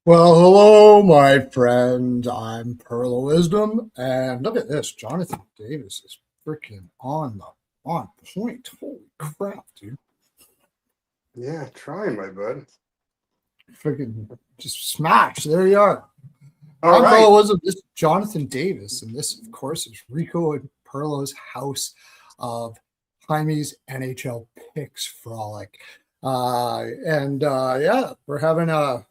Well, hello, my friend. I'm Pearlo Wisdom, and look at this. Jonathan Davis is freaking on point. Holy crap, dude! Yeah, trying, my bud. Freaking just smash. There you are. All I'm right. Pearlo Wisdom. This is Jonathan Davis, and this, of course, is Rico and Pearlo's house of Hymes NHL Picks Frolic. Yeah, we're having a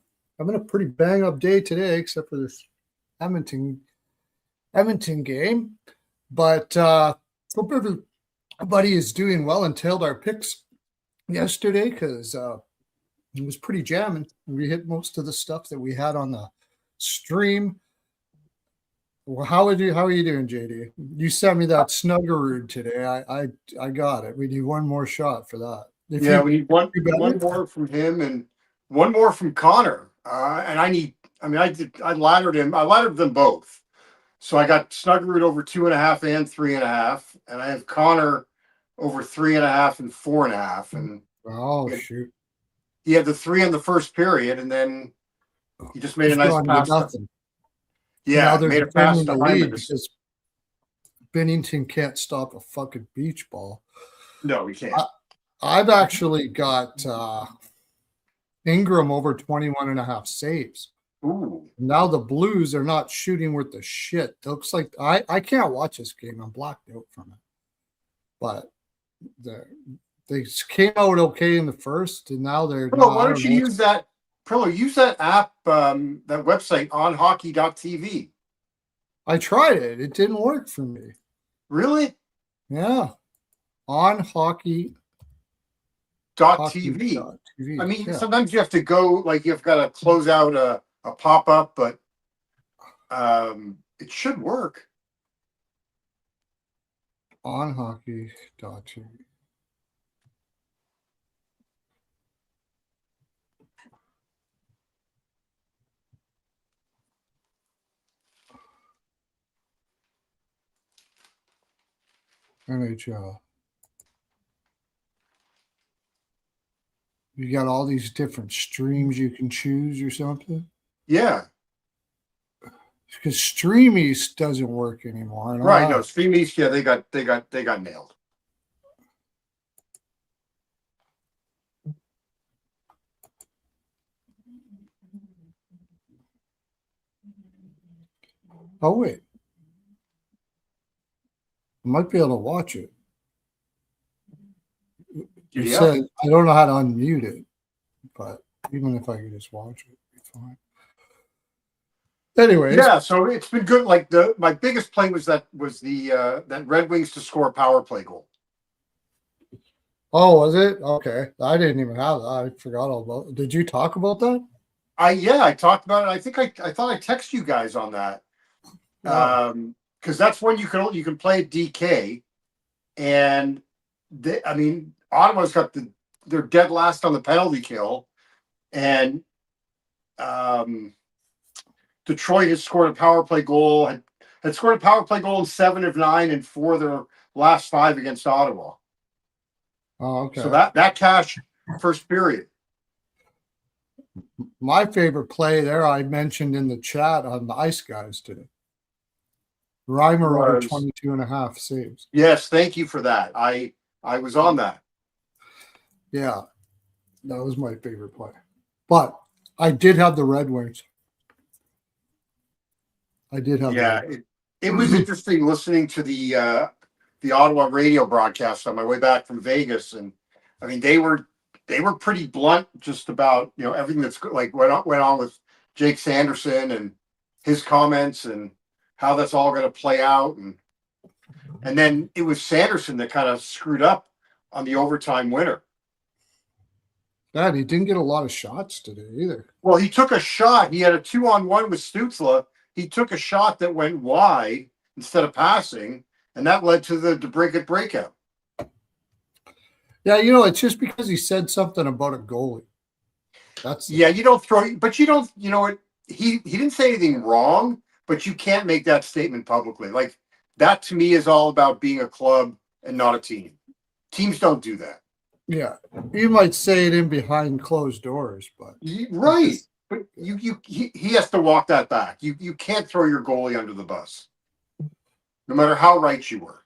pretty bang up day today, except for this Edmonton Edmonton game. But hope everybody is doing well and tailed our picks yesterday because it was pretty jamming. We hit most of the stuff that we had on the stream. Well, how are you doing, JD? You sent me that Snuggerud today. I got it. We need one more shot for that. If Yeah, you we need one you one better, more from him and one more from Connor. And I laddered him. I laddered them both. So I got Snuggerud over 2.5 and 3.5, and I have Connor over 3.5 and 4.5. And oh he had, shoot, he had the three in the first period, and then he just made a he's nice gone to pass. nothing. Now Yeah, they're made a pass defending to the lead Hymes. because Bennington can't stop a fucking beach ball. No, he can't. I've actually got Ingram over 21 and a half saves. Ooh. Now the Blues are not shooting worth the shit. It looks like I can't watch this game. I'm blacked out from it. But the, they came out okay in the first, and now they're Well, not. why I don't don't you know. use that, Pearlo? Use that app, that website on hockey.tv. I tried it. It didn't work for me. Really? Yeah. On hockey, .tv. I hockey.tv. mean, Yeah. sometimes you have to go, like you've got to close out a pop up, but it should work. On hockey.tv. NHL. You got all these different streams you can choose or something. Yeah. Because Streamies doesn't work anymore. And Right. No, Stream East. Yeah, they got nailed. Oh wait, I might be able to watch it. It Yeah. says I don't know how to unmute it, but even if I could just watch it, it'd be fine. Anyways, Yeah. So it's been good. Like my biggest play was that Red Wings to score a power play goal. oh, was it? Okay. I didn't even have that. I forgot all about it. Did you talk about that? I talked about it. I think I thought I texted you guys on that. Oh. Because that's when you can play at DK, and Ottawa's got they're dead last on the penalty kill, and Detroit has scored a power play goal, had scored a power play goal in 7 of 9 and 4 of their last 5 against Ottawa. Oh, okay. So that cash first period. My favorite play there I mentioned in the chat on the Ice Guys today. Reimer over 22 and a half saves. Yes, thank you for that. I was on that. Yeah, that was my favorite play. But I did have the Red Wings. I did have. Yeah, it was interesting listening to the Ottawa radio broadcast on my way back from Vegas, and I mean they were pretty blunt just about everything that's like went on with Jake Sanderson and his comments and how that's all going to play out, and then it was Sanderson that kind of screwed up on the overtime winner. God, he didn't get a lot of shots today either. Well, he took a shot. He had a 2-on-1 with Stützle. He took a shot that went wide instead of passing, and that led to the DeBrincat breakout. Yeah, it's just because he said something about a goalie. You don't throw, but you don't. You know what? He didn't say anything wrong, but you can't make that statement publicly. Like that to me is all about being a club and not a team. Teams don't do that. Yeah, you might say it in behind closed doors, but Right. he has to walk that back. You can't throw your goalie under the bus, no matter how right you were.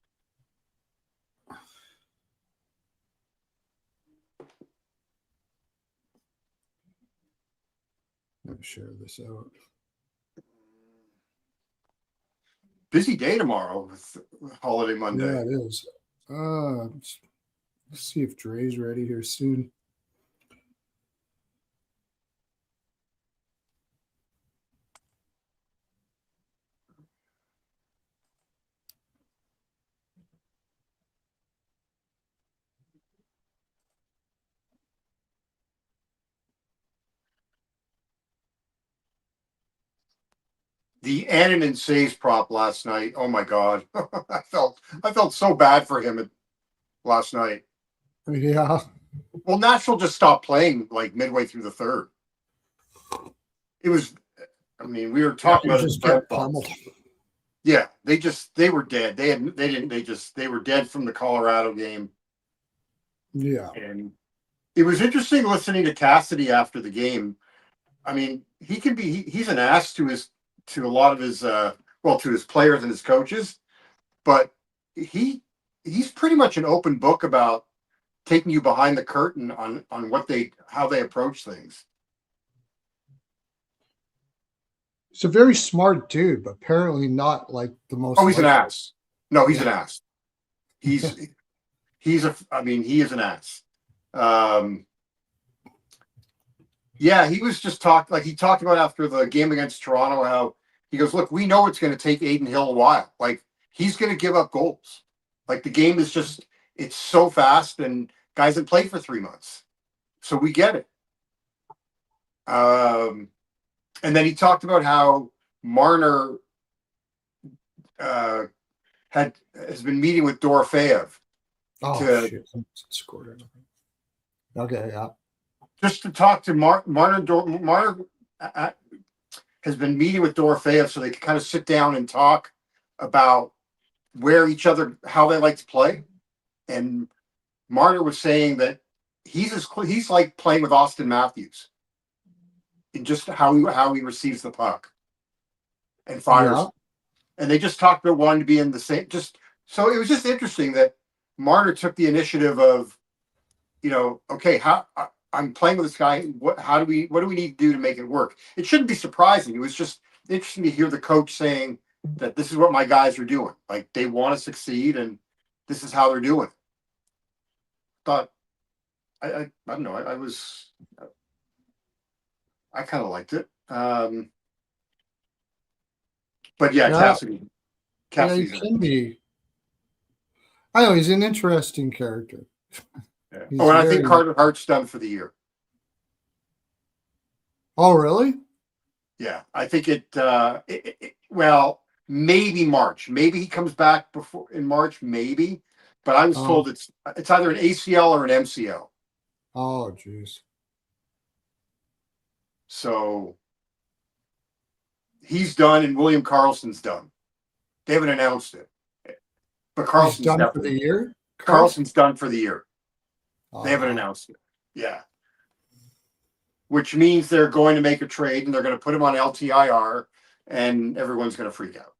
Let me share this out. Busy day tomorrow with holiday Monday. Yeah, it is. Let's see if Dre's ready here soon. The Annunen saves prop last night. Oh my God, I felt so bad for him last night. Yeah. Well, Nashville just stopped playing like midway through the third. It was. I mean, we were talking about just it. got pummeled. Yeah, they were dead. They were dead from the Colorado game. Yeah. And it was interesting listening to Cassidy after the game. I mean, he's an ass to a lot of his to his players and his coaches, but he's pretty much an open book about taking you behind the curtain on how they approach things. He's a very smart dude, but apparently not like the most. Oh, he's an ass. No, he's Yeah. an ass. He is an ass. Yeah, he was just he talked about after the game against Toronto how he goes, look, we know it's going to take Aiden Hill a while. Like, he's going to give up goals. Like, the game is just, it's so fast, and guys have played for 3 months. So we get it. And then he talked about how Marner has been meeting with Dorofeyev. Shit. Scored it. Okay, yeah. Just to talk to Marner has been meeting with Dorofeyev so they can kind of sit down and talk about how they like to play. And Marner was saying that he's like playing with Austin Matthews in just how he receives the puck and fires. Yeah. And they just talked about wanting to be in the same. So it was just interesting that Marner took the initiative of, okay, I'm playing with this guy. What do we need to do to make it work? It shouldn't be surprising. It was just interesting to hear the coach saying that this is what my guys are doing. Like, they want to succeed, and this is how they're doing it. Thought, I don't know. I kind of liked it. But yeah, Cassidy. Yeah, he can be. I know he's an interesting character. Yeah. And I think Carter Hart's done for the year. Oh, really? Yeah, I think maybe March. Maybe he comes back in March, maybe. But I was told it's either an ACL or an MCL. Oh, jeez. So he's done, and William Karlsson's done. They haven't announced it, but Karlsson's done for the year. Karlsson's done for the year. Oh, they haven't announced it. Yeah. Which means they're going to make a trade, and they're going to put him on LTIR, and everyone's going to freak out.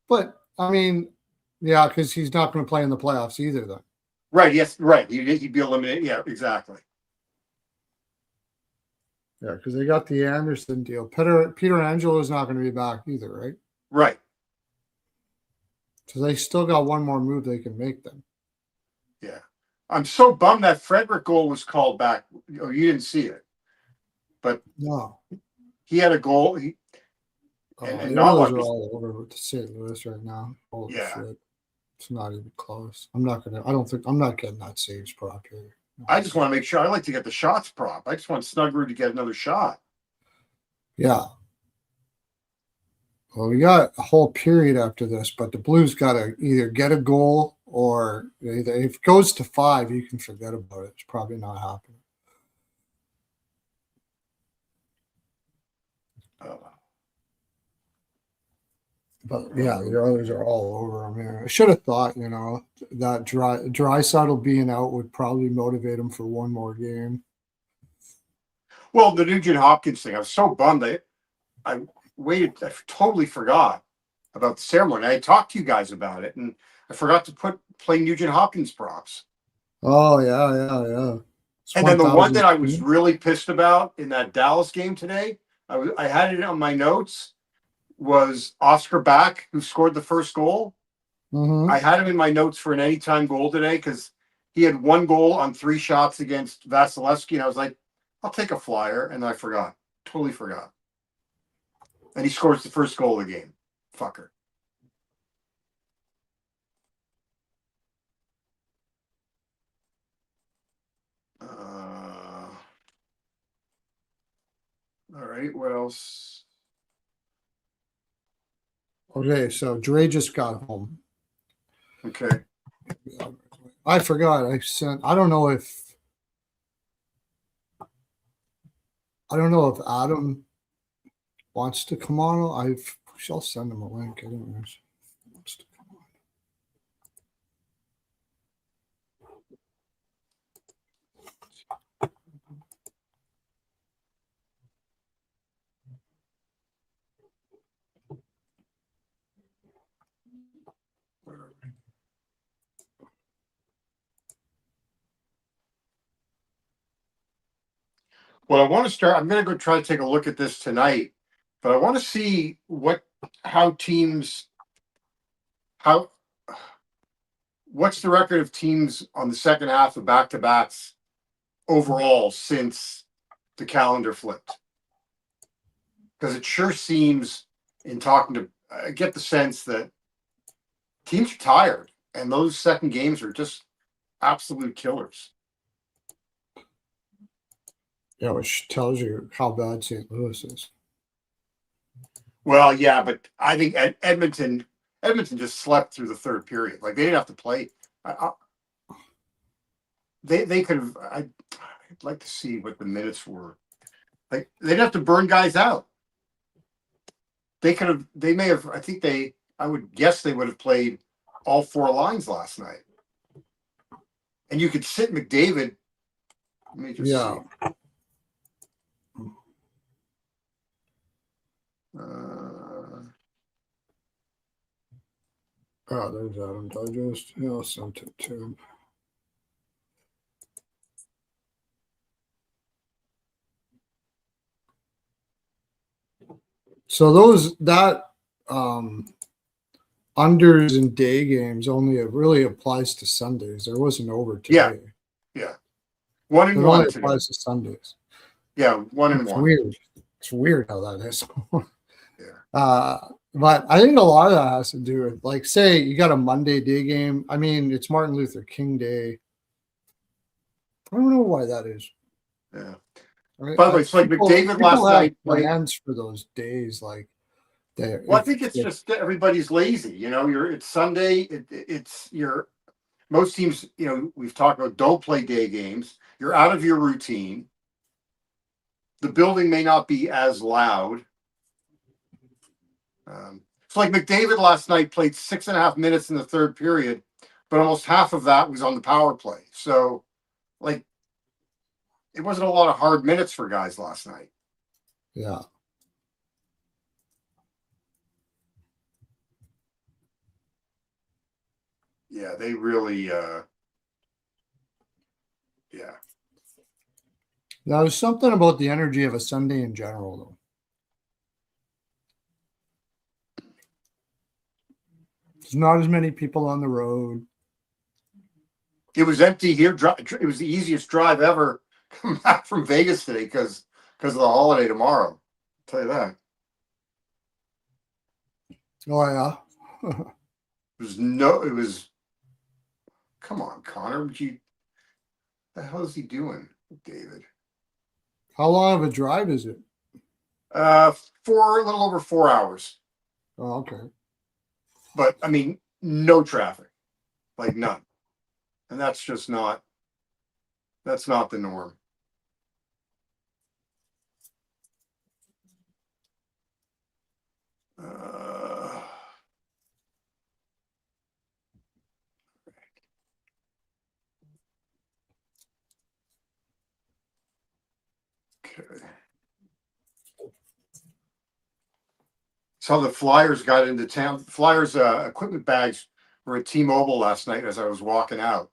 But I mean, yeah, because he's not going to play in the playoffs either, though. Right. Yes. Right. He'd be eliminated. Yeah. Exactly. Yeah, because they got the Anderson deal. Peter Angelo is not going to be back either, right? Right. So they still got one more move they can make then. Yeah. I'm so bummed that Frederick goal was called back. Oh, you didn't see it. But no. He had a goal. The Oilers are all over with St. Louis right now. Holy shit. It's not even close. I'm not getting that saves prop here. No, I just want to make sure. I like to get the shots prop. I just want Snuggerud to get another shot. Yeah. Well, we got a whole period after this, but the Blues got to either get a goal or if it goes to 5, you can forget about it. It's probably not happening. But yeah, the others are all over him here. I should have thought, that Draisaitl being out would probably motivate him for one more game. Well, the Nugent Hopkins thing, I was so bummed. I waited. I totally forgot about the ceremony. I talked to you guys about it, and I forgot to play Nugent Hopkins props. Oh yeah. It's And then the one that I 1,000. was really pissed about in that Dallas game today, I had it on my notes, was Oscar Back, who scored the first goal. Mm-hmm. I had him in my notes for an anytime goal today because he had 1 goal on 3 shots against Vasilevsky, and I was like, I'll take a flyer, and I forgot, totally forgot. And he scores the first goal of the game, fucker. All right, what else? Okay, so Dre just got home. Okay. I forgot. I don't know if Adam wants to come on. I shall send him a link. I don't know. Wants to come on. Well, I want to start. I'm going to go try to take a look at this tonight, but I want to see how teams, how, what's the record of teams on the second half of back to backs overall since the calendar flipped? Because it sure seems, in talking to, I get the sense that teams are tired, and those second games are just absolute killers. Yeah, which tells you how bad St. Louis is. Well, yeah, but I think Edmonton just slept through the third period. Like they didn't have to play. They could have. I'd like to see what the minutes were. Like they didn't have to burn guys out. They could have. They may have. I think they. I would guess they would have played all 4 lines last night. And you could sit McDavid. Let me just see. Oh, there's Adam Digest. Yeah, I'll send it to him. So unders in day games only really applies to Sundays. There wasn't over today. Yeah. 1 and It 1 only today. applies to Sundays. Yeah, 1 and 1. Weird. It's weird how that is. Yeah. But I think a lot of that has to do with, like, say you got a Monday day game. I mean, it's Martin Luther King Day. I don't know why that is. Yeah. Right? By the way, it's like McDavid last night played. Plans for those days, like that. Well, I think it's just that everybody's lazy. You know, it's Sunday. Most teams. You know, we've talked about don't play day games. You're out of your routine. The building may not be as loud. So, like McDavid last night played 6.5 minutes in the third period, but almost half of that was on the power play. So, like, it wasn't a lot of hard minutes for guys last night. Yeah. Yeah, they really, yeah. Now, there's something about the energy of a Sunday in general, though. There's not as many people on the road. It was empty here. It was the easiest drive ever come back from Vegas today because of the holiday tomorrow. I'll tell you that. Oh yeah. It was. Come on, Connor. The hell is he doing, David? How long of a drive is it? A little over 4 hours. Oh, okay. But I mean, no traffic, like none, and that's just not. That's not the norm. So the Flyers got into town. Flyers equipment bags were at T-Mobile last night as I was walking out.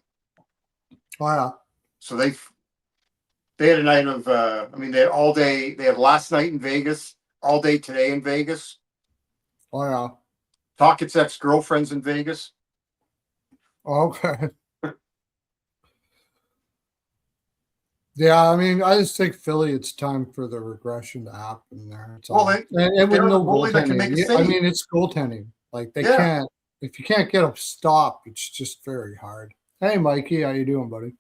Wow. So they had a night of they had all day. They had last night in Vegas, all day today in Vegas. Oh yeah. Talkett's ex-girlfriend's in Vegas. Okay. Yeah, I mean, I just think Philly, it's time for the regression to happen there. It's Well, and with they're no the goalie that can make a goaltending. I save. mean, it's goaltending. Like they Yeah. can't, if you can't get a stop, it's just very hard. Hey, Mikey, how you doing, buddy?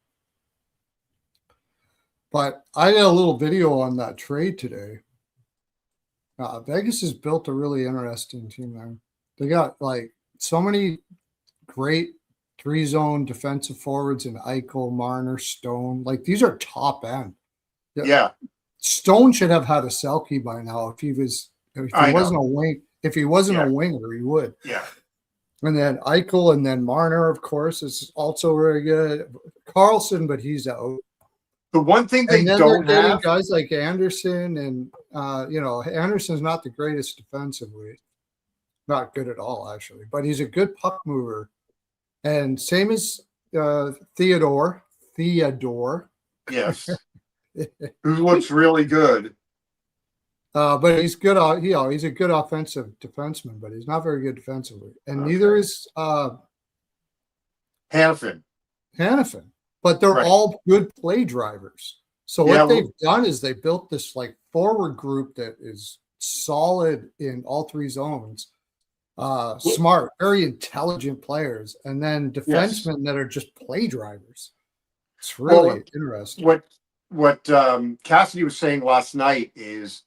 But I did a little video on that trade today. Vegas has built a really interesting team there. They got like so many great 3-zone defensive forwards in Eichel, Marner, Stone. Like these are top end. Yeah. Stone should have had a Selke by now if he wasn't a wing. If he wasn't a winger, he would. Yeah. And then Eichel, and then Marner, of course, is also very good. Carlson, but he's out. The one thing they don't have, guys like Anderson, and Anderson's not the greatest defensively, not good at all actually, but he's a good puck mover, and same as Theodore. Yes, who looks really good. But he's good. He's a good offensive defenseman, but he's not very good defensively, and neither is Hannafin. But they're all good play drivers. So what they've done is they built this like forward group that is solid in all 3 zones. Smart, very intelligent players, and then defensemen that are just play drivers. It's really interesting. What Cassidy was saying last night is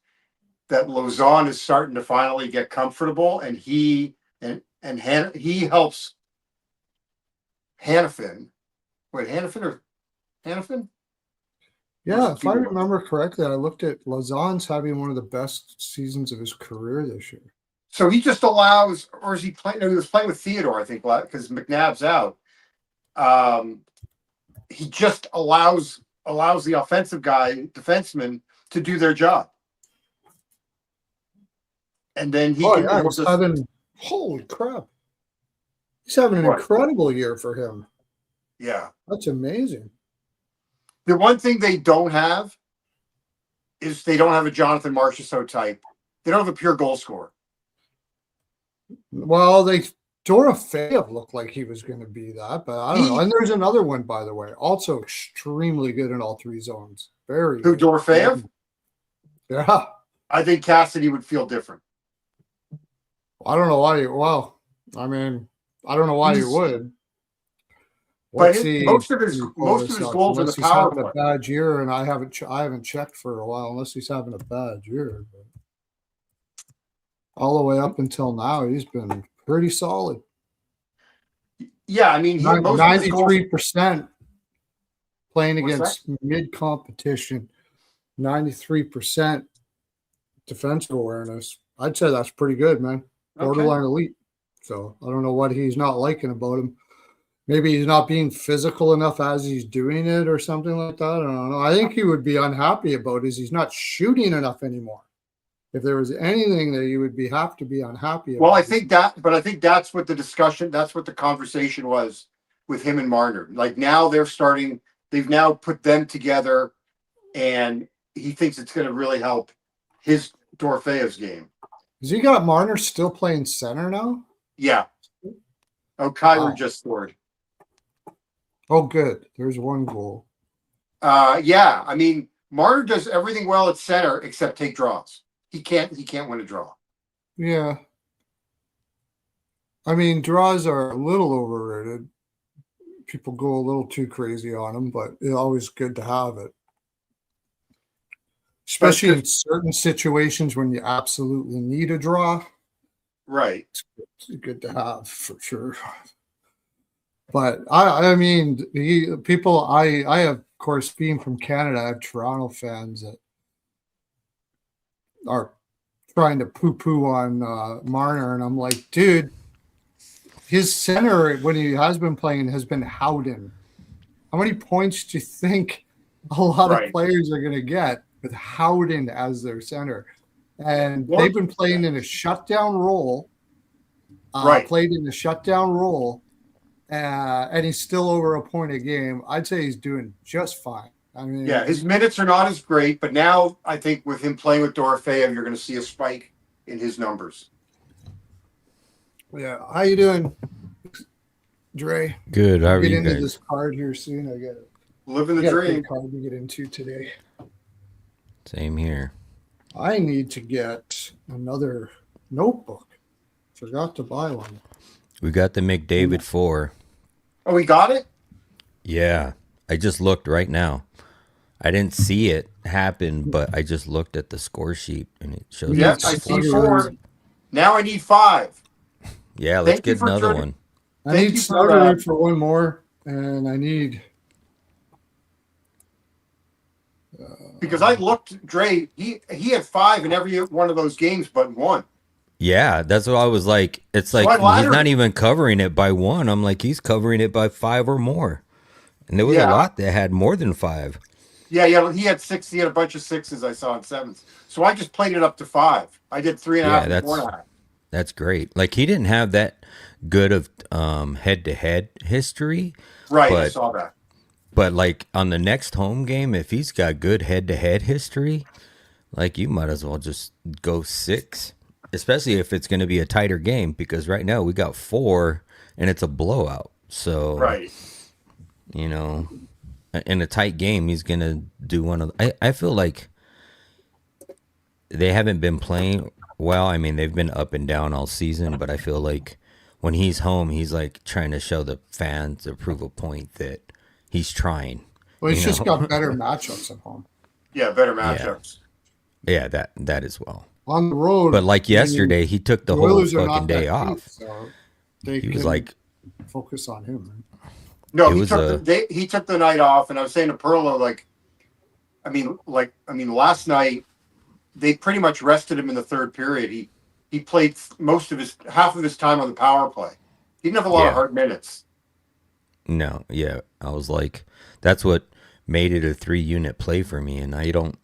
that Lausanne is starting to finally get comfortable, and he helps Hannafin. Wait, Hannafin? Yeah, if I remember correctly, I looked at Lausanne's having one of the best seasons of his career this year. So he just allows, or is he playing? No, he was playing with Theodore, I think, because McNabb's out. He just allows the offensive defenseman, to do their job, and then holy crap, he's having an incredible year for him. Yeah, that's amazing. The one thing they don't have is they don't have a Jonathan Marchessault type. They don't have a pure goal scorer. Well, Dorofeyev looked like he was going to be that, but I don't know. And there's another one, by the way, also extremely good in all 3 zones. Who, Dorofeyev? Yeah. I think Cassidy would feel different. I don't know why I don't know why you would. But most of his goals are the power play. A bad year, and I haven't checked for a while unless he's having a bad year. But all the way up until now, he's been pretty solid. Yeah, I mean, 93% playing against mid competition, 93% defensive awareness. I'd say that's pretty good, man. Borderline elite. So I don't know what he's not liking about him. Maybe he's not being physical enough as he's doing it or something like that. I don't know. I think he would be unhappy about is he's not shooting enough anymore. If there was anything that you would have to be unhappy about. Well, I think that's what the conversation was with him and Marner. Like now they've now put them together, and he thinks it's going to really help his Dorofeyev's game. Has he got Marner still playing center now? Yeah. Oh, Kyler just scored. Oh, good. There's one goal. Yeah. I mean, Marner does everything well at center except take draws. He can't win a draw. Yeah. I mean, draws are a little overrated. People go a little too crazy on them, but it's always good to have it. Especially in certain situations when you absolutely need a draw. Right. It's good to have for sure. But I mean, I have, of course, being from Canada, I have Toronto fans that are trying to poo-poo on Marner, and I'm like, dude, his center when he has been playing has been Howden. How many points do you think a lot of players are going to get? with Howden as their center. And What? they've been playing in a shutdown role. Right. Played in a shutdown role, and he's still over a point a game. I'd say he's doing just fine. I mean, Yeah, his minutes are not as great, but now I think with him playing with Dorofeyev, you're going to see a spike in his numbers. Yeah, how you doing, Dre? Good. How are Get you into guys? this card here soon. I got Living the a dream. good card to get into today. Same here. I need to get another notebook. Forgot to buy one. We got the McDavid 4. Oh, he got it? Yeah. I just looked right now. I didn't see it happen, but I just looked at the score sheet and it shows. Yes, I see 4. Now I need 5. Yeah, let's Thank you get for another turning- one. I Thank need you for Starter that. for one more, and I need. Because I looked, Dre, he had 5 in every one of those games but 1. Yeah, that's what I was like. It's So like I he's laddered not it. even covering it by 1. I'm like, he's covering it by 5 or more. And there was a Yeah. lot that had more than 5. Yeah, he had 6. He had a bunch of 6s I saw in 7s. So I just played it up to 5. I did 3.5 Yeah, and 4.5. That's great. Like he didn't have that good of head-to-head history. Right, I But- saw that. But like on the next home game, if he's got good head-to-head history, like you might as well just go 6, especially if it's going to be a tighter game. Because right now we got 4 and it's a blowout. So Right. you know, in a tight game, he's going to do one of. I feel like they haven't been playing well. I mean, they've been up and down all season, but I feel like when he's home, he's like trying to show the fans to prove a point that he's trying. Well, he's You just know? got better matchups at home. Yeah, better matchups. Yeah, that as well. On the road, But like yesterday, he took the whole Oilers are fucking not day that off. deep, so they He was can like, focus on him. Right? No, It he was took he took the night off, and I was saying to Pearlo, I mean, last night they pretty much rested him in the third period. He played half of his time on the power play. He didn't have a lot of Yeah. hard minutes. no, yeah. I was like, that's what made it a 3-unit play for me, and I don't.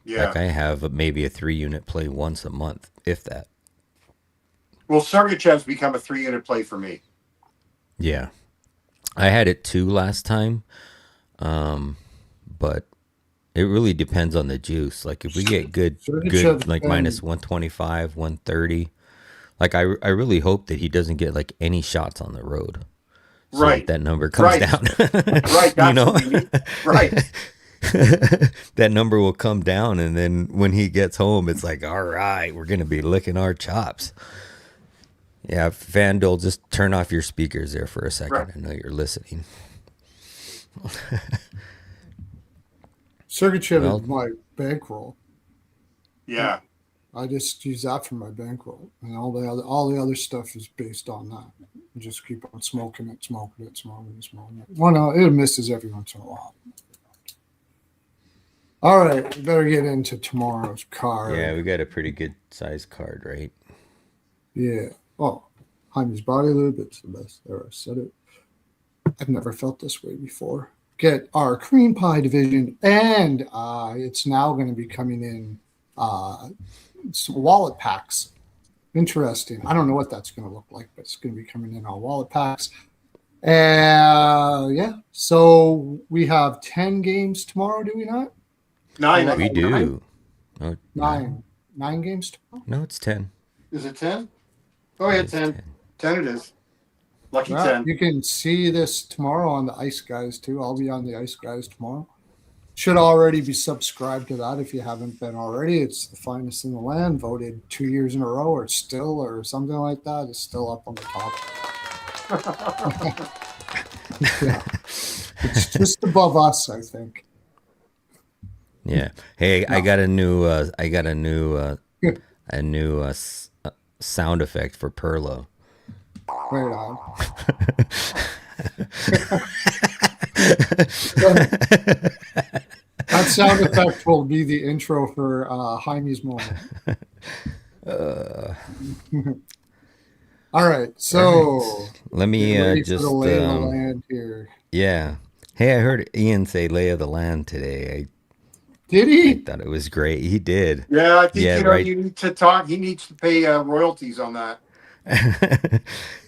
Yeah. Like I have maybe a 3-unit play once a month, if that. Well, Sergachev's become a 3-unit play for me. Yeah, I had it 2 last time, but it really depends on the juice. Like if we get good Sergachev like can- minus 125, 130, like I really hope that he doesn't get like any shots on the road. So Right. that number comes Right. down. Right. That's You know? what we need. Right. That number will come down, and then when he gets home, it's like, all right, we're gonna be licking our chops. Yeah, FanDuel, just turn off your speakers there for a second. Right. I know you're listening. Sergachev Well- is my bankroll. Yeah. I just use that for my bankroll, and all the other stuff is based on that. You just keep on smoking it. Well, no, it misses every once in a while. All right, we better get into tomorrow's card. Yeah, we got a pretty good size card, right? Yeah. Oh, Hymes body lube. It's the best. There, I said it. I've never felt this way before. Get our cream pie division, and it's now going to be coming in some wallet packs. Interesting. I don't know what that's going to look like, but it's going to be coming in on wallet packs. Yeah. So we have 10 games tomorrow, do we not? 9. We do. No, 9 games tomorrow. No, it's 10. Is it 10? Oh, yeah, It's 10. 10 it is. Lucky Well, 10. you can see this tomorrow on the Ice Guys too. I'll be on the Ice Guys tomorrow. Should already be subscribed to that if you haven't been already. It's the finest in the land, voted 2 years in a row, or still, or something like that. It's still up on the top. Yeah. It's just above us, I think. Yeah. Hey, I got a new sound effect for Pearlo. Right on. That sound effect will be the intro for Jaime's moment. All right, so Let me get ready for just the lay of the land here. yeah. Hey, I heard Ian say lay of the land today. Did I he? thought it was great. He did. Yeah, I think Yeah, you know right. you need to talk. He needs to pay royalties on that.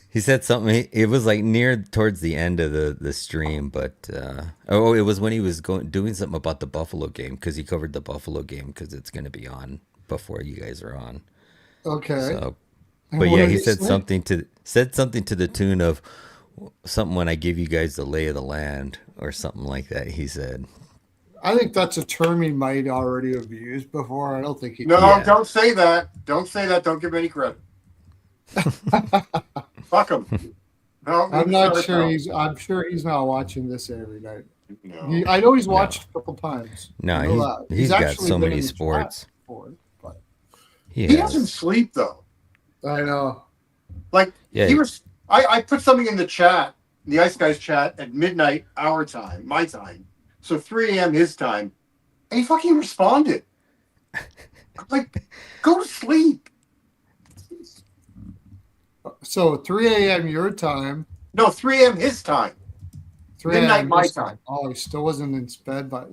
He said something. It was like near towards the end of the stream, but oh, it was when he was doing something about the Buffalo game because he covered the Buffalo game because it's going to be on before you guys are on. Okay. So, And but what yeah, did he he say? said something to the tune of something when I give you guys the lay of the land or something like that. He said, I think that's a term he might already have used before. I don't think he did. No, yeah, don't say that. Don't say that. Don't give him any credit. Fuck him. No, I'm maybe not sorry, sure pal. he's not watching this every night. No. I know he's no, watched a couple times. I no, know that. He's he's got actually so been many in the chat sports. before, but He He doesn't has, sleep though. I know. Like he yeah. was. I put something in the chat, the Ice Guys chat at midnight our time, my time, so 3 a.m. his time, and he fucking responded. I'm like, go to sleep. So 3 a.m. your time, No, 3 a.m. his time, 3 midnight a.m. my his time. time. Oh, he still wasn't in bed, but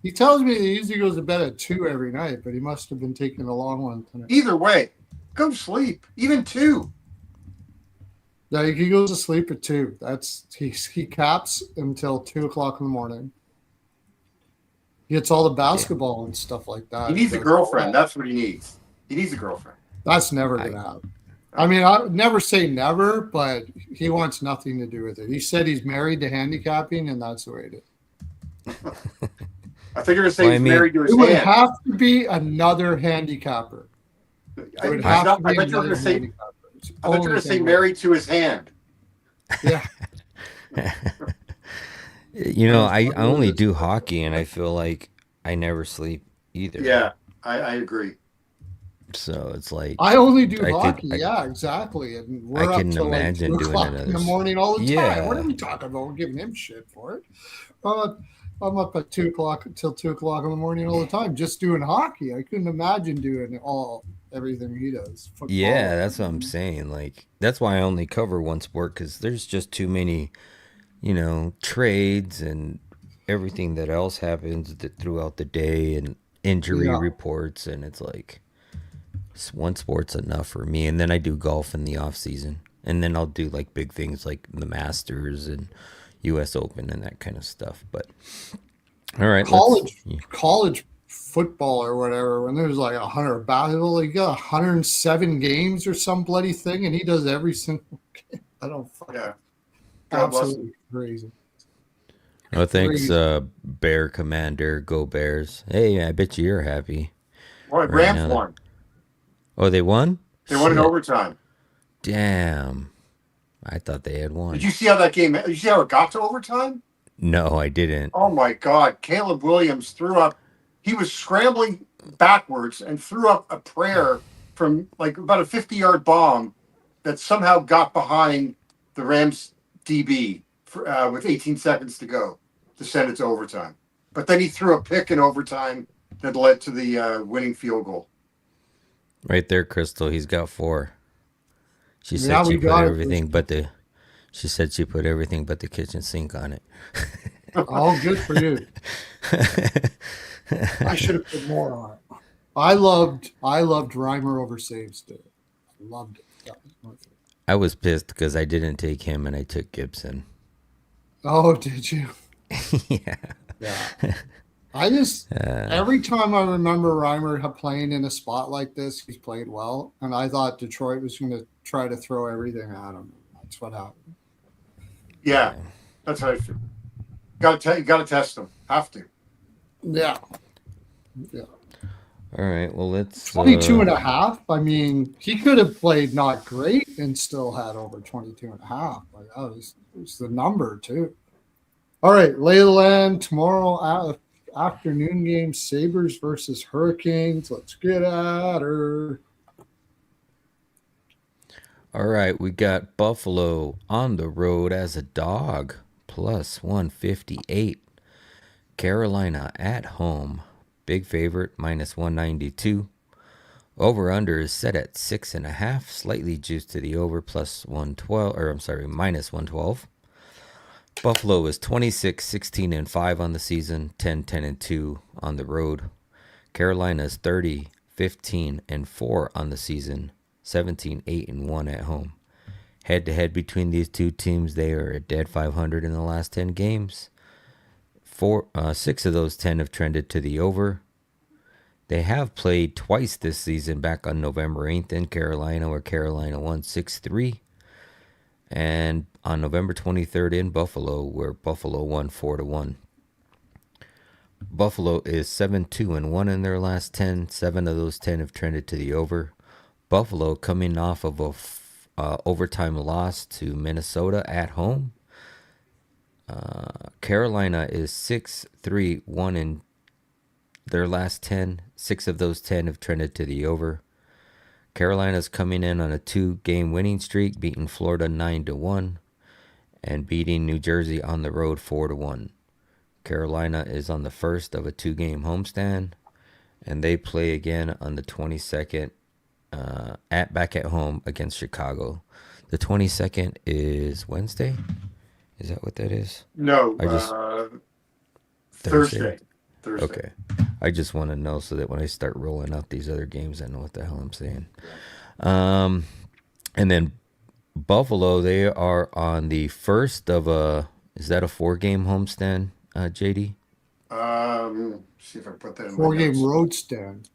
he tells me he usually goes to bed at 2 every night, but he must have been taking a long one tonight. Either way, go to sleep. Even 2. Yeah, he goes to sleep at 2. He caps until 2 o'clock in the morning. He gets all the basketball and stuff like that. He needs a does all girlfriend. that. That's what he needs. He needs a girlfriend. That's never I, gonna happen. I mean, I would never say never, but he wants nothing to do with it. He said he's married to handicapping, and that's the way it is. I think you're gonna say Well, I he's mean, married to his It would hand. have to be another handicapper. It would have to I be bet you were another gonna say. handicapper. It's I bet you're only gonna say thing. married to his hand. Yeah, you know, That's I what it only is. do hockey, and I feel like I never sleep either. Yeah, I agree. So it's like I only do I could, hockey. Yeah, exactly. And I we're up couldn't till like imagine 2 doing o'clock in another. the morning all the time. What are Yeah, we talking about? We're giving him shit for it. Uh, I'm up at 2 o'clock till 2 o'clock in the morning all the time, just doing hockey. I couldn't imagine doing everything he does. yeah, Football. that's what I'm saying. Like that's why I only cover one sport because there's just too many, trades and everything that else happens throughout the day and injury Yeah. reports, and it's like one sport's enough for me. And then I do golf in the off season, and then I'll do like big things like the Masters and U.S. Open and that kind of stuff. But all right, College football or whatever, when there's like 100 basketball, you got 107 games or some bloody thing, and he does every single game. I don't fucking Yeah. God bless him. absolutely crazy. Oh, thanks, Crazy. Bear Commander. Go Bears! Hey, I bet you're happy Boy, right Rams now. won. Oh, they won. They won in Shit! overtime. Damn! I thought they had Did won. you see how that game? Did you see how it got to overtime? No, I didn't. Oh my God! Caleb Williams threw up. He was scrambling backwards and threw up a prayer from like about a 50-yard bomb that somehow got behind the Rams DB with 18 seconds to go to send it to overtime. But then he threw a pick in overtime that led to the winning field goal. Right there, Crystal. He's got 4. She Yeah, said we she put got it. everything but the. She said she put everything but the kitchen sink on it. All good for you. I should have put more on it. I loved Reimer over saves today. I loved it. That was my favorite. I was pissed because I didn't take him and I took Gibson. Oh, did you? Yeah. Yeah. I just every time I remember Reimer playing in a spot like this, he's played well, and I thought Detroit was going to try to throw everything at him. That's what happened. Yeah, that's how I feel. Got to test them. Have to. Yeah. Yeah. All right. Well, let's. 22 and a half. I mean, he could have played not great and still had over 22 and a half. Like, that was the number, too. All right. Lay of the land tomorrow afternoon game, Sabres versus Hurricanes. Let's get at her. All right. We got Buffalo on the road as a dog, plus 158. Carolina at home, big favorite, minus 192. Over under is set at 6.5, slightly juiced to the over, plus 112, or I'm sorry, minus 112. Buffalo is 26, 16, and 5 on the season, 10, 10, and 2 on the road. Carolina is 30, 15, and 4 on the season, 17, 8, and 1 at home. Head to head between these two teams, they are a dead 500 in the last 10 games. 6 of those 10 have trended to the over. They have played twice this season, back on November 8th in Carolina, where Carolina won 6-3. And on November 23rd in Buffalo, where Buffalo won 4-1. Buffalo is 7-2-1 in their last 10. 7 of those 10 have trended to the over. Buffalo coming off of a overtime loss to Minnesota at home. Carolina is 6-3-1 in their last 10. 6 of those 10 have trended to the over. Carolina's coming in on a 2-game winning streak, beating Florida 9-1 and beating New Jersey on the road 4-1. Carolina is on the first of a 2-game homestand, and they play again on the 22nd back at home against Chicago. The 22nd is Wednesday. Is that what that is? No, Thursday. Thursday. Okay. I just want to know so that when I start rolling out these other games, I know what the hell I'm saying. And then Buffalo, they are on the first of is that a 4-game homestand, JD? See if I put that in 4-game road stand.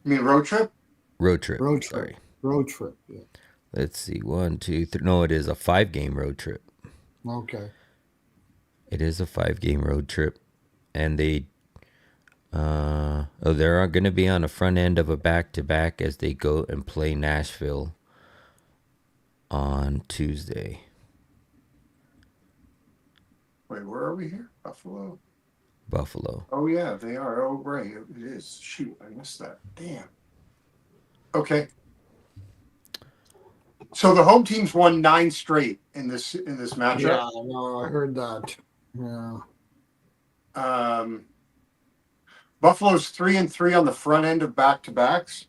You mean road trip? Road trip. Road trip. Sorry. Road trip. Yeah. Let's see. 1, 2, 3. No, it is a 5-game road trip. Okay. It is a 5-game road trip. And they're going to be on the front end of a back-to-back as they go and play Nashville on Tuesday. Wait, where are we here? Buffalo. Oh, yeah, they are. Oh, right. It is. Shoot, I missed that. Damn. Okay. So the home team's won 9 straight in this matchup. Yeah, no, I heard that. Yeah. Buffalo's 3-3 on the front end of back-to-backs.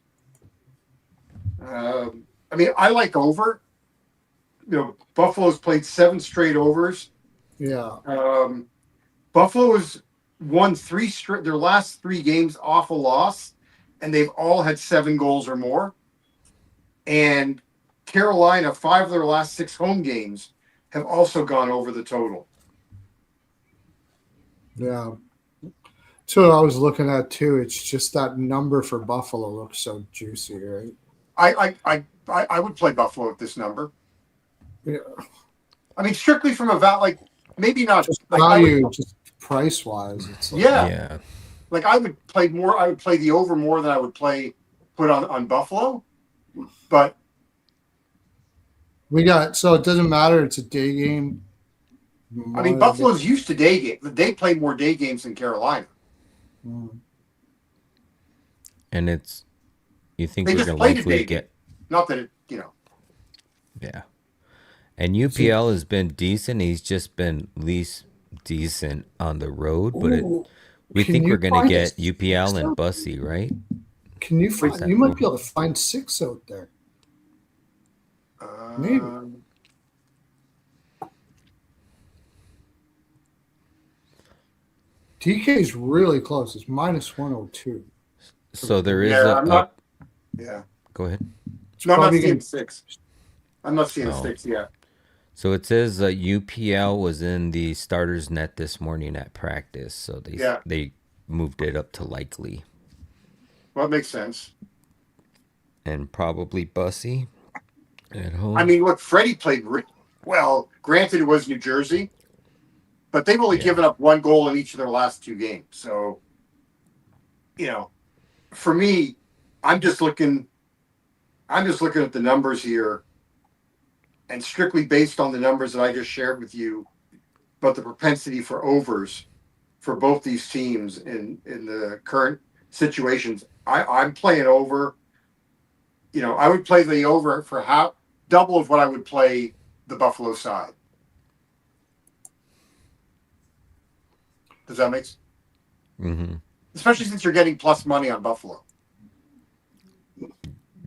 I mean, I like over. Buffalo's played 7 straight overs. Yeah. Buffalo has won 3 straight, their last 3 games off a loss, and they've all had 7 goals or more. And Carolina, 5 of their last 6 home games have also gone over the total. Yeah. So I was looking at too. It's just that number for Buffalo looks so juicy, right? I would play Buffalo at this number. Yeah. I mean, strictly from a maybe not Just like value, just price wise. It's like, yeah. Like I would play more. I would play the over more than I would put on Buffalo. But we got, so it doesn't matter. It's a day game. I mean, Buffalo's used to day games. They play more day games than Carolina. And you think They we're just going to played a likely day get. Not that Yeah. And UPL has been decent. He's just been least decent on the road, but we think we're going to get UPL and Bussy, right? Can you find? You might be able to find 6 out there. Maybe. TK is really close. It's -102. So there is Yeah. Go ahead. No, I'm not probably seeing gonna- 6. I'm not seeing 6 yet. So it says UPL was in the starter's net this morning at practice. So they moved it up to likely. Well, it makes sense. And probably Bussy at home. I mean, look, Freddie played well. Granted, it was New Jersey, but they've only given up 1 goal in each of their last 2 games. So, for me, I'm just looking at the numbers here, and strictly based on the numbers that I just shared with you, but the propensity for overs for both these teams in the current situations, I'm playing over. I would play the over for double of what I would play the Buffalo side. Does that make sense? Mm-hmm. Especially since you're getting plus money on Buffalo.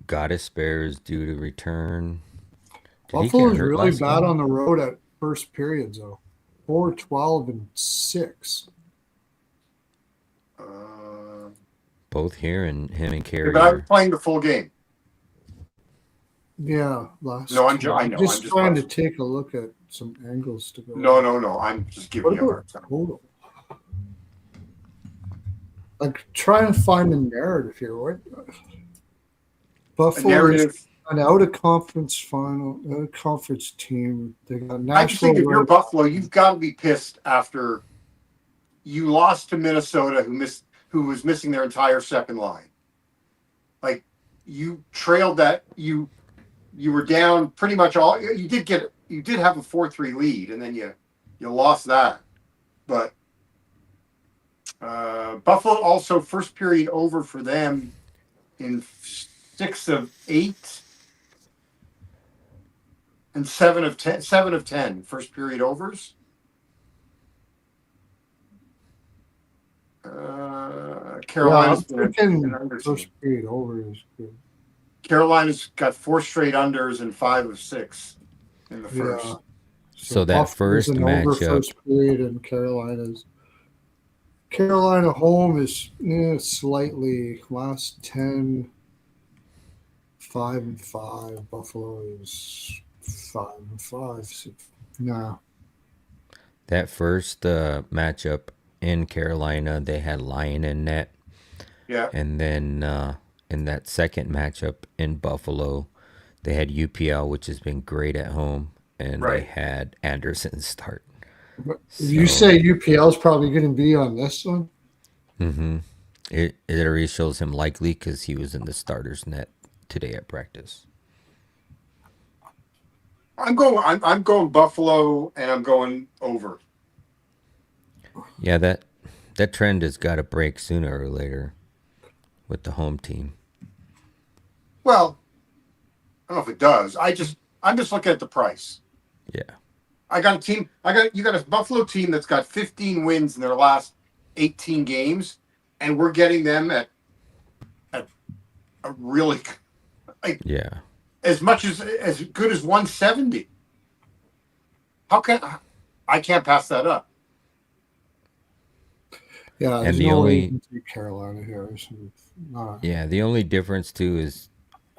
Goddess Bears due to return. Buffalo's really bad on the road at first periods, though. 4, 12, and 6. Both here and him and Carey. But I was playing the full game. Yeah, last. No, I I'm know. just trying to take a look at some angles to go. No. I'm just giving What you a about hard time. total? Like, try and find the narrative here. What? Buffalo narrative. is an out-of-conference team. They got I just think if you're national. Buffalo, you've got to be pissed after you lost to Minnesota, who was missing their entire second line. Like, you trailed that. You were down pretty much all. You did have a 4-3 lead, and then you lost that. But Buffalo also first period over for them in 6 of 8 and 7 of 10 first period overs. Carolina's First period over is good. Carolina's got 4 straight unders and 5 of 6 in the first. Yeah. So that Buffalo's first an over matchup, first period, and Carolina home is slightly last 10, 5-5. Buffalo is 5-5. So, nah. that first matchup in Carolina, they had Lyon in net. Yeah. And then in that second matchup in Buffalo, they had UPL, which has been great at home, and they had Anderson start. You say UPL is probably going to be on this one? Mm-hmm. It already shows him likely because he was in the starter's net today at practice. I'm going Buffalo, and I'm going over. Yeah, that trend has got to break sooner or later with the home team. Well, I don't know if it does. I'm just looking at the price. Yeah. You got a Buffalo team that's got 15 wins in their last 18 games, and we're getting them at a really as much as good as 170. I can't pass that up. Yeah, and the only Carolina here. The only difference too is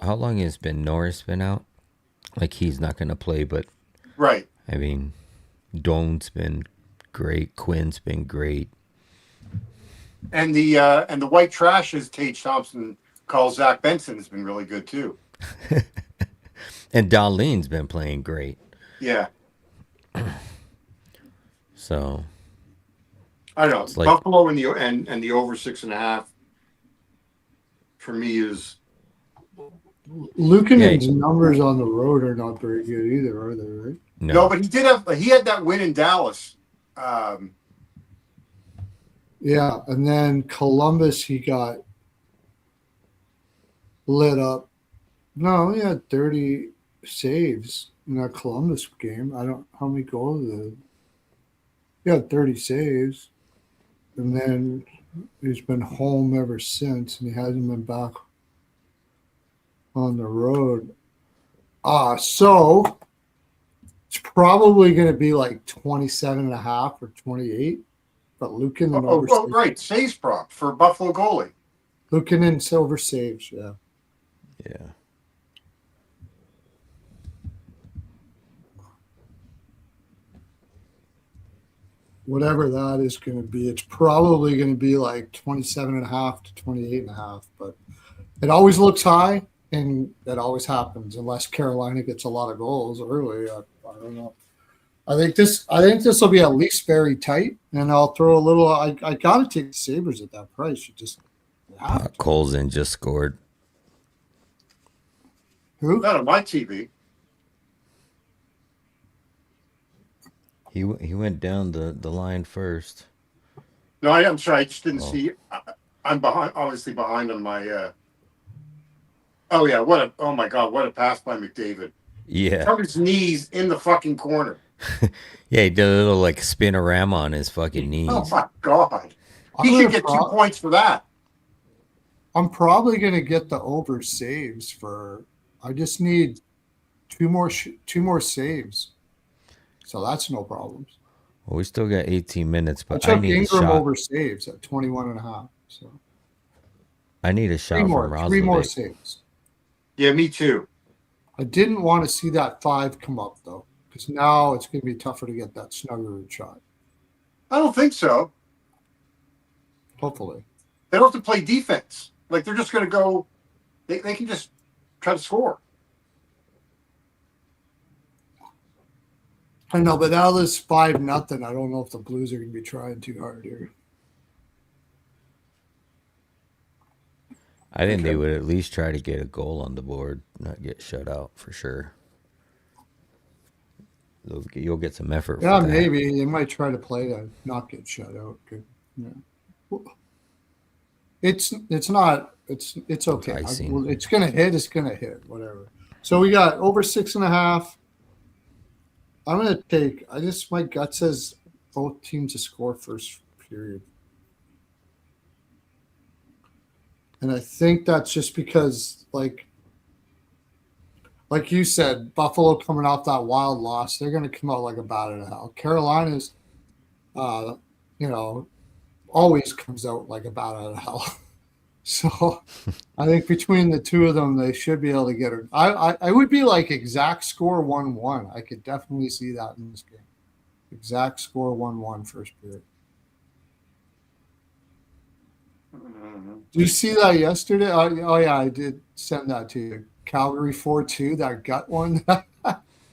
how long has Norris been out? Like, he's not going to play, but right. I mean, Doan's been great. Quinn's been great. And the white trash, as Tage Thompson calls Zach Benson, has been really good too. And Darlene's been playing great. Yeah. So I don't know. Buffalo and the over 6.5 for me is. Luukkonen's numbers on the road are not very good either, are they? Right? No, but he had that win in Dallas. Yeah, and then Columbus, he got lit up. No, he had 30 saves in that Columbus game. I don't how many goals did he had 30 saves, and then he's been home ever since, and he hasn't been back on the road. So it's probably going to be like 27.5 or 28. But Luukkonen right, saves prop for Buffalo goalie. Luukkonen silver saves, yeah. Yeah. Whatever that is going to be, it's probably going to be like 27.5 to 28.5. But it always looks high, and that always happens unless Carolina gets a lot of goals early. I don't know. I think this will be at least very tight, and I'll throw a little. I got to take the Sabres at that price. You just have to. Colson just scored. Who? Not on my TV. He went down the line first. No, I'm sorry. I just didn't see. I'm obviously behind on my. Oh yeah! Oh my God! What a pass by McDavid. Yeah. From his knees in the fucking corner. Yeah, he did a little like spinorama on his fucking knees. Oh my God! He should get 2 points for that. I'm probably going to get the over saves for. I just need two more saves, so that's no problems. Well, we still got 18 minutes, I but I took need a Ingram shot. over saves at 21.5. So I need a shot from three more Roslovic. saves. Yeah, me too. I didn't want to see that 5 come up though, because now it's going to be tougher to get that Snuggerud shot. I don't think so. Hopefully. They don't have to play defense. Like they're just going to go. They can just try to score. I know, but now there's 5-0. I don't know if the Blues are going to be trying too hard here. I think they Okay. would at least try to get a goal on the board, not get shut out for sure. You'll get some effort Yeah, for that. maybe they might try to play to not get shut out. Yeah. It's not. It's okay. icing. It's gonna hit. It's gonna hit. Whatever. So we got over 6.5. I'm gonna take. My gut says both teams to score first period, and I think that's just because like you said, Buffalo coming off that wild loss, they're gonna come out like a bat out of hell. Carolina's, you know, always comes out like a bat out of hell. So I think between the two of them, they should be able to get it. I would be like exact score 1-1. I could definitely see that in this game. Exact score 1-1 first period. Do you see that yesterday? Oh yeah, I did send that to you. Calgary 4-2, that gut one.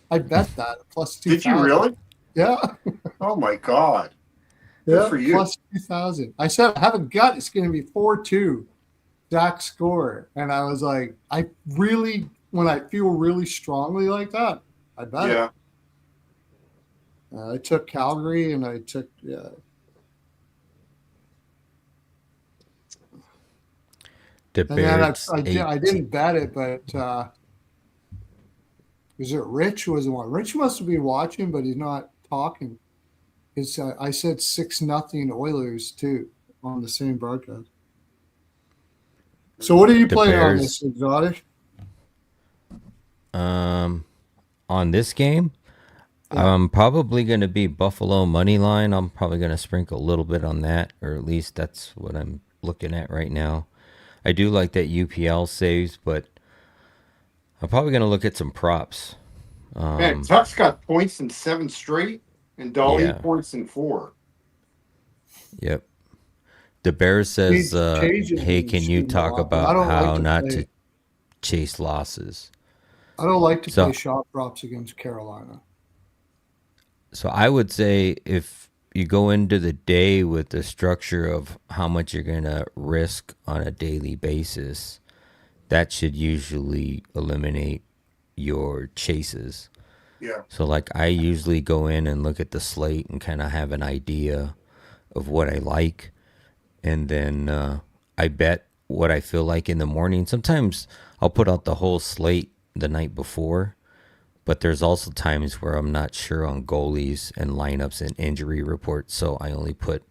I bet that plus 2,000. Did you really? Yeah. Oh my God. Good for you. Plus 2,000. I said I have a gut. It's going to be 4-2. Exact score. And I was like, when I feel really strongly like that, I bet Yeah. it. I took Calgary and I took, The and then Bears. I didn't bet it, but was it Rich was the one? Rich must be watching, but he's not talking. I said 6-0 Oilers too on the same broadcast. So what are you The playing on Bears- this, Exotic? On this game, Yeah. I'm probably going to be Buffalo money line. I'm probably going to sprinkle a little bit on that, or at least that's what I'm looking at right now. I do like that UPL saves, but I'm probably going to look at some props. Man, Tuck's got points in 7 straight, and Dolly Yeah. points in 4. Yep. The Bears says, Cage has hey, been can you shooting a talk lot, but I about don't like how to not play- to chase losses? I don't like to So- play shot props against Carolina. So I would say if you go into the day with the structure of how much you're going to risk on a daily basis, that should usually eliminate your chases. Yeah. So like I usually go in and look at the slate and kind of have an idea of what I like. And then I bet what I feel like in the morning. Sometimes I'll put out the whole slate the night before, but there's also times where I'm not sure on goalies and lineups and injury reports. So I only put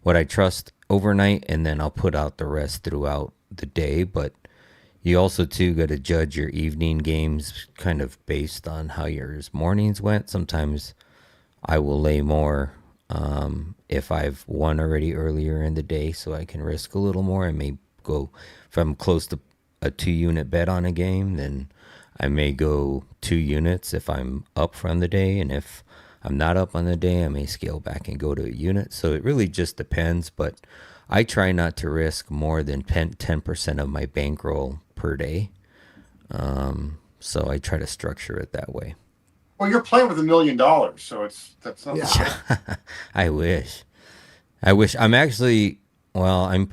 what I trust overnight, and then I'll put out the rest throughout the day. But you also too got to judge your evening games kind of based on how your mornings went. Sometimes I will lay more if I've won already earlier in the day, so I can risk a little more. I may go, if I'm close to a 2-unit bet on a game, then I may go 2 units if I'm up from the day, and if I'm not up on the day, I may scale back and go to a unit. So it really just depends, but I try not to risk more than 10% of my bankroll per day. So I try to structure it that way. Well, you're playing with $1 million, so that's not. Yeah. I wish. I'm actually, well, I've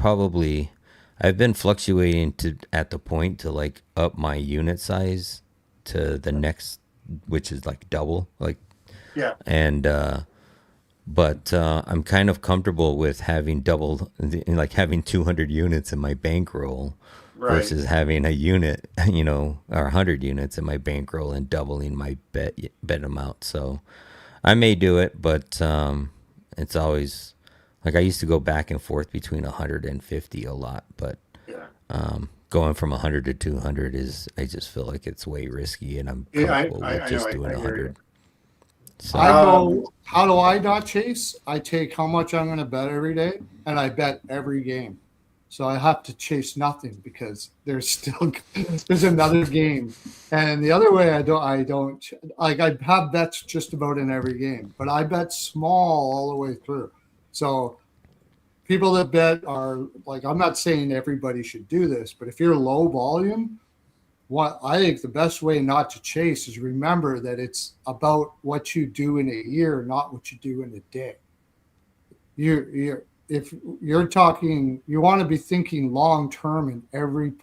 been fluctuating at the point to like up my unit size to the next, which is like double, like, Yeah. and, but I'm kind of comfortable with having like having 200 units in my bankroll Right. versus having a unit, or 100 units in my bankroll and doubling my bet amount. So I may do it, but it's always like I used to go back and forth between 150 a lot, but Yeah. going from 100 to 200 I just feel like it's way risky, and I'm Yeah, comfortable with just doing I hear 100. So I go, how do I not chase? I take how much I'm going to bet every day, and I bet every game. So I have to chase nothing because there's another game. And the other way I don't like I have bets just about in every game, but I bet small all the way through. So people that bet are like, I'm not saying everybody should do this, but if you're low volume, what I think the best way not to chase is remember that it's about what you do in a year, not what you do in a day. If you're talking, you want to be thinking long term in every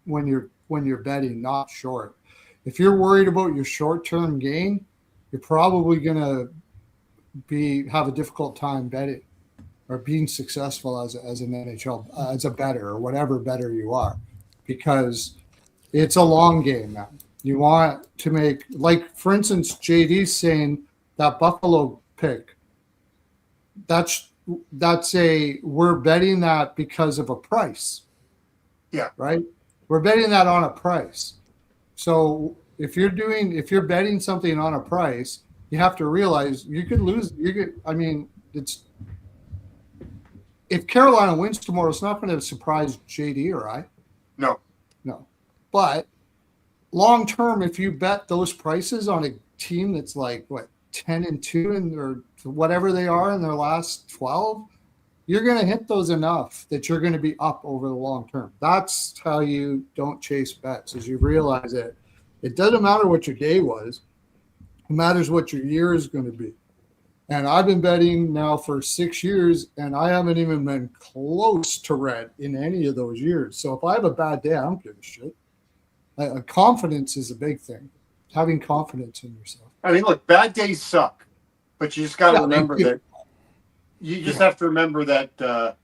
when you're betting, not short. If you're worried about your short term gain, you're probably gonna have a difficult time betting or being successful as an NHL as a bettor or whatever bettor you are, because it's a long game, man. You want to make, like, for instance, JD's saying that Buffalo pick. We're betting that because of a price. Yeah. Right. We're betting that on a price. So if you're betting something on a price, you have to realize you could lose. If Carolina wins tomorrow, it's not going to surprise JD or I. No. But long term, if you bet those prices on a team that's like 10-2 or whatever they are in their last 12, you're going to hit those enough that you're going to be up over the long term. That's how you don't chase bets, is you realize that it doesn't matter what your day was. It matters what your year is going to be. And I've been betting now for 6 years, and I haven't even been close to red in any of those years. So if I have a bad day, I don't give a shit. Confidence is a big thing. Having confidence in yourself. I mean, look, bad days suck, but you just got to remember that. You just have to remember that. The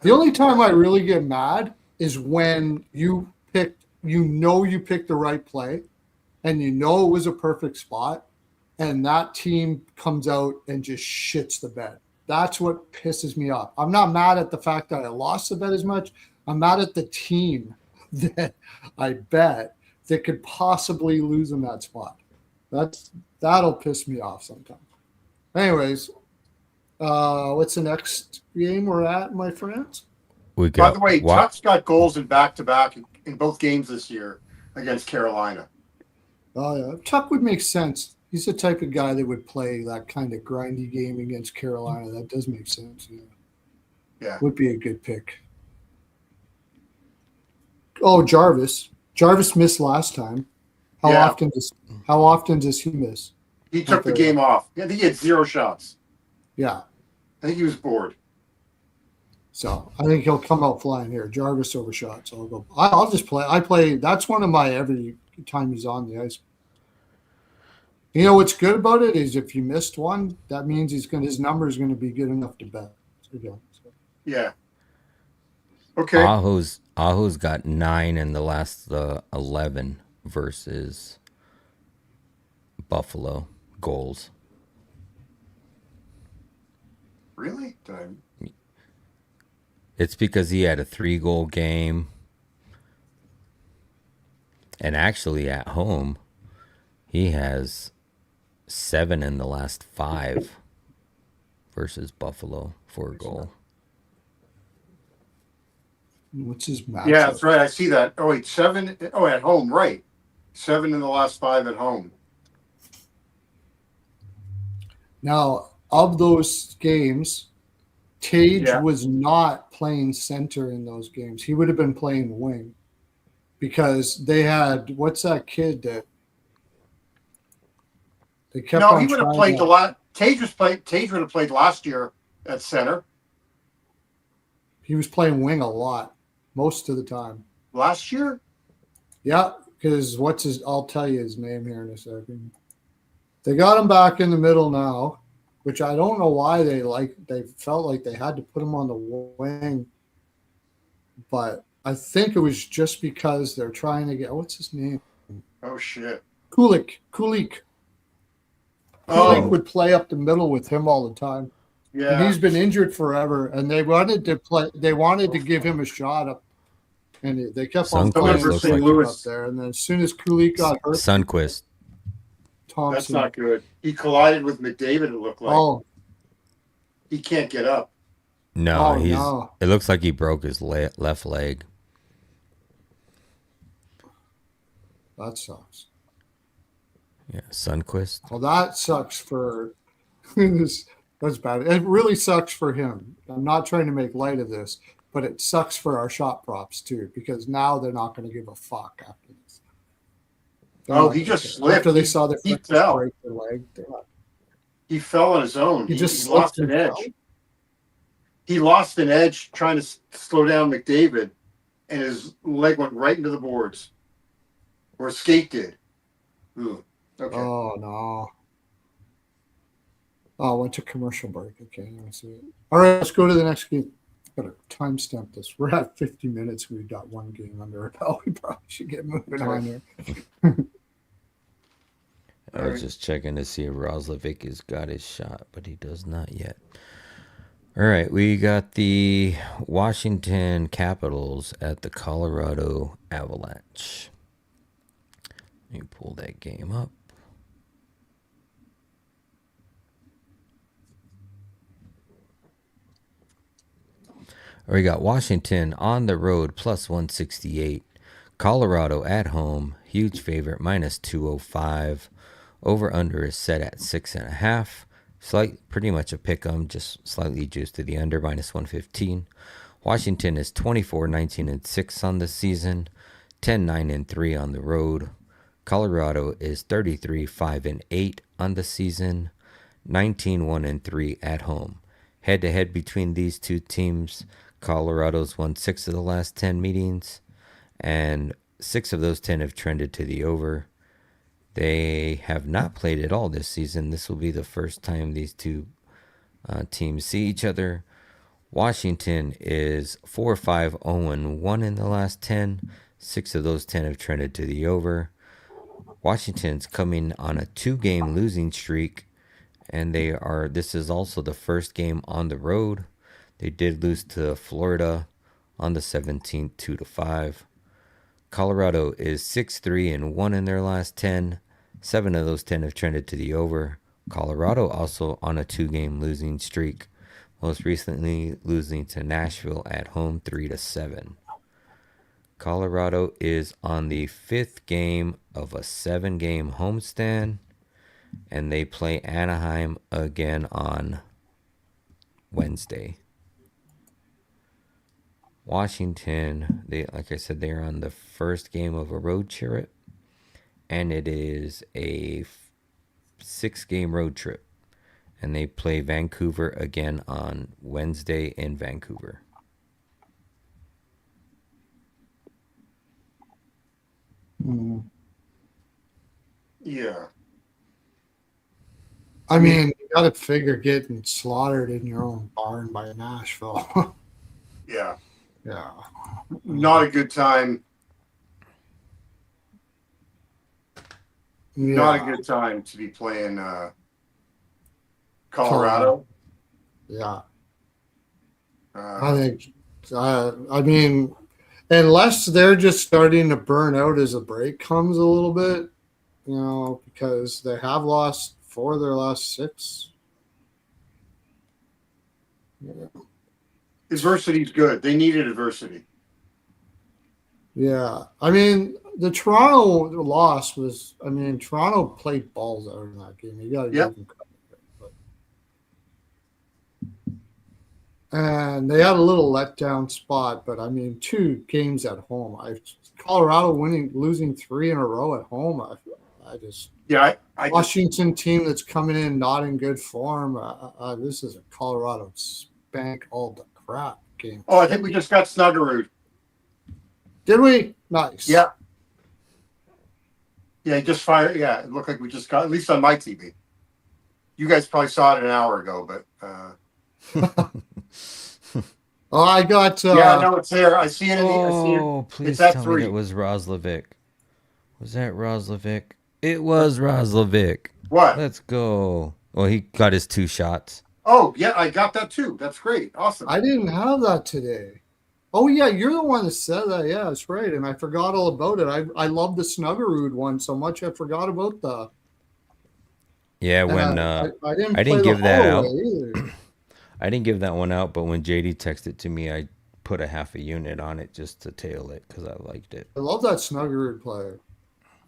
only time I really get mad is when you picked the right play, and you know it was a perfect spot, and that team comes out and just shits the bed. That's what pisses me off. I'm not mad at the fact that I lost the bet as much. I'm mad at the team that I bet that could possibly lose in that spot. That'll piss me off sometimes. Anyways, what's the next game we're at, my friends? By the way, Tuck's got goals in back-to-back in both games this year against Carolina. Oh, yeah. Tuck would make sense. He's the type of guy that would play that kind of grindy game against Carolina. That does make sense. Yeah. Would be a good pick. Oh, Jarvis. Jarvis missed last time. How often does he miss? He took the game off. I think he had 0 shots. Yeah. I think he was bored. So I think he'll come out flying here. Jarvis over shots. I'll just play. I play. That's one of my every time he's on the ice. You know what's good about it is if you missed one, that means his number is going to be good enough to bet. Yeah. Okay. Aho's got 9 in the last 11 versus Buffalo goals. Really? It's because he had a 3-goal game. And actually at home, he has 7 in the last 5 versus Buffalo for a goal. What's his match? Yeah, that's right. I see that. Oh, wait, 7. Oh, at home, right. 7 in the last 5 at home. Now, of those games, Tage was not playing center in those games. He would have been playing wing because they had, what's that kid that they kept on he would have played Tage would have played last year at center. He was playing wing a lot, most of the time. Last year? Yeah, because I'll tell you his name here in a second. They got him back in the middle now, which I don't know why they felt like they had to put him on the wing. But I think it was just because they're trying to get, what's his name? Oh, shit. Kulik. Oh. Kulik would play up the middle with him all the time. Yeah. And he's been injured forever, and they wanted to give him a shot up, and they kept on playing Sunquist St. Louis up there. And then as soon as Kulik got hurt, Sunquist. Thompson. not good. He collided with McDavid, it looked like. Oh, He can't get up. No, Oh, he's. no. It looks like he broke his left leg. that sucks. Yeah, Sunquist. Well, that sucks for that's bad. It really sucks for him. I'm not trying to make light of this, but it sucks for our shot props too, because now they're not going to give a fuck after this. They're Oh, not he gonna just care. slipped. After they saw their He friends fell. break their leg. He fell on his own. He just he lost slipped an and edge. fell? He lost an edge trying to slow down McDavid, and his leg went right into the boards. Or his skate did. Ooh, okay. Oh no. Oh, went to commercial break. Okay, I see it. All right, let's go to the next game. Gotta timestamp this. We're at 50 minutes. We've got one game under our belt. We probably should get moving on here. I was just checking to see if Roslovic has got his shot, but he does not yet. All right, we got the Washington Capitals at the Colorado Avalanche. Let me pull that game up. We got Washington on the road plus 168. Colorado at home, huge favorite, minus 205. Over under is set at 6.5. Pretty much a pick 'em, just slightly juiced to the under, minus 115. Washington is 24-19-6 on the season, 10-9-3 on the road. Colorado is 33-5-8 on the season, 19-1-3 at home. Head to head between these two teams, Colorado's won 6 of the last 10 meetings, and 6 of those 10 have trended to the over. They have not played at all this season. This will be the first time these two teams see each other. Washington is 4-5-0-1 in the last 10. 6 of those 10 have trended to the over. Washington's coming on a 2-game losing streak, and this is also the first game on the road. They did lose to Florida on the 17th, 2-5. Colorado is 6-3-1 in their last 10. 7 of those 10 have trended to the over. Colorado also on a 2-game losing streak, most recently losing to Nashville at home 3-7. Colorado is on the 5th game of a 7-game homestand, and they play Anaheim again on Wednesday. Washington, like I said, they're on the first game of a road trip, and it is a 6-game road trip, and they play Vancouver again on Wednesday in Vancouver. Yeah. I mean, you got to figure getting slaughtered in your own barn by Nashville. Yeah. Yeah. Not a good time. Yeah. Not a good time to be playing Colorado. Yeah. Uh, I think, I mean, unless they're just starting to burn out as a break comes a little bit, because they have lost 4 of their last 6. Yeah. Adversity's good. They needed adversity. Yeah. I mean, the Toronto loss was, Toronto played balls out in that game. You got to give them credit. And they had a little letdown spot, but 2 games at home. Colorado losing 3 in a row at home. I just Washington team that's coming in not in good form. This is a Colorado spank all the crap game. Oh, I think we just got Snuggerud. Did we? Nice. Yeah. Yeah, he just fired. Yeah, it looked like we just got, at least on my TV. You guys probably saw it an hour ago, but. Oh, I got. Yeah, no, it's there. I see it. Please it's tell 3. me it was Roslovic. Was that Roslovic? It was Roslovic. What? Let's go. Well, he got his 2 shots. Oh, yeah, I got that too. That's great. Awesome. I didn't have that today. Oh, yeah, you're the one that said that. Yeah, that's right. And I forgot all about it. I love the Snuggerud one so much I forgot about Yeah, And when I didn't I play didn't the give that Holloway out. either. I didn't give that one out, but when JD texted to me, I put a half a unit on it just to tail it because I liked it. I love that Snuggerud player.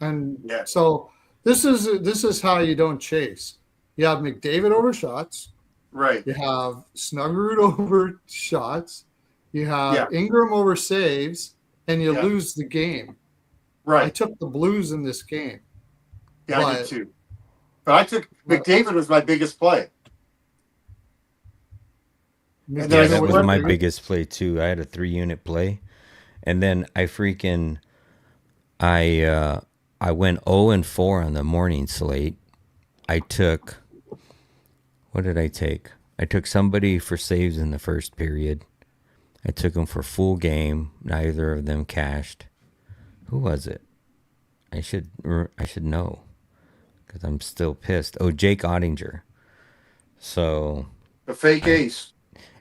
And Yeah. so this is how you don't chase. You have McDavid over shots. Right. You have Snuggerud over shots. You have Yeah. Ingram over saves, and you Yeah. lose the game. I Right. took the Blues in this game. Yeah, I did but- too. But I took McDavid was my biggest play. And then Yeah, I that was split- my biggest play too. I had a 3-unit play, and then I went 0-4 on the morning slate. I took, what did I take? I took somebody for saves in the first period. I took them for full game. Neither of them cashed. Who was it? I should know because I'm still pissed. Oh, Jake Ottinger. So, The fake ace.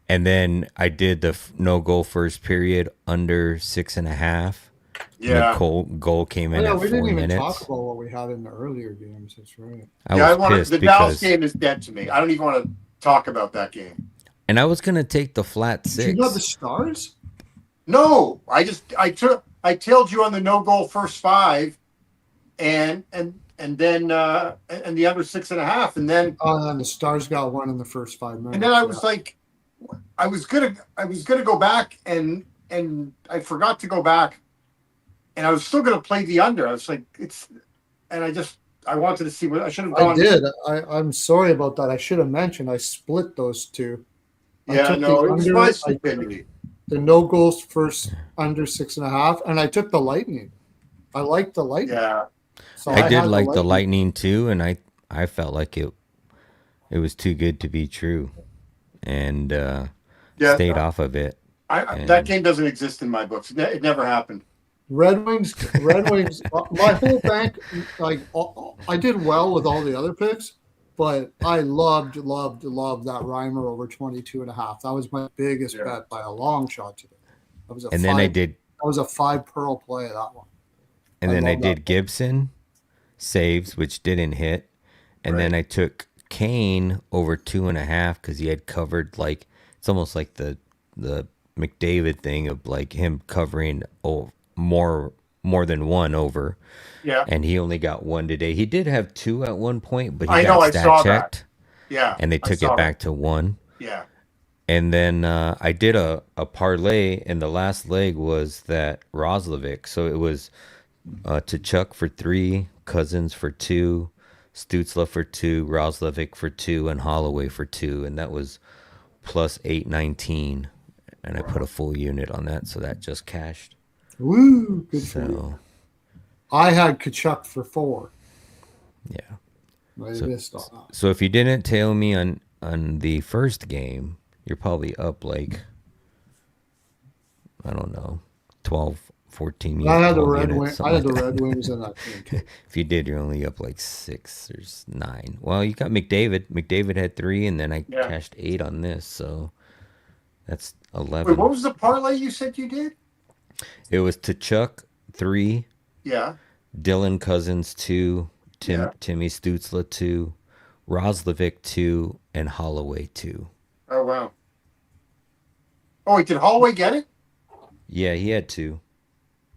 and then I did the no goal first period under 6.5. Yeah. The goal came in yeah, at we 4 didn't even minutes. talk about what we had in the earlier games. That's right. I was pissed the Dallas because, game is dead to me. I don't even want to talk about that game. and I was gonna take the flat Did you have the 6. Stars? No, I tailed you on the no goal first 5, and then and the under 6.5, and then Oh, and the Stars got one in the first 5 minutes. and then I was like, I was gonna go back and I forgot to go back, and I was still gonna play the under. I was like, I wanted to see what I should have I gone. did. I'm sorry about that. I should have mentioned I split those two. I Yeah, took no, the it was under, my I took stupidity. the no goals first under 6.5, and I took the Lightning. I liked the Lightning. Yeah, So I did had like the Lightning too, and I felt like it was too good to be true, and yeah. stayed off of it. That game doesn't exist in my books. It never happened. Red Wings. My whole bank, like I did well with all the other picks, but I loved that Reimer over 22.5. That was my biggest bet by a long shot today. That was a And five, then I did, That was a 5 pearl play. That one. and I then I love did that. Gibson saves, which didn't hit, and then I took Kane over 2.5 because he had covered, like, it's almost like the McDavid thing of like him covering more than one over. Yeah, And he only got one today. He did have 2 at one point, but he I got know, I stat saw that. checked, yeah. and they I took saw it back to 1. Yeah, And then I did a parlay, and the last leg was that Roslovic. So it was to Chuck for 3, Cousins for 2, Stutzla for 2, Roslovic for 2, and Holloway for 2. And that was plus 819. And I put a full unit on that, so that just cashed. Woo! Good for you. So, I had Kachuk for 4. yeah. I So- missed on that. So if you didn't tail me on the first game, you're probably up like, I don't know, 12, 14 I had the 12 Red units, Wings. I something had the like that. Red Wings in that game. If you did, you're only up like 6 or 9. Well, you got McDavid. McDavid had 3, and then I cashed 8 on this, so that's 11. Wait, what was the parlay you said you did? It was to Chuck 3, Yeah, Dylan Cousins 2, Timmy Stutzla 2, Roslovic 2, and Holloway 2. oh wow. Oh wait, did Holloway get it? Yeah, he had 2.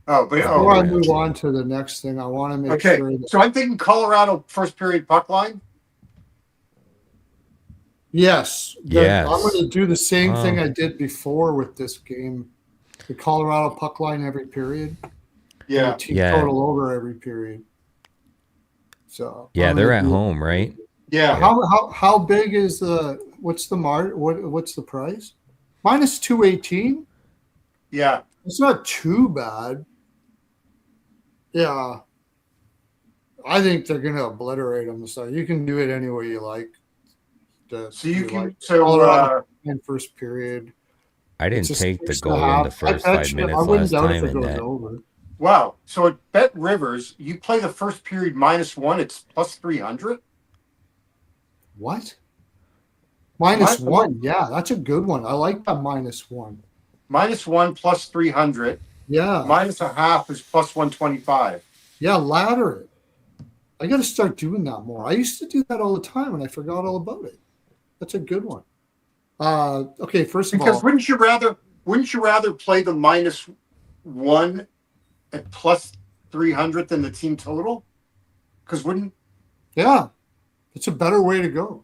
Oh, but Before I yeah. move on to the next thing, I want to make okay. sure that So I'm thinking Colorado first period puck line. yes, Yes. I'm going to do the same thing Oh. I did before with this game. The Colorado puck line every period. And the team Yeah. total over every period. So Yeah, I'm they're gonna at do- home, right? Yeah. How big is the what's the what's the price? Minus 218. Yeah. It's not too bad. Yeah. I think they're going to obliterate them. So you can do it any way you like. So you can like so Colorado in first period. I didn't It's a take the 6.5. goal in the first I 5 bet you- minutes I wouldn't last doubt time if it in goes that. over. wow. So at Bet Rivers, you play the first period -1, it's plus 300. What? Minus What? 1. Yeah, that's a good one. I like that minus 1. -1 plus 300. Yeah. Minus a half is plus 125. Yeah, ladder it. I got to start doing that more. I used to do that all the time, and I forgot all about it. That's a good one. Okay, first of Because all, wouldn't you rather play the -1 at plus 300 than the team total? Because wouldn't yeah, it's a better way to go.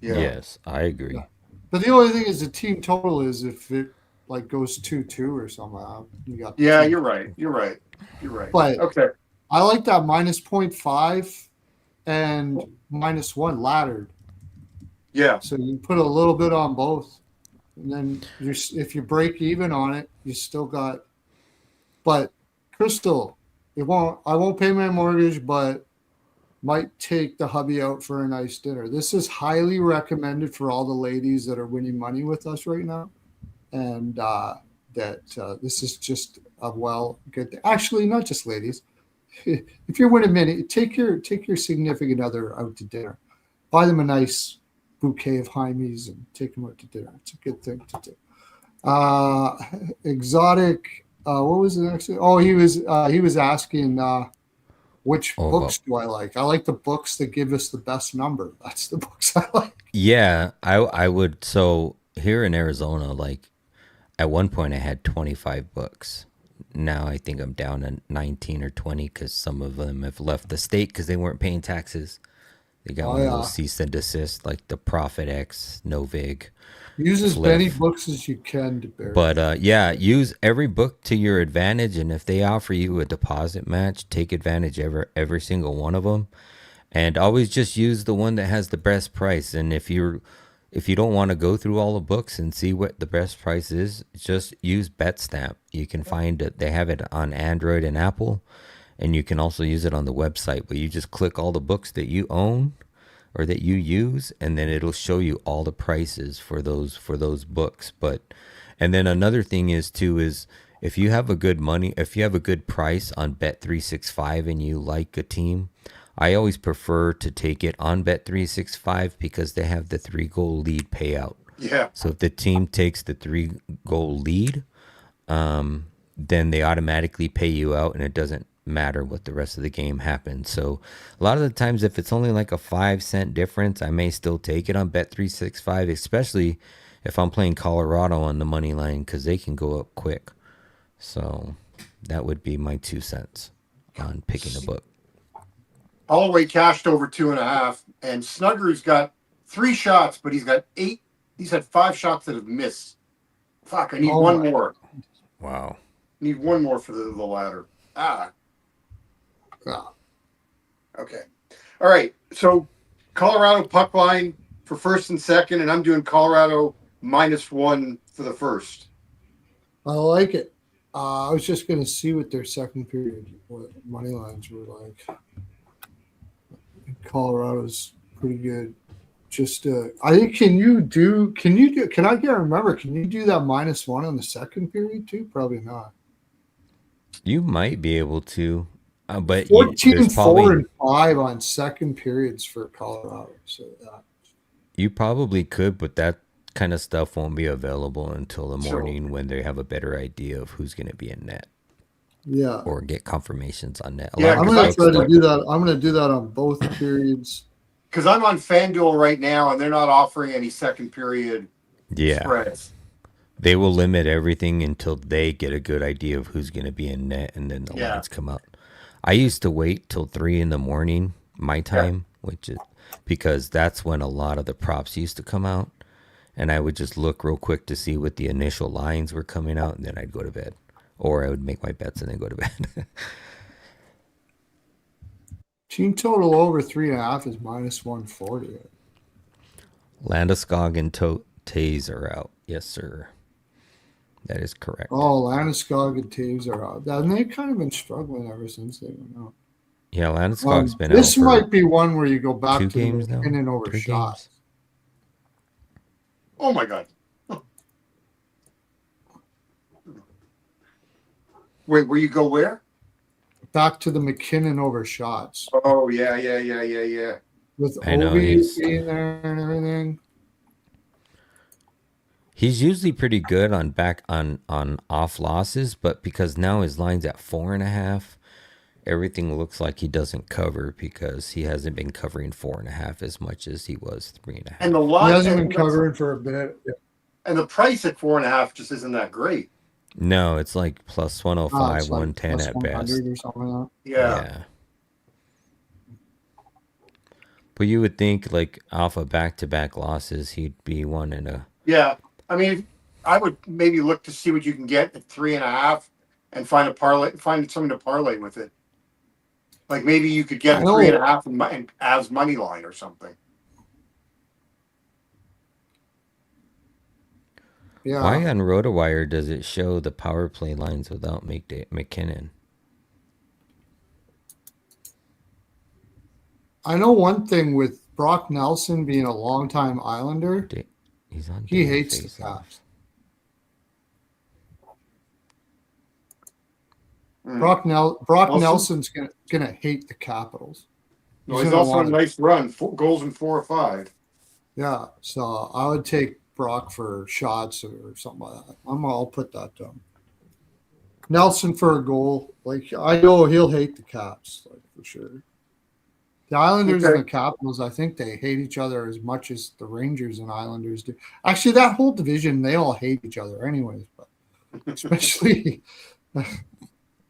yeah. Yes, I agree. Yeah. But the only thing is the team total is if it like goes 2-2 or something. You got Yeah, team. you're right. You're right. You're right. But Okay. I like that minus 0.5 and -1 laddered. Yeah. So you put a little bit on both, and then if you break even on it, you still got. But Crystal, I won't pay my mortgage, but might take the hubby out for a nice dinner. This is highly recommended for all the ladies that are winning money with us right now, and this is just a good thing. Actually, not just ladies. If you're winning money, take your significant other out to dinner. Buy them a nice bouquet of Hymes and take them out to dinner. It's a good thing to do. Exotic. What was the next? Oh, he was asking which books do I like? I like the books that give us the best number. That's the books I like. Yeah, I would. So here in Arizona, like at one point I had 25 books. Now I think I'm down to 19 or 20 because some of them have left the state because they weren't paying taxes. They got one of those cease and desist, like the Profit X, Novig. Use as many books as you can to bear. But yeah, use every book to your advantage, and if they offer you a deposit match, take advantage of every single one of them, and always just use the one that has the best price. And if you don't want to go through all the books and see what the best price is, just use BetStamp. You can find it; they have it on Android and Apple, and you can also use it on the website. But you just click all the books that you own or that you use, and then it'll show you all the prices for those books. And then another thing is if you have a good price on Bet365 and you like a team, I always prefer to take it on Bet365 because they have the 3-goal lead payout. Yeah. So if the team takes the 3-goal lead, then they automatically pay you out, and it doesn't matter what the rest of the game happens. So a lot of the times, if it's only like a 5-cent difference, I may still take it on Bet365, especially if I'm playing Colorado on the money line, because they can go up quick. So that would be my 2 cents on picking a book. Holloway cashed over 2.5, and Snugger's got 3 shots, but he's got 8. He's had 5 shots that have missed. Fuck, I need one more. Wow. Need one more for the ladder. Okay. All right. So Colorado puck line for first and second, and I'm doing Colorado -1 for the first. I like it. I was just going to see what their second period, what money lines were like. Colorado's pretty good. Just, I think, can I can't remember, can you do that -1 on the second period too? Probably not. You might be able to, but 14, 4, and 5 on second periods for Colorado. So you probably could, but that kind of stuff won't be available until the morning when they have a better idea of who's going to be in net. Yeah. Or get confirmations on net. Yeah, I'm going to try to do that. I'm going to do that on both periods. Because I'm on FanDuel right now, and they're not offering any second period spreads. They will limit everything until they get a good idea of who's going to be in net, and then the lines come out. I used to wait till 3 a.m. my time, which is because that's when a lot of the props used to come out, and I would just look real quick to see what the initial lines were coming out, and then I'd go to bed, or I would make my bets and then go to bed. Team total over 3.5 is -140. Landeskog and Tays are out. Yes, sir. That is correct. Oh, Landeskog and Taves are out. And they've kind of been struggling ever since they went out. Yeah, Landeskog's been out. This might be one where you go back 2 to games now. in and over 3 shots. games. Oh my God. Wait, where you go where? Back to the McKinnon over shots. Oh, yeah. With I know, Ovi being there and everything. He's usually pretty good on off losses, but because now his line's at 4.5, everything looks like he doesn't cover because he hasn't been covering 4.5 as much as he was 3.5. And the He line hasn't been covering for a bit. and the price at 4.5 just isn't that great. No, it's like plus 105, It's like 110 plus at 100 best. or something like Yeah. But you would think, like, off of back-to-back losses, he'd be one in a. Yeah. I mean, I would maybe look to see what you can get at 3.5 and find a parlay, find something to parlay with it. Like maybe you could get I a know. 3.5 and as money line or something. Yeah. Why on RotoWire does it show the power play lines without McKinnon? I know one thing with Brock Nelson being a longtime Islander, He's on. he hates the face-off. Caps. Brock Nelson? Nelson's gonna hate the Capitals. No, he's gonna also on a wanna- nice run, goals in 4 or 5. Yeah, so I would take Brock for shots or something like that. I'll put that down. Nelson for a goal. Like I know he'll hate the Caps, like for sure. The Islanders Okay. and the Capitals, I think they hate each other as much as the Rangers and Islanders do. Actually, that whole division, they all hate each other anyways, but especially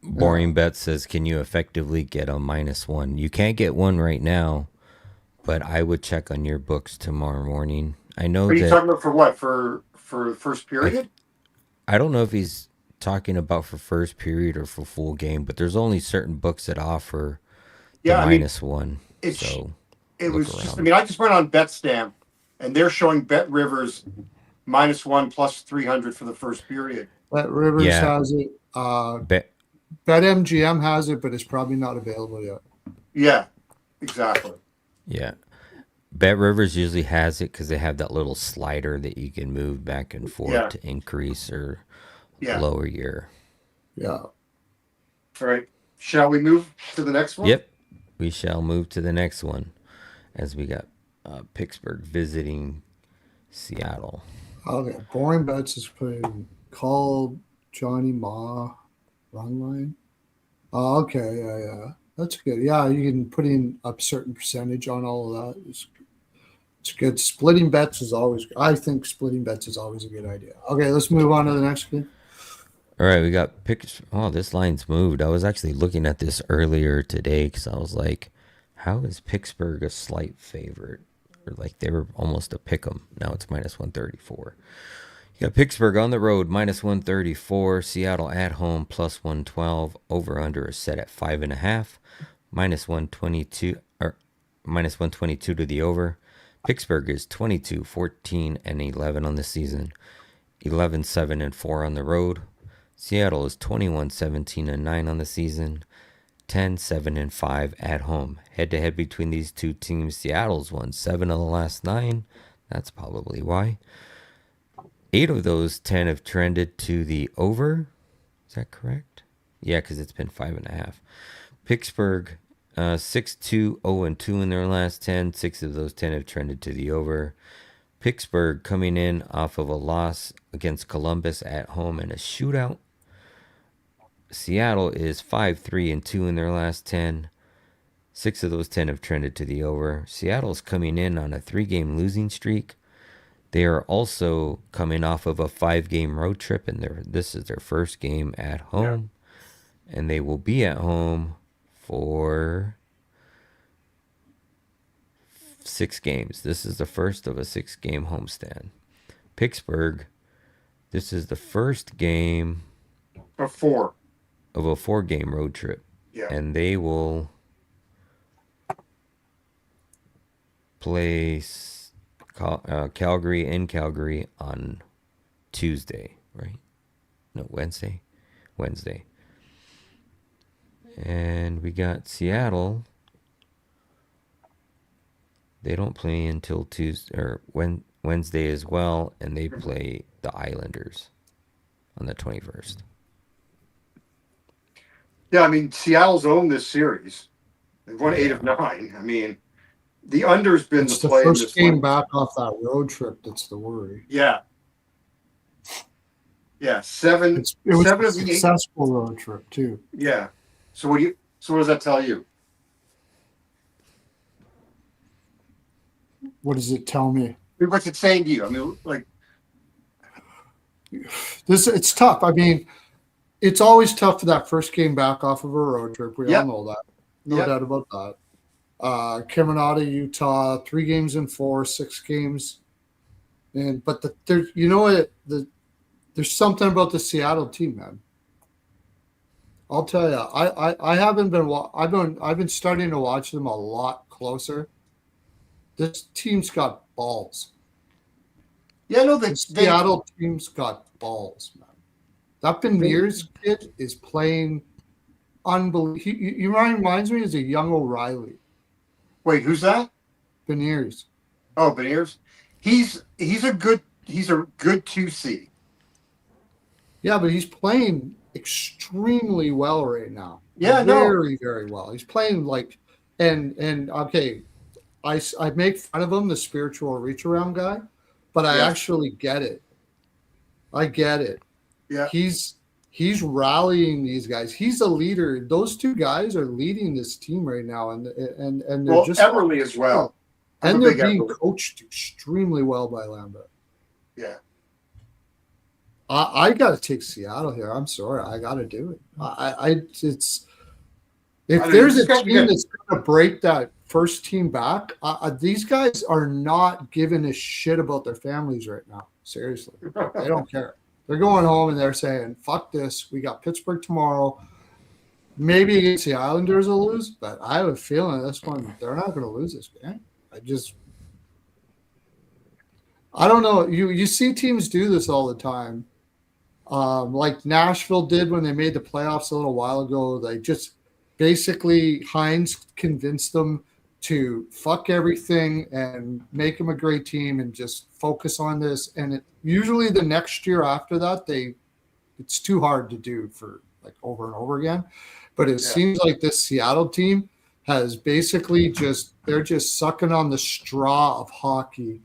Boring Bet says, can you effectively get a -1? You can't get one right now, but I would check on your books tomorrow morning. I know Are you that. talking about for what? For the first period? I don't know if he's talking about for first period or for full game, but there's only certain books that offer the Yeah, I mean, -1. it's- So it look was just, around. I mean, I just went on BetStamp and they're showing Bet Rivers -1 plus 300 for the first period. that Rivers Yeah. has it. Bet BetMGM has it, but it's probably not available yet. Yeah, exactly. Yeah. Bet Rivers usually has it because they have that little slider that you can move back and forth Yeah. to increase or Yeah. lower your. Yeah. All right. Shall we move to the next one? Yep. We shall move to the next one as we got Pittsburgh visiting Seattle. Okay. Boring Bets is putting called Johnny Ma run line. Oh, okay. Yeah. That's good. Yeah, you can put in a certain percentage on all of that. It's good. Splitting bets is always. I think splitting bets is always a good idea. Okay, let's move on to the next one. All right, we got picks. Oh, this line's moved. I was actually looking at this earlier today because I was like, how is Pittsburgh a slight favorite? Or like they were almost a pick 'em. Now it's -134. You got Pittsburgh on the road, -134. Seattle at home, +112. Over under is set at 5.5. -122 or -122 to the over. Pittsburgh is 22, 14, and 11 on the season. 11, 7, and 4 on the road. Seattle is 21, 17, and 9 on the season. 10, 7, and 5 at home. Head-to-head between these two teams, Seattle's won 7 of the last 9. That's probably why. 8 of those 10 have trended to the over. Is that correct? Yeah, because it's been 5.5. Pittsburgh, 6-2, 0-2 in their last 10. 6 of those 10 have trended to the over. Pittsburgh coming in off of a loss against Columbus at home in a shootout. Seattle is 5-3-2 in their last 10. 6 of those 10 have trended to the over. Seattle's coming in on a 3-game losing streak. They are also coming off of a 5-game road trip, and this is their first game at home. Yeah. And they will be at home for 6 games. This is the first of a 6-game homestand. Pittsburgh, this is the first game of 4 of a 4-game road trip. Yeah. And they will play Calgary in Calgary on Tuesday, right? No, Wednesday. And we got Seattle. They don't play until Tuesday or Wednesday as well, and they play the Islanders on the 21st. Yeah, I mean, Seattle's owned this series. They've won 8 of 9. I mean, the under's been It's the the play in first this game one. back off that road trip that's the worry. Yeah. Yeah, 7 It was 7 a of the 8. successful road trip too. Yeah. So what do So what does that tell you? What does it tell me? What's it saying to you? I mean, like, It's tough. I mean, it's always tough for that first game back off of a road trip. We all Yep. know that. No Yep. doubt about that. Coming out of Utah, 3 games in 4, 6 games. But you know what? There's something about the Seattle team, man. I'll tell you. I haven't been. I've been starting to watch them a lot closer. This team's got balls. yeah, no, The Seattle team's got balls, man. That Beniers kid is playing unbelievable. He reminds me as a young O'Reilly. wait, who's that? Beniers. Oh, Beniers. He's a good 2C. Yeah, but he's playing extremely well right now. Yeah, no. Very, very well. He's playing like, and okay, I make fun of him, the spiritual reach around guy, but I Yes. actually get it. I get it. Yeah. He's rallying these guys. He's a leader. Those 2 guys are leading this team right now, and they're Well, just Everly as well. I'm and a they're big being Everly. coached extremely well by Lambert. Yeah. I got to take Seattle here. I'm sorry, I got to do it. It's if I mean, there's this a guy team can- that's going to break that first team back, these guys are not giving a shit about their families right now. Seriously, they don't care. They're going home and they're saying, "Fuck this. We got Pittsburgh tomorrow. Maybe against the Islanders will lose, but I have a feeling this one they're not going to lose this game." I don't know. You see teams do this all the time. Like Nashville did when they made the playoffs a little while ago. They just basically Hymes convinced them to fuck everything and make them a great team and just focus on this. And usually the next year after that, it's too hard to do for like over and over again. But it seems like this Seattle team has basically they're just sucking on the straw of hockey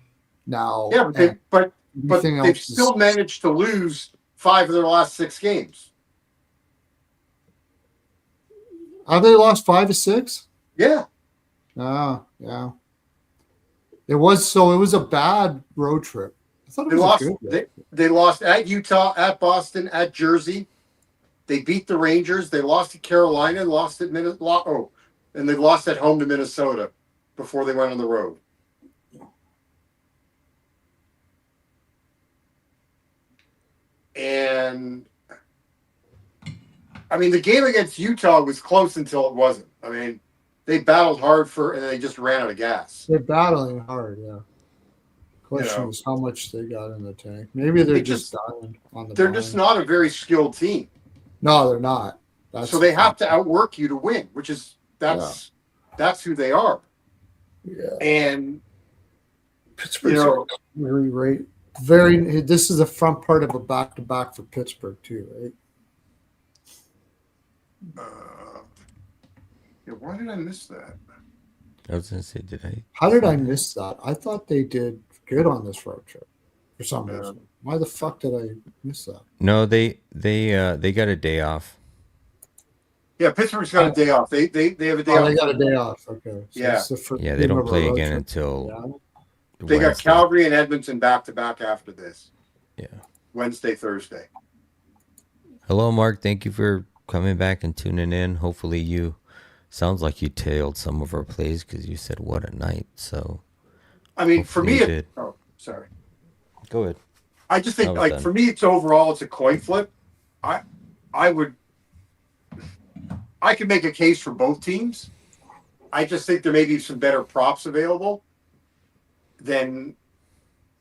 now. Yeah, but they've still managed to lose 5 of their last 6 games. Have they lost 5 of 6? Yeah. Oh, yeah. It was a bad road trip. I thought it was a good road. They lost at Utah, at Boston, at Jersey. They beat the Rangers. They lost to Carolina, lost at Minnesota. And they lost at home to Minnesota before they went on the road. And I mean, the game against Utah was close until it wasn't. I mean, they battled hard and they just ran out of gas. They're battling hard, yeah. Question is how much they got in the tank. Maybe they're just dying on the They're just not a very skilled team. No, they're not. So they have to outwork you to win, which is that's who they are. Yeah. And Pittsburgh's very this is the front part of a back-to-back for Pittsburgh too, right? Why did I miss that? I was gonna say, How did I miss that? I thought they did good on this road trip for some reason. Why the fuck did I miss that? No, they got a day off. Yeah, Pittsburgh's got a day off. They have a day off. They got a day off. Okay. So They don't play again until they got Calgary and Edmonton back to back after this. Yeah. Wednesday, Thursday. Hello, Mark. Thank you for coming back and tuning in. Hopefully sounds like you tailed some of our plays because you said what a night. So I mean, for me, sorry. Go ahead. I just think for me, it's a coin flip. I could make a case for both teams. I just think there may be some better props available than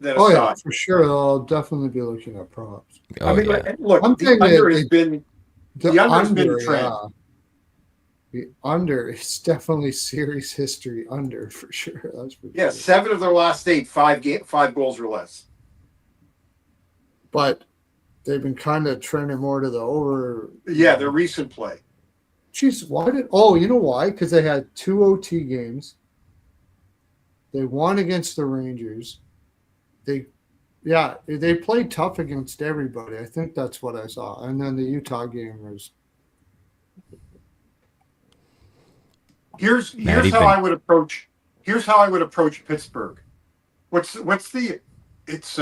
yeah, for sure. I'll definitely be looking at props. Look, the under has been trend. The under is definitely series history under for sure. That's for sure. 7 of their last 8, 5 goals or less. But they've been kind of trending more to the over. Yeah, their recent play. Jeez, you know why? Because they had 2 OT games. They won against the Rangers. They played tough against everybody. I think that's what I saw. And then the Utah game was. Here's Maddie how Ben- I would approach. Here's how I would approach Pittsburgh. What's the? It's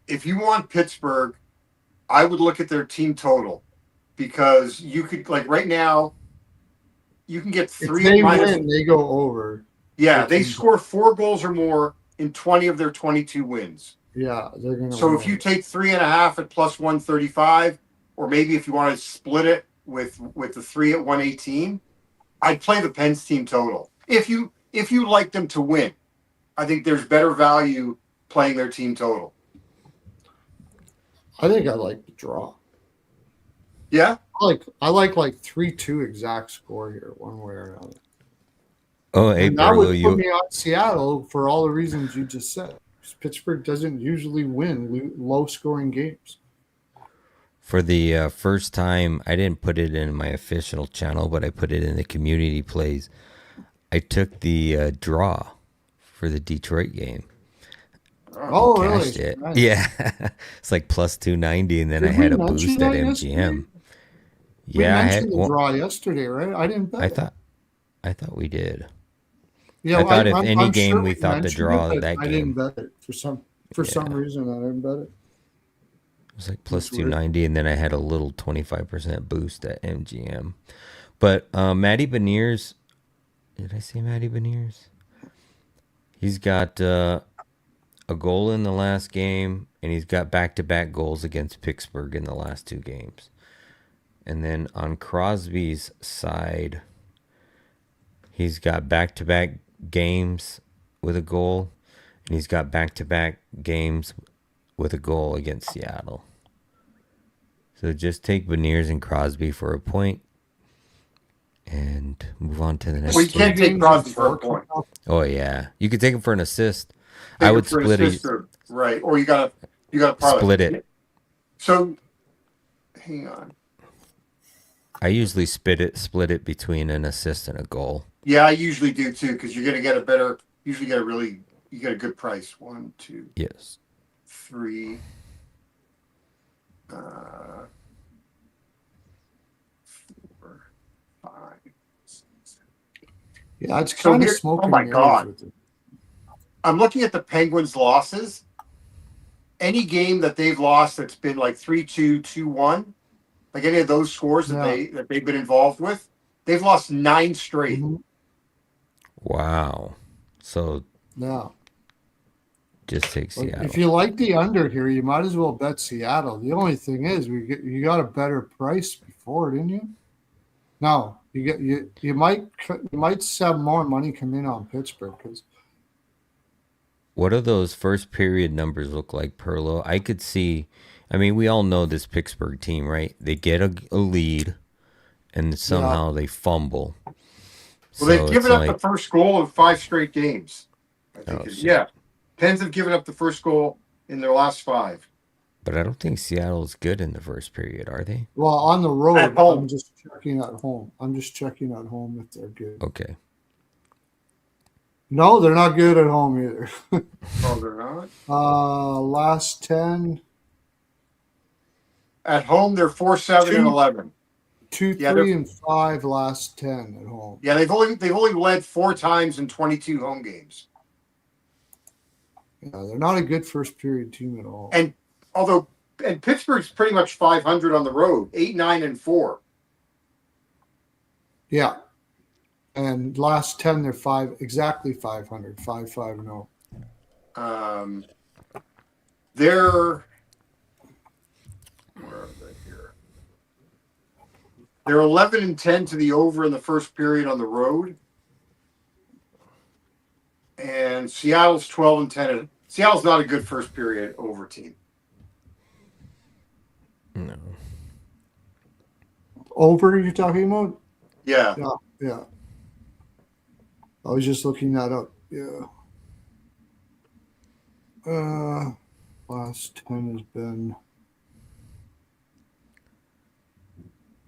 if you want Pittsburgh, I would look at their team total because you could like right now, you can get If three they minus. win, they go over. Yeah, their they team score 4 goals or more in 20 of their 22 wins. Yeah, they're going to So win. if you take 3.5 at plus 135, or maybe if you want to split it with the 3 at 118, I'd play the Pens team total. If you like them to win, I think there's better value playing their team total. I think I like the draw. Yeah. I like 3-2 exact score here, one way or another. Oh, hey, And that Pearlo, would put me on Seattle for all the reasons you just said. Pittsburgh doesn't usually win low-scoring games. for the first time, I didn't put it in my official channel, but I put it in the community plays. I took the draw for the Detroit game. Oh, really? Cashed it. Nice. Yeah. It's like plus 290, and then Did I had we a mention boost at that MGM. yesterday? We Yeah, mentioned the draw yesterday, right? I didn't bet it. I thought we did. Yeah, I thought if I'm any game sure we thought the mentioned draw it, but that I game. didn't bet it for some reason. I didn't bet it. It was like plus That's weird. 290, and then I had a little 25% boost at MGM. But Matty Beniers, did I say Matty Beniers? He's got a goal in the last game, and he's got back-to-back goals against Pittsburgh in the last 2 games. And then on Crosby's side, he's got back-to-back games with a goal, and he's got back-to-back games with a goal against Seattle. So just take Beniers and Crosby for a point and move on to the next Well, you game. can't take Crosby for a point. Oh yeah, you could take him for an assist. Take I it would for an split assist it. or- right, or you gotta parlay. Split it. So, hang on. I usually split it between an assist and a goal. Yeah, I usually do too because you're gonna get a better. Usually get you get a good price. 1, 2, Yes. 3. 4, 5. 6. Yeah, it's So kind of here- smoking. oh my mirrors God. with it. I'm looking at the Penguins' losses. Any game that they've lost that's been like 3-2, 2-1, like any of those scores that they've been involved with, they've lost 9 straight. Mhm. Wow. So Yeah. just take Like, Seattle. if you like the under here, you might as well bet Seattle. The only thing is, you got a better price before, didn't you? No, you might have more money come in on Pittsburgh because What do those first period numbers look like, Perlo? I could see. I mean, we all know this Pittsburgh team, right? They get a lead, and somehow they fumble. Well, they've So given it's up the first goal in 5 straight games. I think. Oh, shit. Yeah, Pens have given up the first goal in their last 5. But I don't think Seattle's good in the first period, are they? well, on the road, At home. I'm just checking at home. If they're good. Okay. No, they're not good at home either. No, they're not. Last 10, At home, they're 4-7 and 11. 2, Yeah, 3, and 5 last 10 at home. Yeah, they've only led 4 times in 22 home games. Yeah, they're not a good first period team at all. And Pittsburgh's pretty much 500 on the road, 8, 9, and 4. Yeah. And last 10, they're exactly 500, 5, 5, and 0. They're where are they here? They're 11 and 10 to the over in the first period on the road, and Seattle's 12 and 10. Seattle's not a good first period over team. No. Over, you're talking about? Yeah, Yeah. I was just looking that up. Yeah. Last 10 has been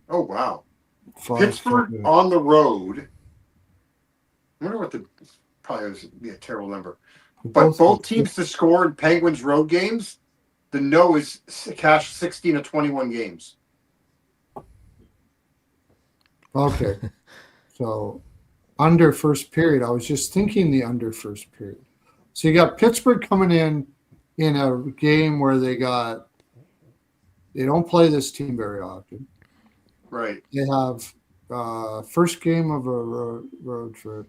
oh wow. 5. Pittsburgh on the road. I wonder what probably was be a terrible number. But both teams to score in Penguins road games, the no is cash 16 of 21 games. Okay. So under first period, I was just thinking the under first period. So you got Pittsburgh coming in a game where they don't play this team very often. Right. They have first game of a road trip.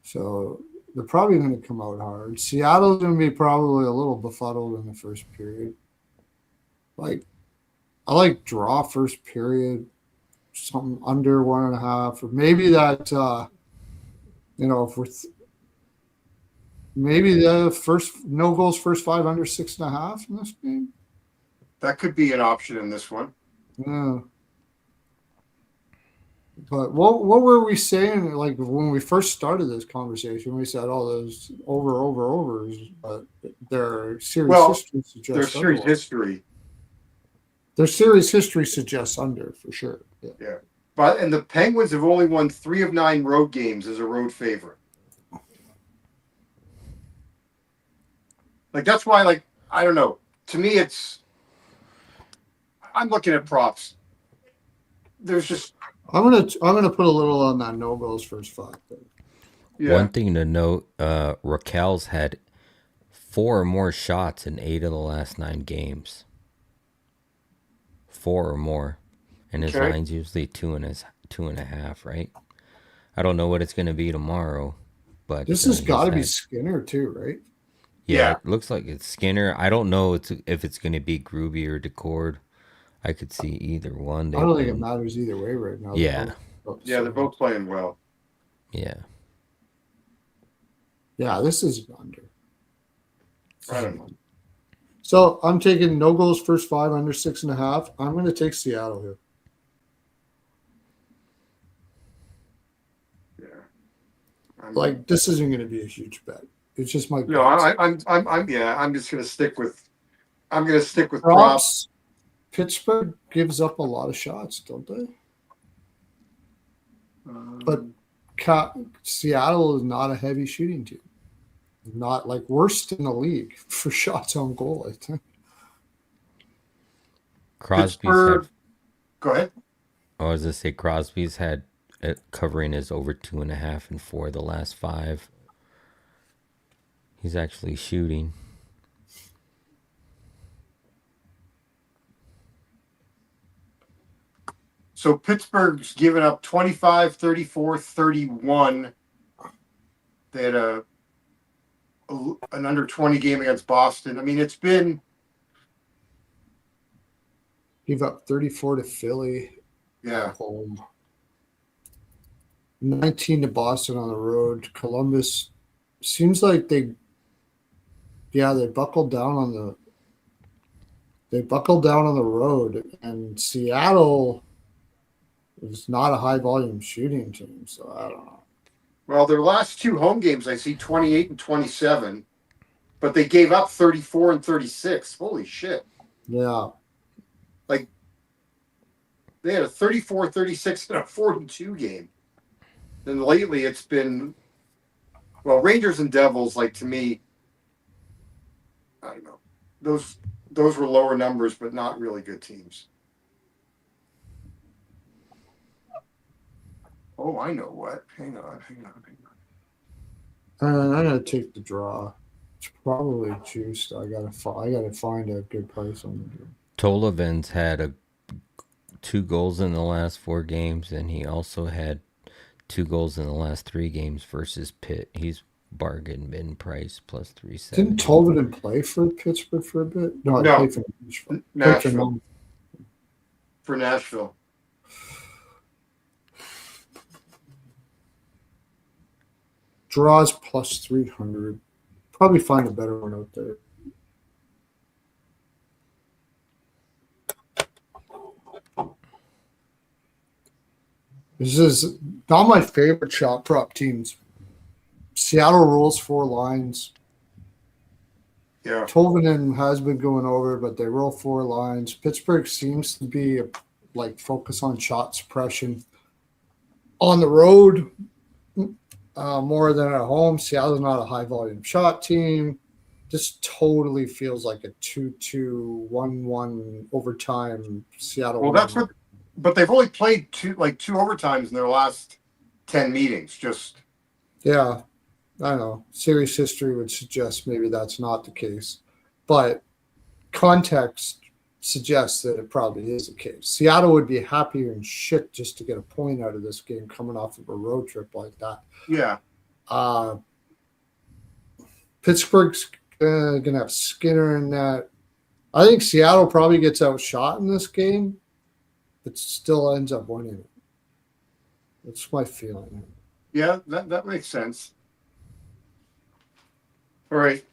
So they're probably going to come out hard. Seattle's going to be probably a little befuddled in the first period. I like draw first period, something under 1.5, or maybe that if we're maybe the first no goals first 5 under 6.5 in this game. That could be an option in this one. Yeah. But what were we saying? Like when we first started this conversation, we said, "Oh, those overs," but their series history suggests their series otherwise. history. Their series history suggests under for sure. Yeah. But the Penguins have only won 3 of 9 road games as a road favorite. Like that's why, I don't know. To me, I'm looking at props. There's just I'm gonna put a little on that no goals first 5. yeah. One thing to note, Raquel's had 4 or more shots in 8 of the last 9 games. 4 or more. And his line's usually 2.5, right? I don't know what it's going to be tomorrow, but This has got to be Skinner too, right? Yeah, it looks like it's Skinner. I don't know if it's going to be Groovy or Decord. I could see either one. I don't think it matters either way right now. Yeah. They're both playing well. Yeah. Yeah, this is under. I don't know. So I'm taking no goals first 5 under 6.5. I'm going to take Seattle here. Yeah. This isn't going to be a huge bet. It's just my. No, I'm just going to stick with. I'm going to stick with props. Pittsburgh gives up a lot of shots, don't they? But Seattle is not a heavy shooting team. Not worst in the league for shots on goal, I think. Crosby's go ahead. I was going to say Crosby's had covering is over 2.5 and 4 the last 5. He's actually shooting. So Pittsburgh's given up 25, 34, 31. They had an under 20 game against Boston. I mean, it's been. Give up 34 to Philly. Yeah. Home. 19 to Boston on the road. Columbus seems like they buckled down on the road, and Seattle is not a high volume shooting team, so I don't know. Well, their last 2 home games, I see 28 and 27, but they gave up 34 and 36. Holy shit. Yeah. They had a 34, 36, and a 42 game. Then lately it's been, Rangers and Devils, to me, I don't know. Those were lower numbers, but not really good teams. Oh, I know what. Hang on. I'm gonna take the draw. It's probably juiced. I gotta find a good price on the draw. Tolovan's had 2 goals in the last 4 games, and he also had 2 goals in the last 3 games versus Pitt. He's bargain bin price plus 370. Didn't Tolvanen play for Pittsburgh for a bit? No, he played for Nashville. For Nashville. Draws plus 300. Probably find a better one out there. This is not my favorite shot prop teams. Seattle rolls 4 lines. Yeah. Tolvanen has been going over, but they roll 4 lines. Pittsburgh seems to be focus on shot suppression on the road more than at home. Seattle's not a high volume shot team. This totally feels like a 2-2, 1-1 overtime Seattle. Well, but they've only played two overtimes in their last 10 meetings. Just Yeah, I know. Series history would suggest maybe that's not the case, but context suggests that it probably is the case. Seattle would be happier than shit just to get a point out of this game coming off of a road trip like that. yeah, Pittsburgh's going to have Skinner in that. I think Seattle probably gets outshot in this game, but still ends up winning it. That's my feeling. yeah, that makes sense. All right.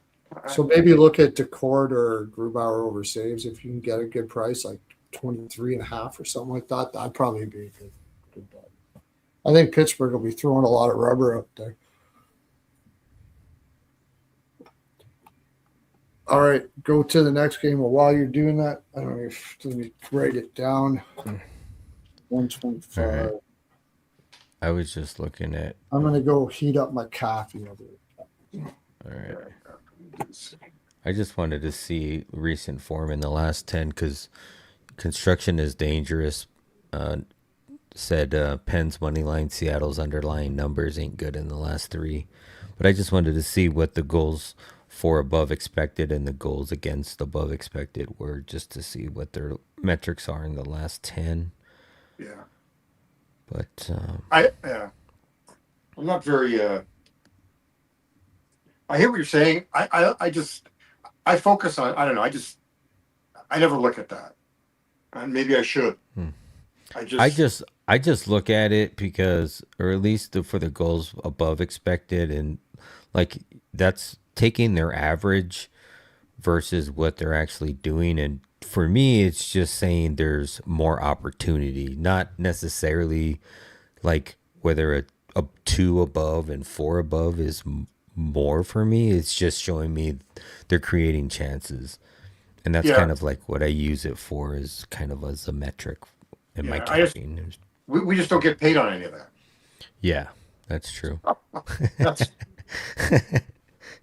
So maybe look at Decord or Grubauer over saves if you can get a good price, like 23.5 or something like that. That'd probably be a good bet. I think Pittsburgh will be throwing a lot of rubber up there. All right, go to the next game. Well, while you're doing that, I don't know if let me write it down. 125. All right. I was just looking at. I'm gonna go heat up my coffee. All right. I just wanted to see recent form in the last 10 because construction is dangerous. Said Penn's money line, Seattle's underlying numbers ain't good in the last 3. But I just wanted to see what the goals for above expected and the goals against above expected were, just to see what their metrics are in the last 10. Yeah. But I'm not very. I hear what you're saying. I focus on. I don't know. I never look at that, and maybe I should. I just look at it because, or at least for the goals above expected, and like that's taking their average versus what they're actually doing. And for me, it's just saying there's more opportunity, not necessarily like whether a 2 above and 4 above is more for me. It's just showing me they're creating chances. And that's kind of like what I use it for, is kind of as a metric in my capping. We just don't get paid on any of that. Yeah, that's true.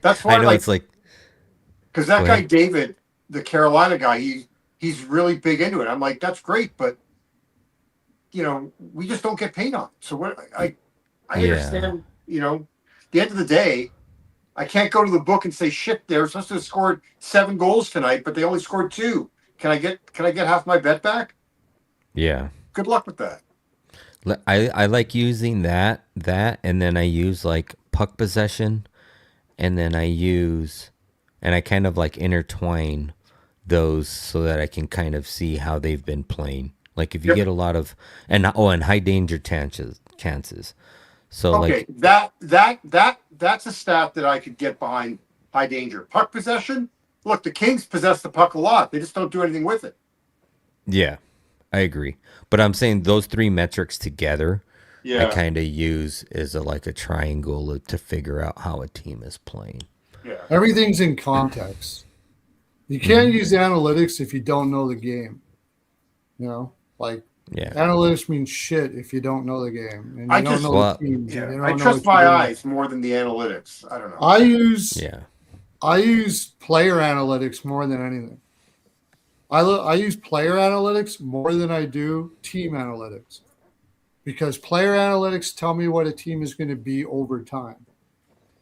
That's why I know, it's like, because that guy David, the Carolina guy, he's really big into it. I'm like, that's great, but we just don't get paid on it. So what I understand, at the end of the day, I can't go to the book and say, shit, they're supposed to have scored 7 goals tonight, but they only scored 2. Can I get half my bet back? Yeah. Good luck with that. I like using that, and then I use like puck possession, and then I kind of like intertwine those so that I can kind of see how they've been playing. Like if you get a lot of, and high danger chances. So okay, like that's a stat that I could get behind. High danger puck possession. Look, the Kings possess the puck a lot. They just don't do anything with it. Yeah, I agree. But I'm saying those 3 metrics together, I kind of use as a triangle to figure out how a team is playing. Yeah, everything's in context. You can't use analytics if you don't know the game. Analytics means shit if you don't know the game and you don't know the teams. I trust my eyes more than the analytics. I don't know. I use player analytics more than anything. I use player analytics more than I do team analytics, because player analytics tell me what a team is going to be over time.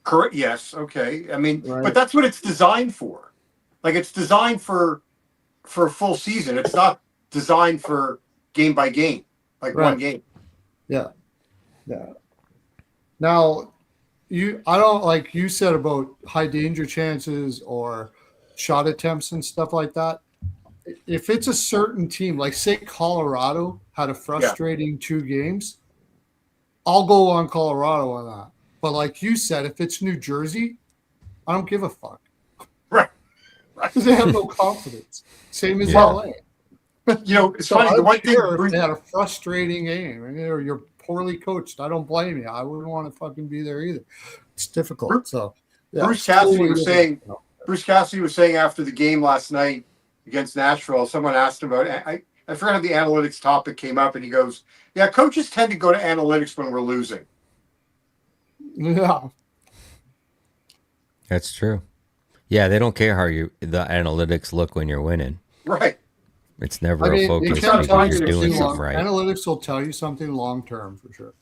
Correct. Yes. Okay. I mean, but that's what it's designed for. Like, it's designed for a full season. It's not designed for game by game, like one game. Yeah. Yeah. Now, I don't, like you said about high danger chances or shot attempts and stuff like that. If it's a certain team, like say Colorado had a frustrating 2 games, I'll go on Colorado on that. But like you said, if it's New Jersey, I don't give a fuck. Right. Because they have no confidence. Same as LA. It's funny. The one thing, if they had a frustrating game, or you're poorly coached, I don't blame you. I wouldn't want to fucking be there either. It's difficult. Bruce Cassidy was saying after the game last night against Nashville, someone asked him about, I forgot how the analytics topic came up, and he goes, "Yeah, coaches tend to go to analytics when we're losing." Yeah, that's true. Yeah, they don't care how the analytics look when you're winning. Right. It's never I a mean, focus they can't because tell you you're doing anything something long. right. Analytics will tell you something long term for sure.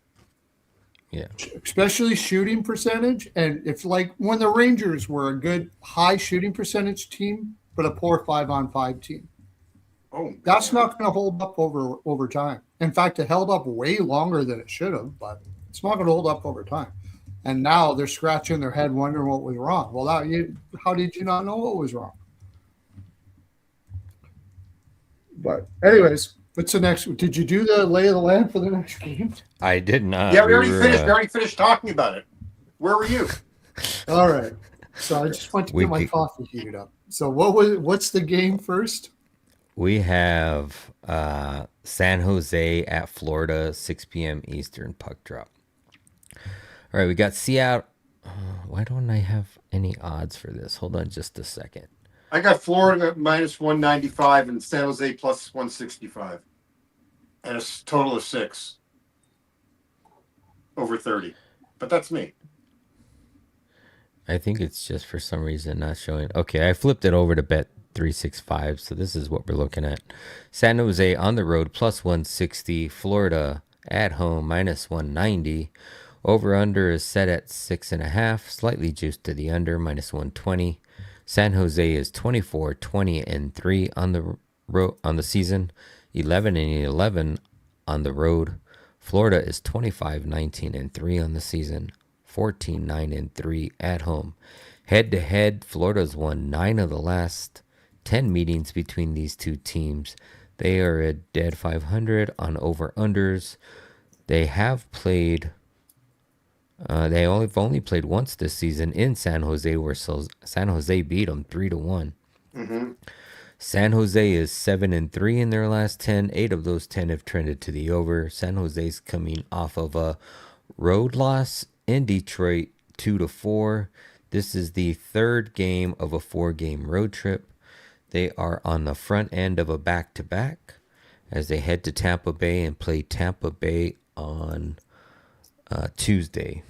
Yeah. Especially shooting percentage. And if like when the Rangers were a good high shooting percentage team, but a poor 5-on-5 team, Oh, that's not going to hold up over time. In fact, it held up way longer than it should have, but it's not going to hold up over time. And now they're scratching their head wondering what was wrong. Well, how did you not know what was wrong? But anyways, what's the next? Did you do the lay of the land for the next game? I did not. yeah, we already finished. We already finished talking about it. Where were you? All right. So I just went to get my coffee heated up. So what's the game first? We have San Jose at Florida, 6 p.m. Eastern puck drop. All right, we got Seattle. Why don't I have any odds for this? Hold on just a second. I got Florida minus 195 and San Jose plus 165. And a total of 6 over 30. But that's me. I think it's just for some reason not showing. Okay, I flipped it over to bet 365. So this is what we're looking at. San Jose on the road plus 160. Florida at home minus 190. Over under is set at 6.5. Slightly juiced to the under minus 120. San Jose is 24-20-3 on the season. 11-11 on the road. Florida is 25-19-3 on the season. 14-9-3 at home. Head to head, Florida's won 9 of the last 10 meetings between these two teams. They are at dead 500 on over-unders. They have played. They only played once this season in San Jose, where San Jose beat them 3-1. Mm-hmm. San Jose is 7-3 in their last 10. 8 of those 10 have trended to the over. San Jose's coming off of a road loss in Detroit, 2-4. This is the third game of a 4-game road trip. They are on the front end of a back-to-back as they head to Tampa Bay and play Tampa Bay on Tuesday.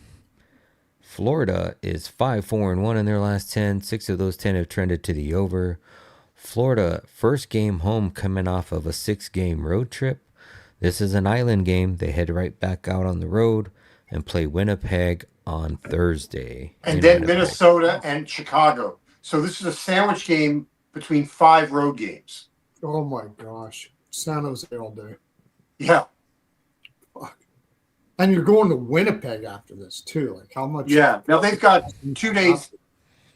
Florida is 5-4-1 in their last 10. 6 of those 10 have trended to the over. Florida, first game home coming off of a 6-game road trip. This is an island game. They head right back out on the road and play Winnipeg on Thursday. And then Minnesota and Chicago. So this is a sandwich game between 5 road games. Oh my gosh. San Jose all day. Yeah. Fuck. And you're going to Winnipeg after this too. Like how much? Yeah. Now they've got 2 days.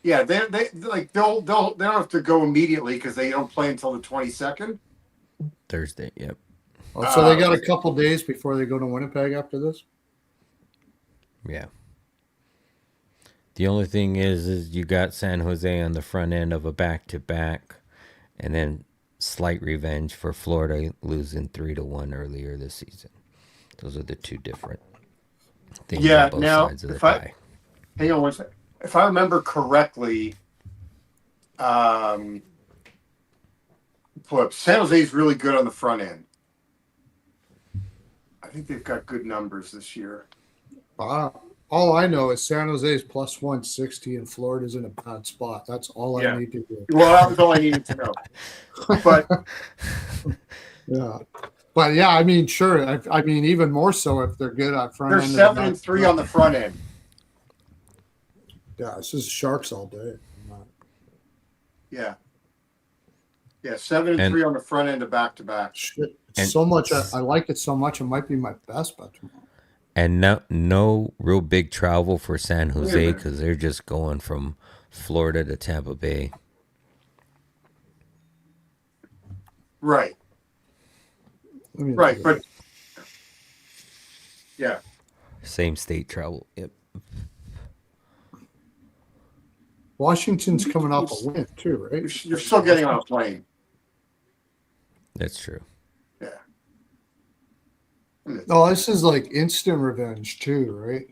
Yeah, they'll don't have to go immediately because they don't play until the 22nd. Thursday, yep. Oh, so they got a couple days before they go to Winnipeg after this? Yeah. The only thing is you got San Jose on the front end of a back-to-back, and then slight revenge for Florida losing 3-1 earlier this season. Those are the two different things on both sides of the pie. Hang on one second. If I remember correctly, San Jose is really good on the front end. I think they've got good numbers this year. All I know is San Jose is plus 160 and Florida's in a bad spot. That's all I need to do. Well, that was all I needed to know. But yeah. But yeah, I mean, sure. I mean, even more so if they're good at front end. They're 7-3 on the front end. Yeah, this is Sharks all day. Yeah. Yeah, 7-3 on the front end of back-to-back. Shit. So much. I like it so much. It might be my best bet tomorrow. And no real big travel for San Jose because they're just going from Florida to Tampa Bay. Right. Right, but yeah. Same state travel. Yep. Washington's coming off a win too, right? You're still getting on a plane. That's true. Yeah. Oh, this is like instant revenge too, right?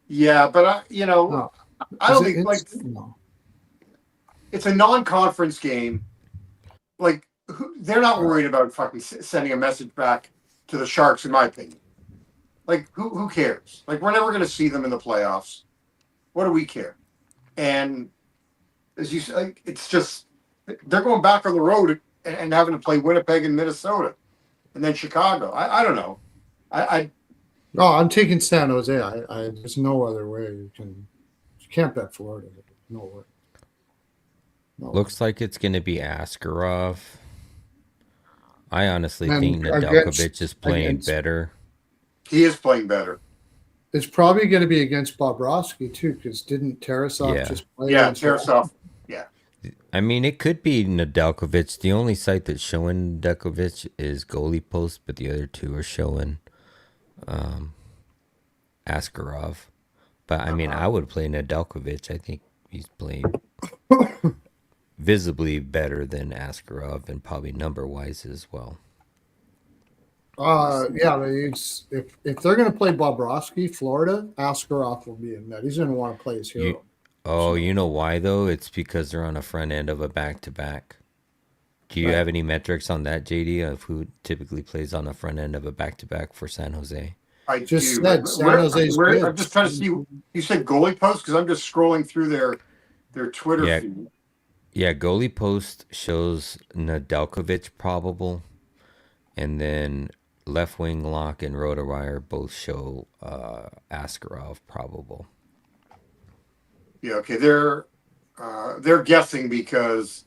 Yeah, but I don't think it's a non-conference game. Like they're not worried about fucking sending a message back to the Sharks, in my opinion. Like who cares? Like we're never going to see them in the playoffs. What do we care? And as you say, like, it's just they're going back on the road and having to play Winnipeg and Minnesota, and then Chicago. I don't know. No, I'm taking San Jose. There's no other way you can't bet Florida. No way. No. Looks like it's going to be Askarov. I honestly And think Nedeljkovic is playing better. He is playing better. It's probably going to be against Bobrovsky too, because didn't Tarasov just play? Yeah, Tarasov. Yeah. I mean, it could be Nedeljkovic. The only site that's showing Nedeljkovic is Goalie Post, but the other two are showing Askarov. But I mean, I would play Nedeljkovic. I think he's playing visibly better than Askarov, and probably number wise as well. Yeah, but if they're going to play Bobrovsky, Florida, Askarov will be in net. He's going to want to play his hero. You know why though? It's because they're on the front end of a back-to-back. Do you have any metrics on that, JD, of who typically plays on the front end of a back-to-back for San Jose? I just do. said San Jose's good. I'm just trying to see. You said Goalie Post because I'm just scrolling through their Twitter feed. Yeah, Goalie Post shows Nedeljkovic probable, and then Left Wing Lock and RotoWire both show Askarov probable. Yeah, okay. They're guessing because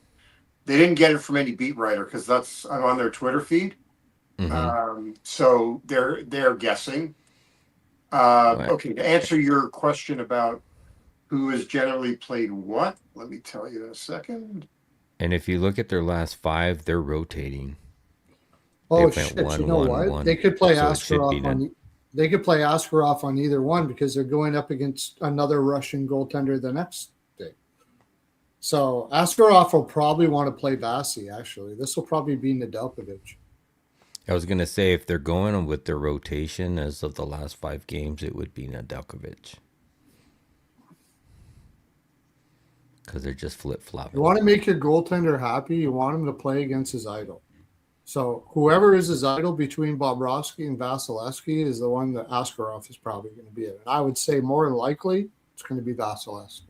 they didn't get it from any beat writer because I'm on their Twitter feed. Mm-hmm. So they're guessing. Okay, to answer your question about who has generally played what, let me tell you in a second. And if you look at their last 5, they're rotating. Oh shit! You know what? They could play Askarov on. They could play Askarov on either one because they're going up against another Russian goaltender the next day. So Askarov will probably want to play Vasi. Actually, this will probably be Nedeljkovic. I was gonna say if they're going with their rotation as of the last 5 games, it would be Nedeljkovic. Because they're just flip-flopping. You want to make your goaltender happy, you want him to play against his idol. So whoever is his idol between Bobrovsky and Vasilevsky is the one that Askarov is probably going to be in. And I would say more than likely it's going to be Vasilevsky.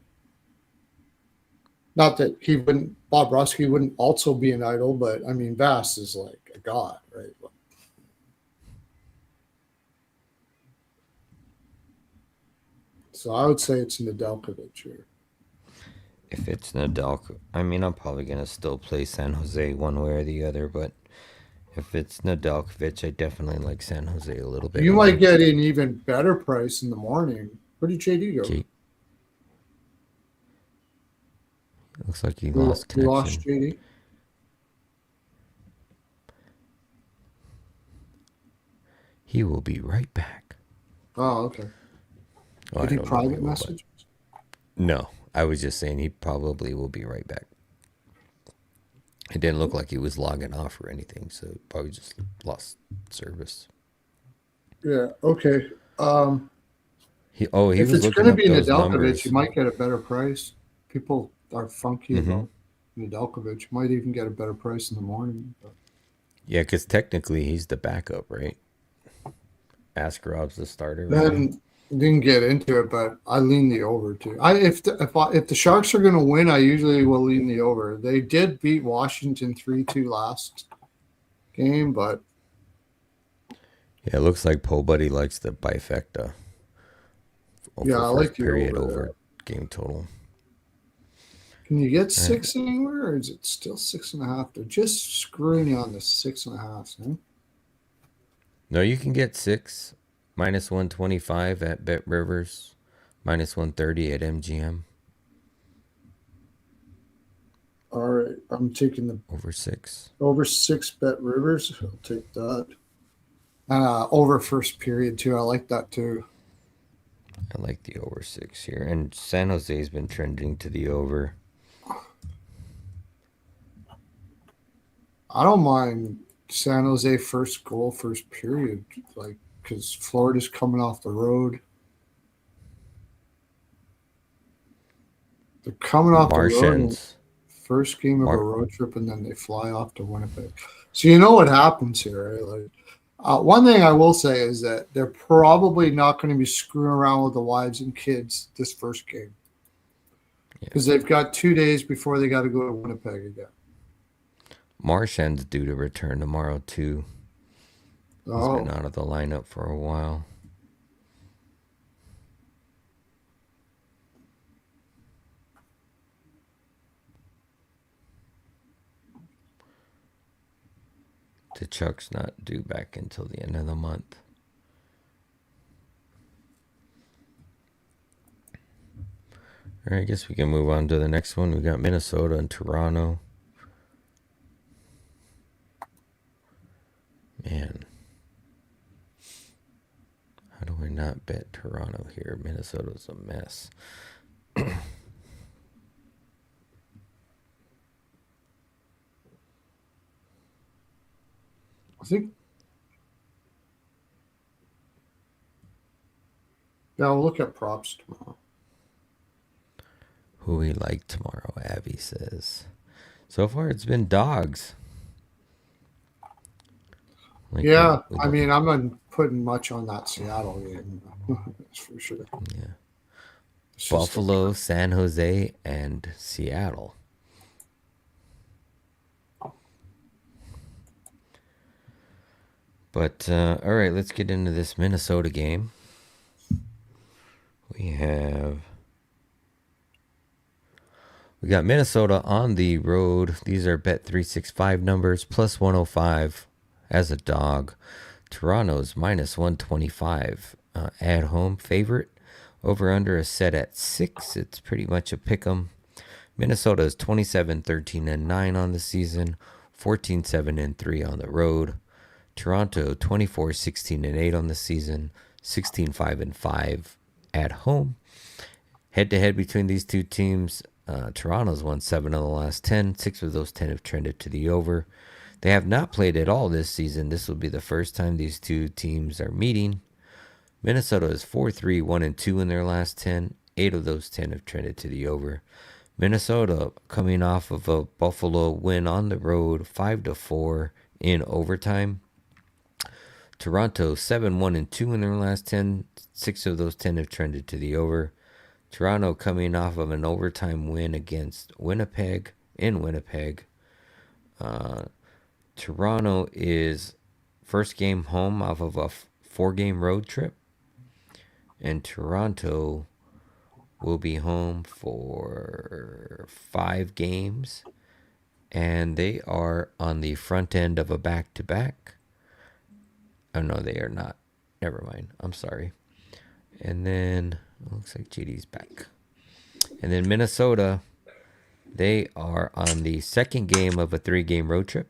Not that Bobrovsky wouldn't also be an idol, but I mean, Vas is like a god, right? So I would say it's Nedeljkovic here. If it's Nedeljkovic, I mean, I'm probably going to still play San Jose one way or the other, but if it's Nedeljkovic, I definitely like San Jose a little bit. You might get an even better price in the morning. Where did JD go? Looks like he lost connection. You lost JD? He will be right back. Oh, okay. Well, did he private message? No. I was just saying he probably will be right back. It didn't look like he was logging off or anything, so probably just lost service. Yeah, okay. He if was it's looking going to up be those Nedeljkovic, numbers. you might get a better price. People are funky about Nedeljkovic. You might even get a better price in the morning. But. Yeah, because technically he's the backup, right? Askarov's the starter. Then didn't get into it, but I lean the over too. If the Sharks are going to win, I usually will lean the over. They did beat Washington 3-2 last game, but yeah, it looks like Poe Buddy likes the bifecta. Yeah, I like the period over game total. Can you get 6 anywhere, or is it still 6.5? They're just screwing you on the 6.5. Huh? No, you can get 6. Minus 125 at Bet Rivers, minus 130 at MGM. All right, I'm taking the over 6. Over 6 Bet Rivers. I'll take that. Over first period too. I like that too. I like the over 6 here, and San Jose's been trending to the over. I don't mind San Jose first goal, first period, because Florida's coming off the road. They're coming off the road. First game of a road trip, and then they fly off to Winnipeg. So you know what happens here, right? One thing I will say is that they're probably not going to be screwing around with the wives and kids this first game. Because they've got 2 days before they got to go to Winnipeg again. Marchand's due to return tomorrow too. He's been Oh, out of the lineup for a while. Chuck's not due back until the end of the month. All right, I guess we can move on to the next one. We got Minnesota and Toronto. Man, how do I not bet Toronto here? Minnesota's a mess. I think. Yeah, I'll look at props tomorrow. Who we like tomorrow, Abby says. So far, it's been dogs. Like Yeah, I mean, I'm not putting much on that Seattle game. That's for sure. Yeah. It's just Buffalo, San Jose, and Seattle. But, all right, let's get into this Minnesota game. We got Minnesota on the road. These are Bet365 numbers, plus 105 as a dog. Toronto's minus 125 at home favorite. Over under is set at 6. It's pretty much a pick 'em. Minnesota is 27-13-9 on the season, 14-7-3 on the road. Toronto 24-16-8 on the season, 16-5-5 at home. Head to head between these two teams, Toronto's won 7 of the last 10. 6 of those 10 have trended to the over. They have not played at all this season. This will be the first time these two teams are meeting. Minnesota is 4-3, 1-2 in their last 10. 8 of those 10 have trended to the over. Minnesota coming off of a Buffalo win on the road, 5-4 in overtime. Toronto 7-1-2 in their last 10. 6 of those 10 have trended to the over. Toronto coming off of an overtime win against Winnipeg in Winnipeg. Toronto is first game home off of a 4-game road trip. And Toronto will be home for 5 games. And they are on the front end of a back-to-back. Oh, no, they are not. Never mind. I'm sorry. And then, it looks like GD's back. And then Minnesota, they are on the second game of a 3-game road trip.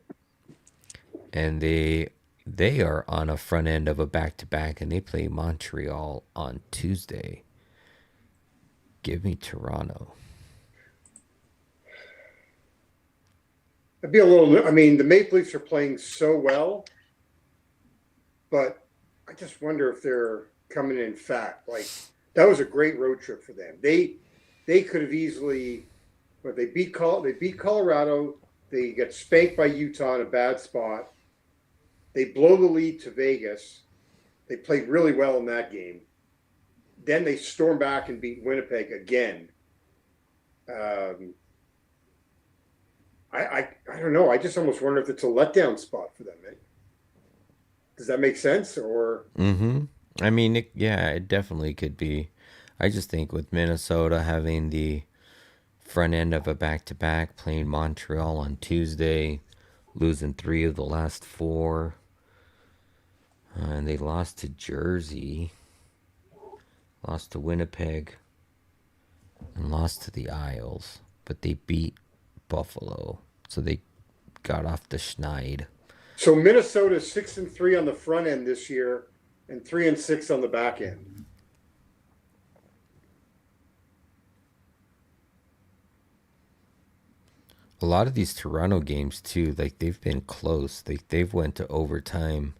And they are on a front end of a back-to-back, and they play Montreal on Tuesday. Give me Toronto. It'd be a little. I mean, the Maple Leafs are playing so well, but I just wonder if they're coming in fat. Like, that was a great road trip for them. They could have easily, but they beat Colorado. They get spanked by Utah in a bad spot. They blow the lead to Vegas. They played really well in that game. Then they storm back and beat Winnipeg again. I don't know. I just almost wonder if it's a letdown spot for them. Does that make sense? Or I mean, it definitely could be. I just think with Minnesota having the front end of a back-to-back, playing Montreal on Tuesday, losing 3 of the last 4, and they lost to Jersey, lost to Winnipeg, and lost to the Isles, but they beat Buffalo, so they got off the schneid. So Minnesota is 6-3 on the front end this year, and 3-6 on the back end. A lot of these Toronto games too, like they've been close. They've went to overtime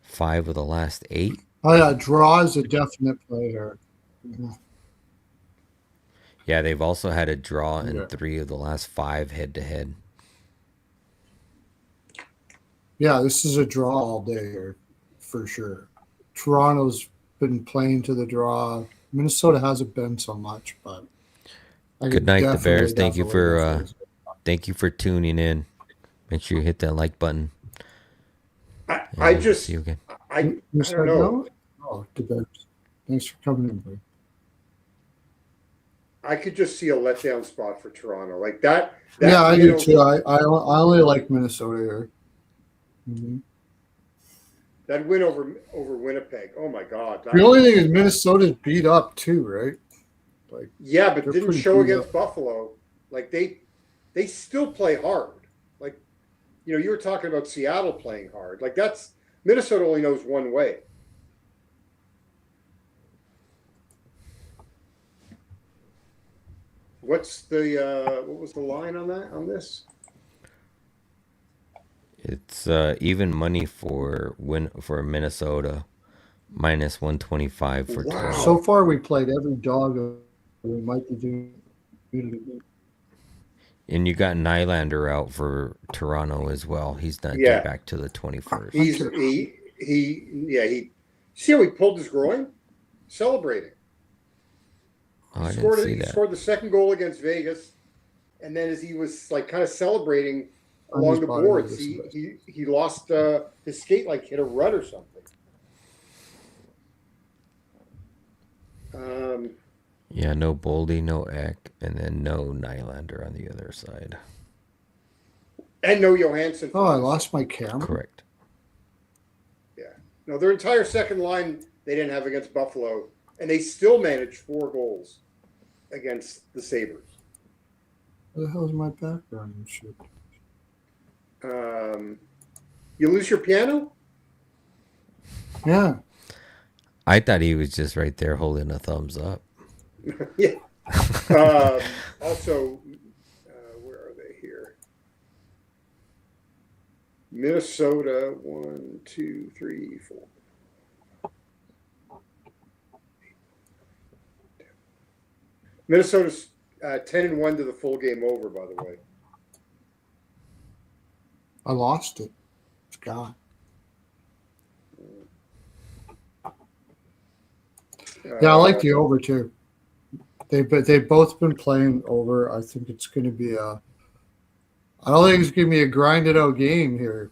5 of the last 8. Oh yeah, draw is a definite player. Yeah, they've also had a draw in 3 of the last 5 head-to-head. Yeah, this is a draw all day for sure. Toronto's been playing to the draw. Minnesota hasn't been so much, but good night, the Bears. Thank you for tuning in. Make sure you hit that like button. I And just see you again. I You don't said know. no? Oh, the Bears. Thanks for coming in, buddy. I could just see a letdown spot for Toronto like that. Yeah, I win do over- too. I only like Minnesota here. That win over Winnipeg. Oh my God! The only thing is Minnesota's beat up too, right? Yeah, but They're didn't pretty show beat against up. Buffalo. Like they still play hard. Like, you know, you were talking about Seattle playing hard. Like that's Minnesota only knows one way. What's the what was the line on this? It's even money for Minnesota, minus 125 for Wow. Toronto. So far, we played every dog we might be doing. And you got Nylander out for Toronto as well. He's not Yeah. due back to the 21st. He see how he pulled his groin? Celebrating. Oh, I He didn't see he that. scored the second goal against Vegas, and then as he was like kind of celebrating On along his the body, boards, this he lost his skate, like hit a rut or something. Yeah, no Boldy, no Eck, and then no Nylander on the other side. And no Johansson. Oh, I lost my camera. Correct. No, their entire second line they didn't have against Buffalo, and they still managed 4 goals against the Sabres. Where the hell's my background and shit? You lose your piano? Yeah. I thought he was just right there holding a thumbs up. Yeah. Also, where are they here? Minnesota, 1, 2, 3, 4. Minnesota's 10-1 to the full game over, by the way. I lost it. It's gone. Yeah, I like the over too. They've both been playing over. I think it's going to be I don't think it's going to be a grinded out game here.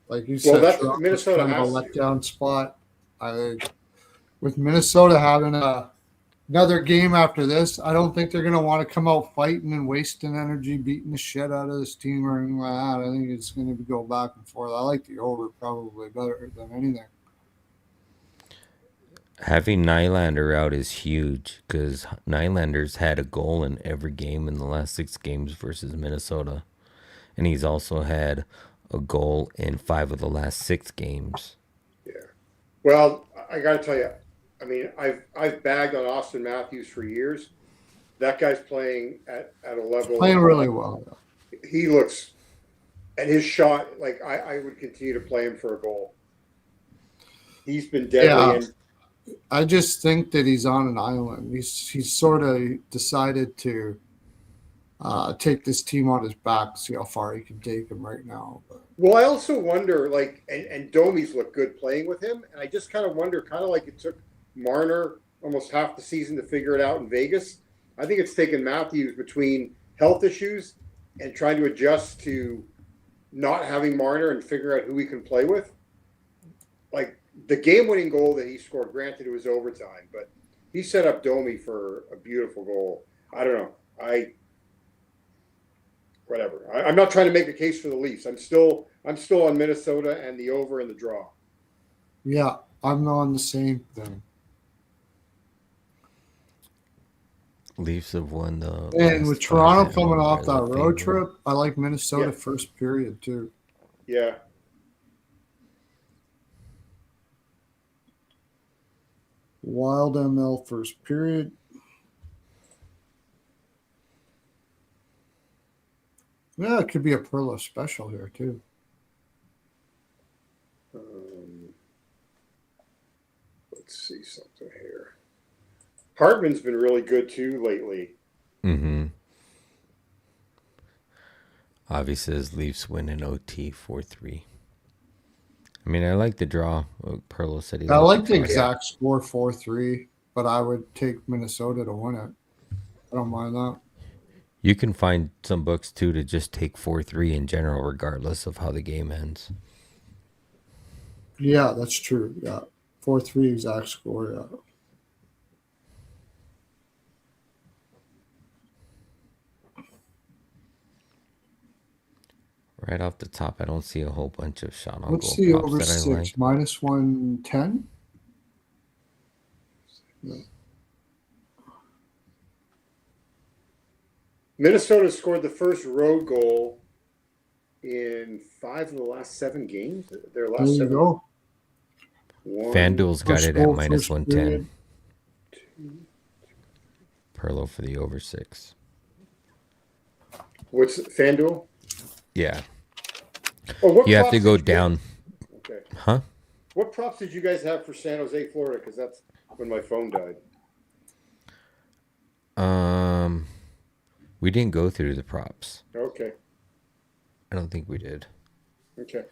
Like you said, that's Toronto's Minnesota kind of has a to. letdown spot. With Minnesota having another game after this, I don't think they're going to want to come out fighting and wasting energy, beating the shit out of this team or anything like that. I think it's going to go back and forth. I like the over probably better than anything. Having Nylander out is huge because Nylander's had a goal in every game in the last 6 games versus Minnesota. And he's also had a goal in 5 of the last 6 games. Yeah. Well, I got to tell you, I mean, I've bagged on Austin Matthews for years. That guy's playing at a level. Playing really well. He looks, and his shot, like I would continue to play him for a goal. He's been deadly. Yeah. And I just think that he's on an island. He's sort of decided to take this team on his back, see how far he can take him right now. But. Well, I also wonder, like, and Domi's looked good playing with him, and I just kind of wonder, kind of like it took Marner almost half the season to figure it out in Vegas. I think it's taken Matthews between health issues and trying to adjust to not having Marner and figure out who he can play with. Like the game-winning goal that he scored, granted it was overtime, but he set up Domi for a beautiful goal. I don't know. Whatever. I'm not trying to make a case for the Leafs. I'm still on Minnesota and the over and the draw. Yeah, I'm on the same thing. Leafs have won the. And with last Toronto 5 coming and off are that the road favorite. trip, I like Minnesota Yeah. first period too. Yeah. Wild ML first period. Yeah, it could be a Pearlo special here too. Let's see something here. Hartman's been really good too lately. Mm-hmm. Avi says Leafs win in OT 4-3. I mean, I like the draw. Pearlo said he I liked like the draw. exact score 4-3, but I would take Minnesota to win it. I don't mind that. You can find some books too to just take 4-3 in general, regardless of how the game ends. Yeah, that's true. Yeah. 4-3 exact score. Yeah. Right off the top, I don't see a whole bunch of shot on What's goal the props over that I 6? like. Minus 110? No. Minnesota scored the first road goal in 5 of the last 7 games. Their There last you 7. go. FanDuel's got First it at goal, minus first 110. period. Pearlo for the over 6. What's FanDuel? Yeah. Oh, what You have to props go did you get? down. Okay. Huh? What props did you guys have for San Jose, Florida? Because that's when my phone died. We didn't go through the props. Okay. I don't think we did. Okay.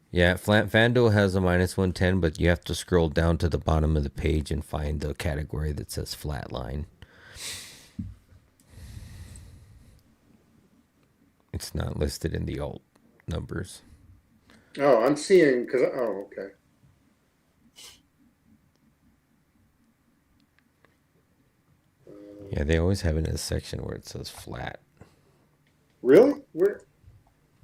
Yeah, FanDuel has a minus 110, but you have to scroll down to the bottom of the page and find the category that says flat line. It's not listed in the alt numbers. Oh, I'm seeing because okay. Yeah, they always have it in a section where it says flat. Really? Where?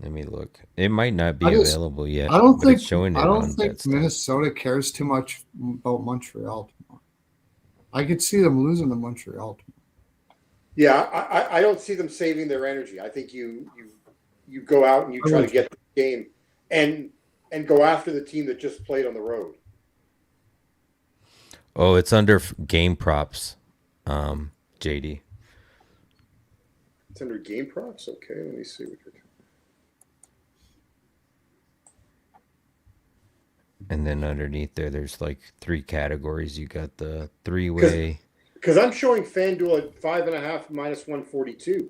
Let me look. It might not be I just- available yet, I don't but think it's showing it I don't on think BetStat. Minnesota cares too much about Montreal tomorrow. I could see them losing to Montreal tomorrow. Yeah, I don't see them saving their energy. I think you go out and you try to get the game and go after the team that just played on the road. Oh, it's under game props, JD. It's under game props. Okay, let me see what you're. And then underneath there's like 3 categories. You got the 3-way. Because I'm showing FanDuel at 5.5 minus 142.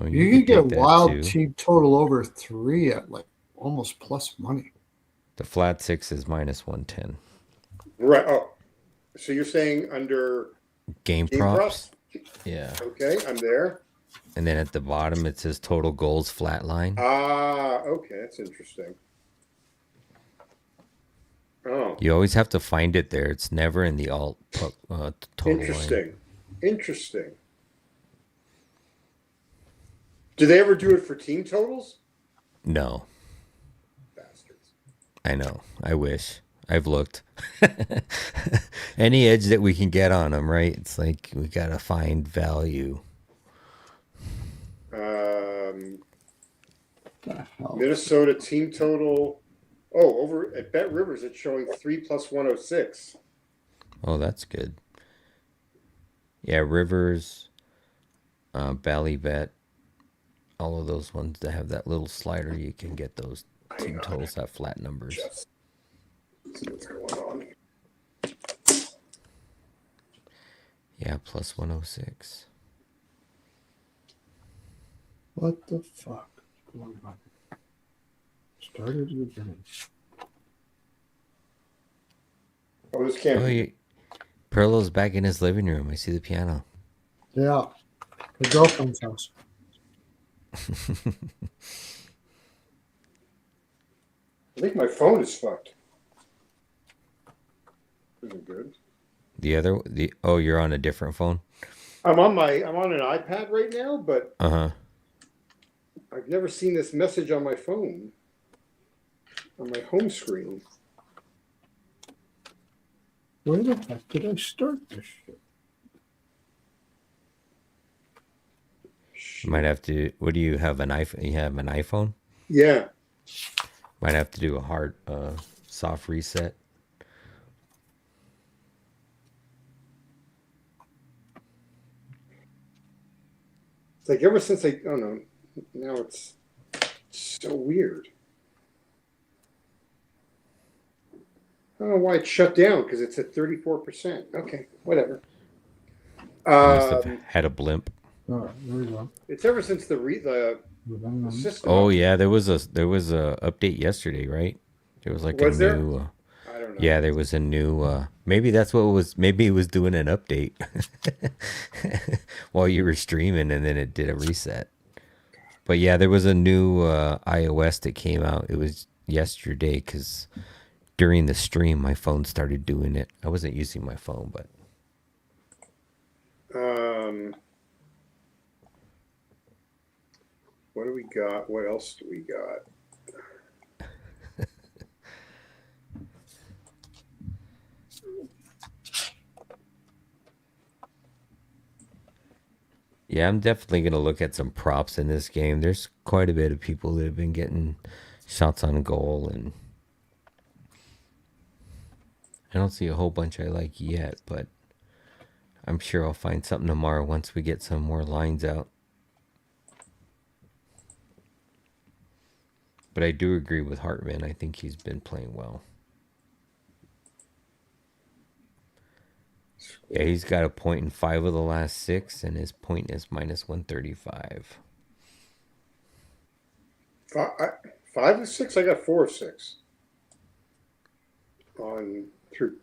Oh, You could can get take that wild too. team total over 3 at like almost plus money. The flat 6 is minus 110. Right. Oh, so you're saying under Game game props. props? Yeah. Okay, I'm there. And then at the bottom it says total goals flat line. Okay, that's interesting. Oh, You always have to find it there. It's never in the alt total interesting. line. Interesting. Do they ever do it for team totals? No, Bastards. I know. I wish. I've looked. Any edge that we can get on them, right? It's like we gotta find value. Minnesota team total. Oh, over at Bet Rivers, it's showing 3 plus 106. Oh, that's good. Yeah, Rivers, Ballybet, all of those ones that have that little slider, you can get those team totals at flat numbers. Just see what's going on. Yeah, plus 106. What the fuck is going on? Started the beginning. Oh, this can't Oh, be. Pearlo's back in his living room. I see the piano. Yeah. The girlfriend's house. I think my phone is fucked. Isn't good. You're on a different phone? I'm on an iPad right now, but Uh-huh. I've never seen this message on my phone. On my home screen. Where the heck did I start this shit? You might have to. What do you have, an iPhone? You have an iPhone? Yeah. Might have to do a hard soft reset. It's like ever since now it's so weird. I don't know why it shut down because it's at 34%. Okay, whatever. You must have had a blimp. All right, there we go. It's ever since the system. Oh yeah, there was a update yesterday, right? There was like Was a there? new. I don't know. Yeah, there was a new. Maybe that's what it was. Maybe it was doing an update while you were streaming, and then it did a reset. But yeah, there was a new iOS that came out. It was yesterday because during the stream, my phone started doing it. I wasn't using my phone, but what do we got? What else do we got? yeah, I'm definitely gonna look at some props in this game. There's quite a bit of people that have been getting shots on goal, and I don't see a whole bunch I like yet, but I'm sure I'll find something tomorrow once we get some more lines out. But I do agree with Hartman. I think he's been playing well. Yeah, he's got a point in 5 of the last 6, and his point is minus 135. 5 of 6? I got 4 of 6. On through.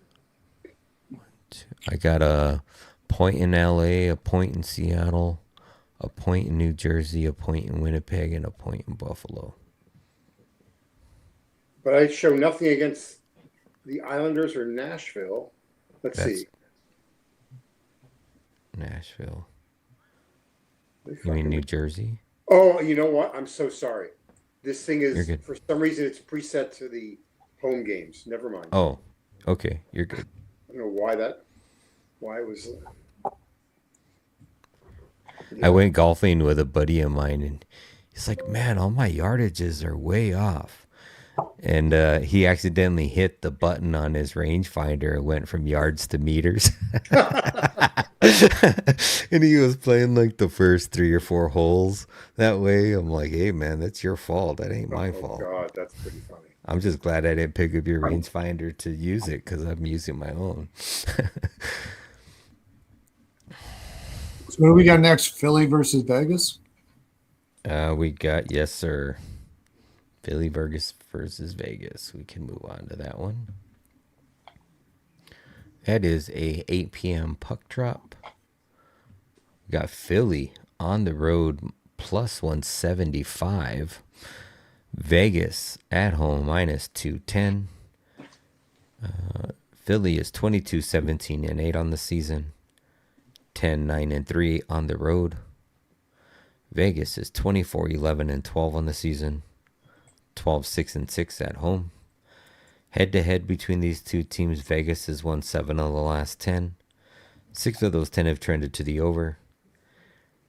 I got a point in LA, a point in Seattle, a point in New Jersey, a point in Winnipeg, and a point in Buffalo. But I show nothing against the Islanders or Nashville. Let's see. Nashville. You mean New Jersey? Oh, you know what? I'm so sorry. This thing is, You're good. for some reason, it's preset to the home games. Never mind. Oh, okay. You're good. I don't know why it was. I went golfing with a buddy of mine, and he's like, man, all my yardages are way off. And he accidentally hit the button on his rangefinder. It went from yards to meters. And he was playing like the first 3 or 4 holes that way. I'm like, hey, man, that's your fault. That ain't my fault. Oh, God, that's pretty funny. I'm just glad I didn't pick up your rangefinder to use it because I'm using my own. So what do we got next? Philly versus Vegas? We got, yes, sir. Philly versus Vegas. We can move on to that one. That is a 8 p.m. puck drop. We got Philly on the road plus 175. Vegas at home minus 210. Philly is 22-17-8 on the season. 10-9-3 on the road. Vegas is 24-11-12 on the season. 12-6-6 at home. Head-to-head between these two teams, Vegas has won 7 of the last 10. 6 of those 10 have trended to the over.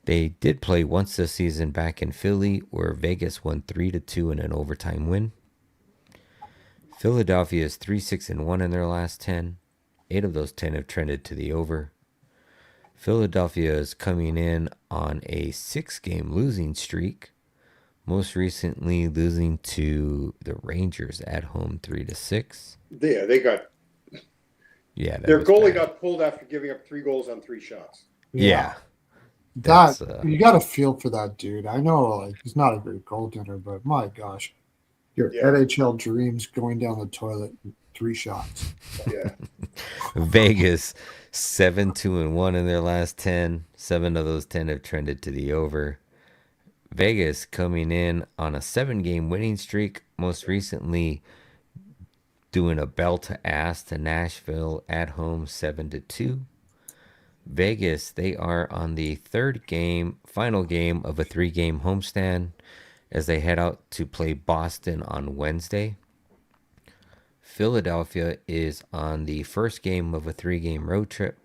They did play once this season back in Philly, where Vegas won 3-2 in an overtime win. Philadelphia is 3-6-1 in their last 10. 8 of those 10 have trended to the over. Philadelphia is coming in on a 6-game losing streak. Most recently losing to the Rangers at home 3-6. Yeah, they got. Yeah, Their goalie got pulled after giving up 3 goals on 3 shots. Yeah. You got to feel for that dude. I know, like, he's not a great goaltender, but my gosh, your NHL dreams going down the toilet in 3 shots. Yeah. Vegas 7-2-1 in their last 10. 7 of those 10 have trended to the over. Vegas coming in on a 7-game winning streak. Most recently doing a bell to ass to Nashville at home 7-2. Vegas, they are on the final game of a 3-game homestand as they head out to play Boston on Wednesday. Philadelphia is on the first game of a 3-game road trip.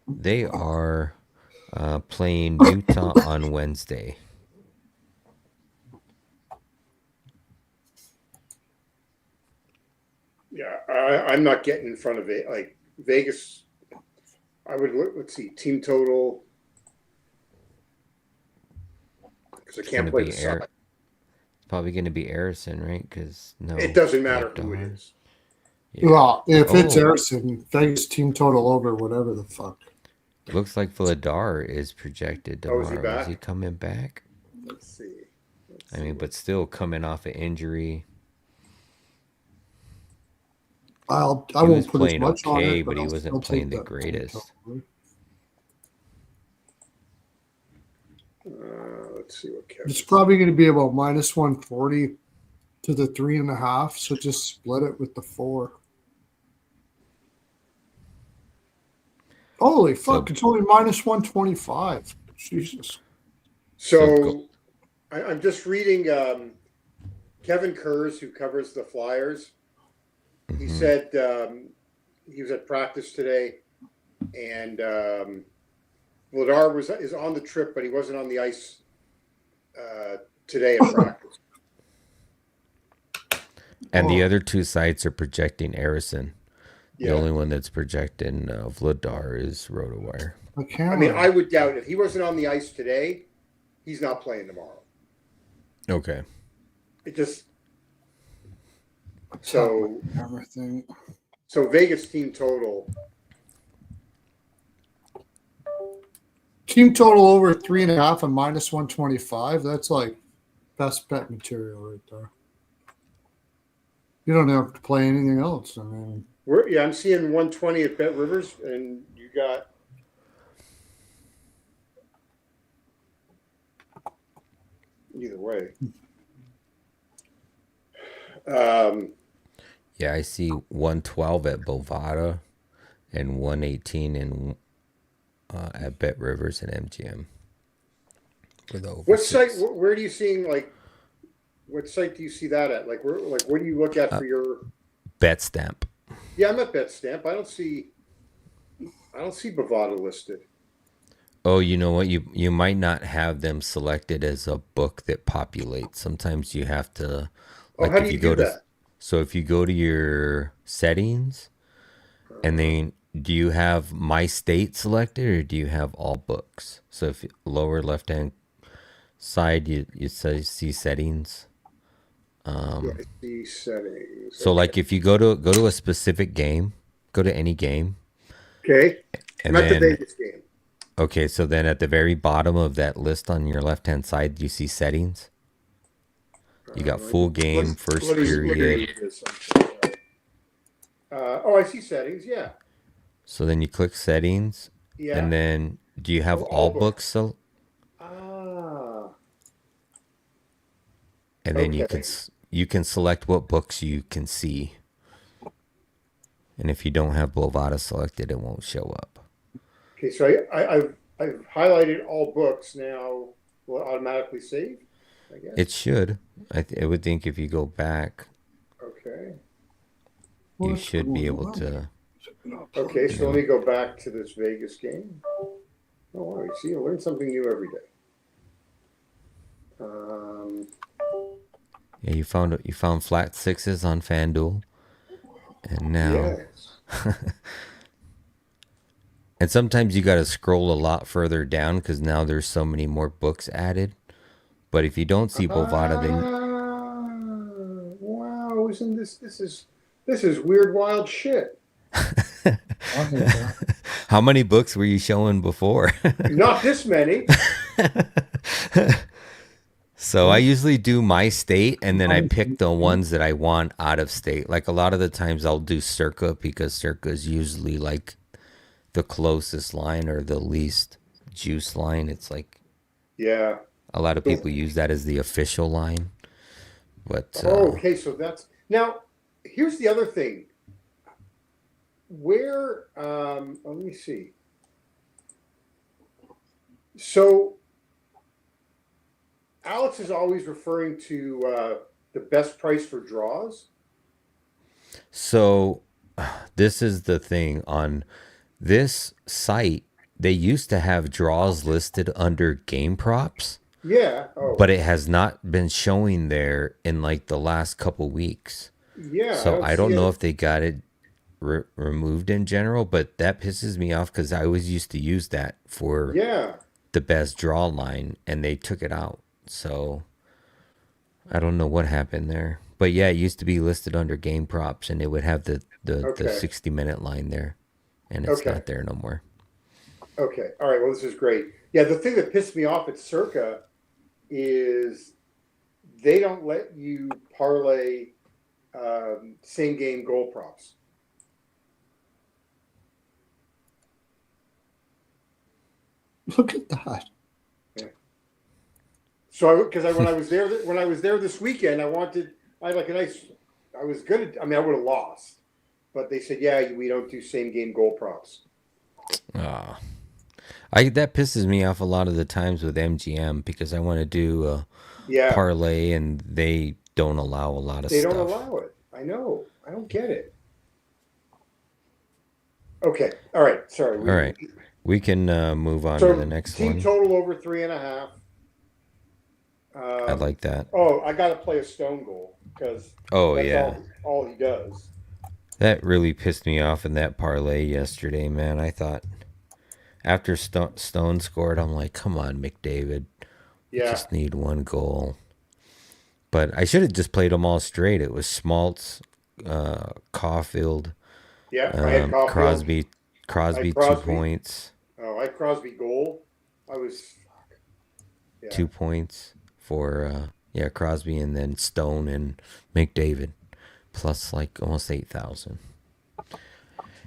They are playing Utah on Wednesday. Yeah, I'm not getting in front of it. Like Vegas, I would let's see team total because I can't play the side. Probably going to be Harrison, right? Because it doesn't matter who it is. Yeah. Well, if it's Harrison, Vegas team total over, whatever the fuck. Looks like Vladar is projected tomorrow. Is he back? Is he coming back? Let's see. But still coming off an injury. I He was won't put as playing much on okay, it, but he I'll wasn't take playing the that greatest. total. Let's see what Kevin. It's probably going to be about minus 140 to the 3.5. So just split it with the 4. Holy fuck! So- It's only minus 125. Jesus. So I'm just reading Kevin Kurz, who covers the Flyers. He Mhm. said he was at practice today, and Vladar is on the trip, but he wasn't on the ice today at practice. And the other two sites are projecting Arison. The Yeah. only one that's projecting Vladar is RotoWire. I mean, I would doubt if he wasn't on the ice today, he's not playing tomorrow. Okay. It just so everything. So Vegas team total. Team total over 3.5 and minus 125. That's like best bet material right there. You don't have to play anything else. I mean, I'm seeing 120 at Bet Rivers, and you got either way. Yeah, I see 112 at Bovada and 118 in at Bet Rivers and MGM. For the over What six. site? Where do you seeing like? What site do you see that at? Like where? Like what do you look at for your? Bet Stamp. Yeah, I'm at BetStamp. I don't see Bovada listed. Oh, you know what? You might not have them selected as a book that populates. Sometimes you have to. Like how do you do that? So if you go to your settings, and then do you have My State selected or do you have all books? So if lower left hand side, you see settings. I see settings. So like if you go to a specific game, go to any game. Okay. And I'm at the then Vegas game. okay, so then at the very bottom of that list on your left hand side, you see settings. You got full game, first period. I see settings. Yeah. So then you click settings, Yeah. and then do you have all books? So, and then you can select what books you can see. And if you don't have Bovada selected, it won't show up. Okay, so I've highlighted all books now. Will it automatically save? I guess It should. I would think if you go back, okay. you should be able to. Okay, so let me go back to this Vegas game. Oh, wow, you see, I learn something new every day. Yeah, you found flat sixes on FanDuel, and now. Yes. And sometimes you got to scroll a lot further down because now there's so many more books added. But if you don't see Bovada, then wow, isn't this is weird, wild shit. how many books were you showing before? Not this many. So I usually do my state, and then I pick the ones that I want out of state. Like a lot of the times I'll do Circa because Circa is usually like the closest line or the least juice line. It's like, yeah, a lot of people use that as the official line. But okay, so that's now. Here's the other thing. Where let me see. So Alex is always referring to the best price for draws. So this is the thing on this site. They used to have draws listed under game props. Yeah. But it has not been showing there in like the last couple weeks. Yeah. So I don't know if they got it removed in general, but that pisses me off because I always used to use that for the best draw line, and they took it out. So I don't know what happened there. But yeah, it used to be listed under game props, and it would have the 60-minute line there, and it's not there no more. Okay. All right. Well, this is great. Yeah. The thing that pissed me off at Circa is they don't let you parlay same game goal props. Look at that. So, because when I was there this weekend, I like a nice. I was good. I mean, I would have lost, but they said, yeah, we don't do same game goal props. Ah. That pisses me off a lot of the times with MGM because I want to do a Yeah, parlay and they don't allow a lot of they stuff. don't allow it. I know. I don't get it. Okay. All right. Sorry. All right. We can move on to the next team one. total over 3.5. I like that. Oh, I got to play a stone goal because that's all he does. That really pissed me off in that parlay yesterday, man. I thought after Stone scored, I'm like, come on, McDavid. We just need one goal. But I should have just played them all straight. It was Schmaltz, Caulfield, I had Caulfield. Crosby 2 points. Oh, I had Crosby goal. I was 2 points for Crosby, and then Stone and McDavid, plus like almost 8,000.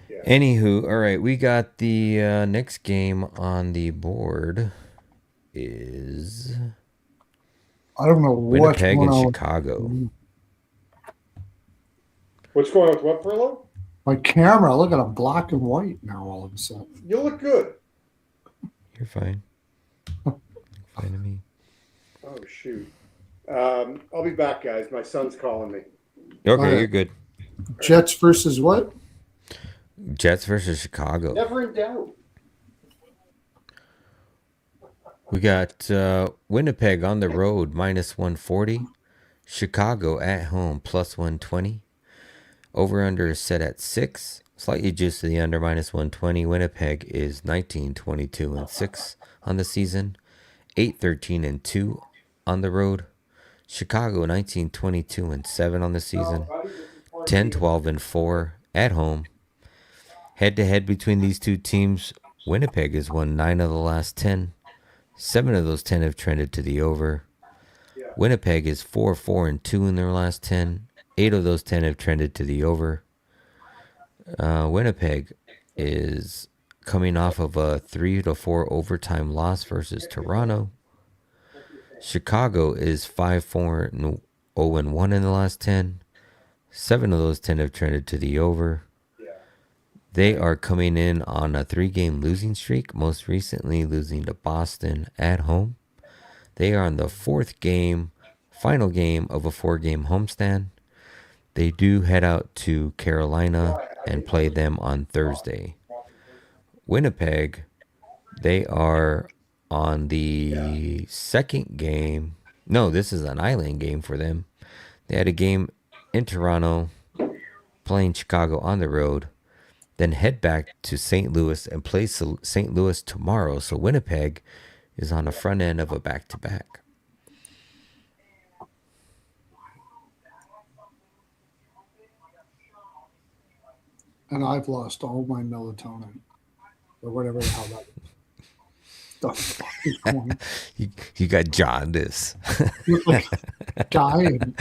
Yeah. Anywho, all right, we got the next game on the board is I don't know Winnipeg and Chicago. What's going on with what, Pearlo? My camera, look at I'm black and white now all of a sudden. You look good. You're fine. Fine to me. Oh, shoot. I'll be back, guys. My son's calling me. Okay, you're good. Jets versus what? Jets versus Chicago. Never in doubt. We got Winnipeg on the road, minus 140. Chicago at home, plus 120. Over-under is set at 6. Slightly juiced to the under, minus 120. Winnipeg is 19-22-6 on the season. 8-13-2 on the road. Chicago 19-22-7 on the season. 10-12-4 at home. Head-to-head between these two teams, Winnipeg has won 9 of the last 10. 7 of those 10 have trended to the over. Winnipeg is 4-4-2 in their last 10. 8 of those 10 have trended to the over. Winnipeg is coming off of a 3-4 overtime loss versus Toronto. Chicago is 5-4-0-1 in the last 10. 7 of those 10 have trended to the over. They are coming in on a 3-game losing streak, most recently losing to Boston at home. They are on the 4th game, final game of a 4-game homestand. They do head out to Carolina and play them on Thursday. Winnipeg, they are on the 2nd game. No, this is an island game for them. They had a game in Toronto, playing Chicago on the road, then head back to St. Louis and play St. Louis tomorrow. So Winnipeg is on the front end of a back-to-back. And I've lost all my melatonin, or whatever the hell that is. The fuck is going on? You got jaundice. Like dying.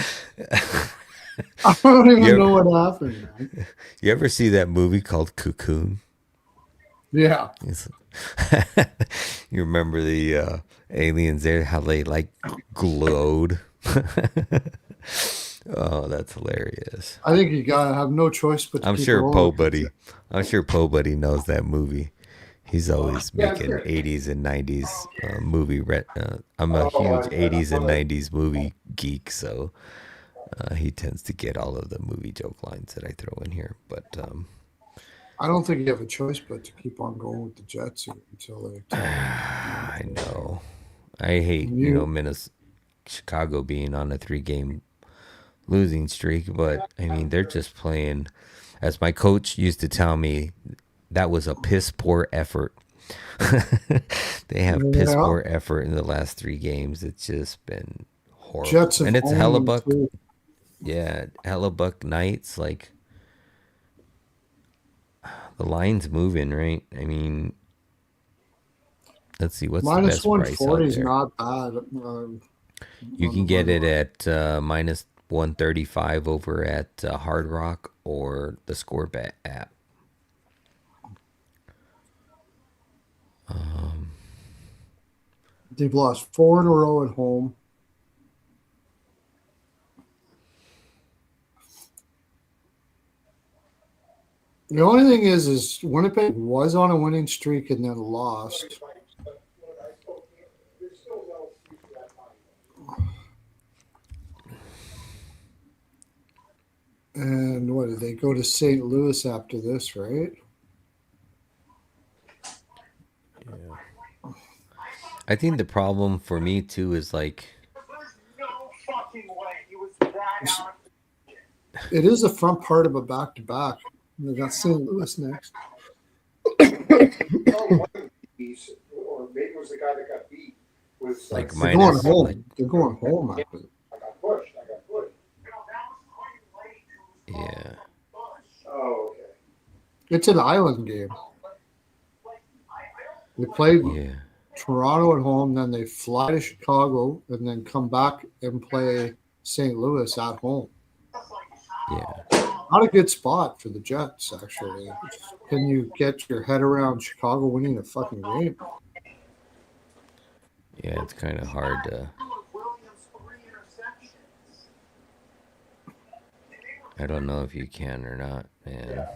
I don't even know what happened, man. You ever see that movie called Cocoon? Yeah. You remember the aliens there, how they like glowed? Oh, that's hilarious. I think you gotta have no choice but to I'm sure Poe Buddy knows that movie. He's always making 80s and 90s movie. I'm a huge 80s and 90s movie geek, so he tends to get all of the movie joke lines that I throw in here. But I don't think you have a choice but to keep on going with the Jets until they. I know. I hate Chicago being on a 3-game losing streak, but I mean they're just playing. As my coach used to tell me, that was a piss poor effort. They have piss poor effort in the last 3 games. It's just been horrible. Jets and it's Hellebuck. Yeah, Hellebuck nights. Like the line's moving, right? I mean, let's see what's the best price out there. -140 is not bad. You can get it at -135 over at Hard Rock or the ScoreBet app. They've lost 4 in a row at home. The only thing is Winnipeg was on a winning streak and then lost. And what did they go to St. Louis after this, right? Yeah. I think the problem for me too is like It is the front part of a back-to-back. They got St. Louis next. like They're going minus home. like They're going home after. yeah. It's an island game. They played Yeah. Toronto at home, then they fly to Chicago, and then come back and play St. Louis at home. Yeah. Not a good spot for the Jets, actually. Can you get your head around Chicago winning a fucking game? Yeah, it's kind of hard to. I don't know if you can or not, man.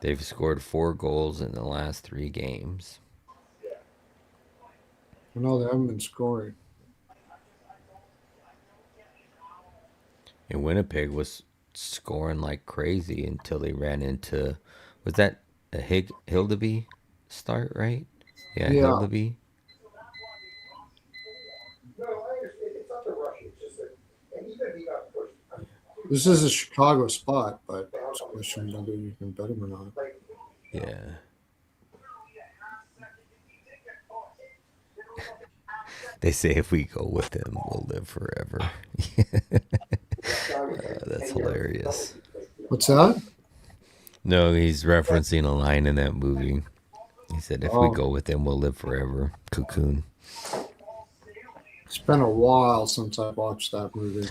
They've scored 4 goals in the last 3 games. I know they haven't been scoring. And Winnipeg was scoring like crazy until they ran into. Was that a Hildeby start, right? Yeah, Yeah. Hildeby. This is a Chicago spot, but it's a question whether you can bet them or not. Yeah. They say if we go with him, we'll live forever. That's hilarious. What's that? No, he's referencing a line in that movie. He said, if we Oh. go with him, we'll live forever. Cocoon. It's been a while since I watched that movie.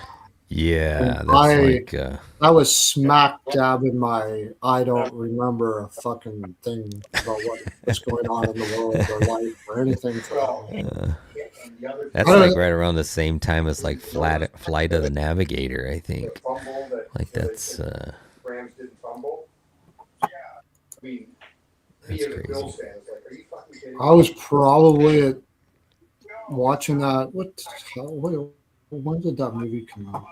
Yeah, that's like... I was smack dab in my I don't remember a fucking thing about what's going on in the world or life or anything for that. That's like right around the same time as like Flight of the Navigator, I think. Like that's crazy. I was probably watching that. When did that movie come out?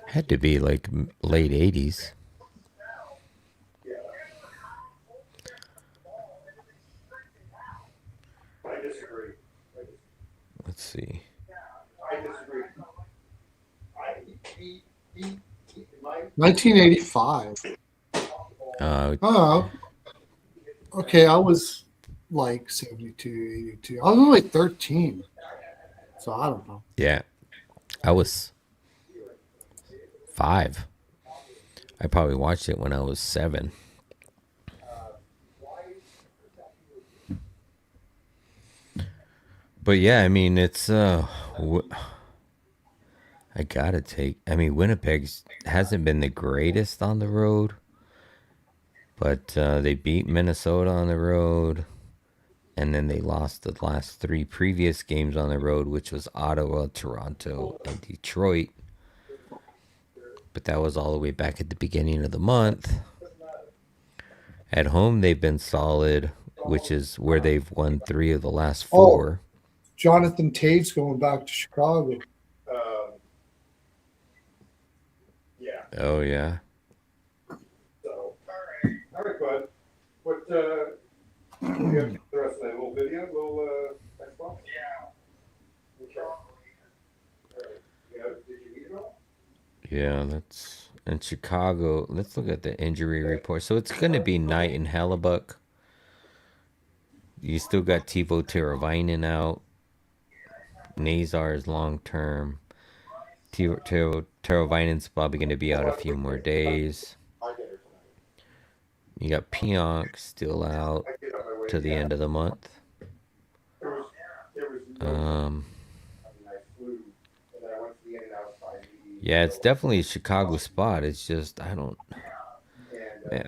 Had to be like late 80s. Let's see. 1985. Oh, okay. I was like 72, 82. I was only 13. So I don't know. Yeah. I was 5. I probably watched it when I was 7. But yeah, I mean, it's I gotta take. I mean, Winnipeg hasn't been the greatest on the road, but they beat Minnesota on the road, and then they lost the last 3 previous games on the road, which was Ottawa, Toronto, and Detroit. But that was all the way back at the beginning of the month. At home, they've been solid, which is where they've won 3 of the last 4. Oh, Jonathan Tate's going back to Chicago. Yeah. Oh, yeah. So, all right, bud. What, you have the rest of that little video, little, Xbox? Yeah. Okay. All right. Yeah, did you eat it all? Yeah, that's in Chicago. Let's look at the injury report. So it's going to be Knight and Hellebuck. You still got Teuvo Teravainen out. Nazar is long term. Teravainen's probably going to be out a few more days. You got Pionk still out to the end of the month. Yeah, it's definitely a Chicago spot. It's just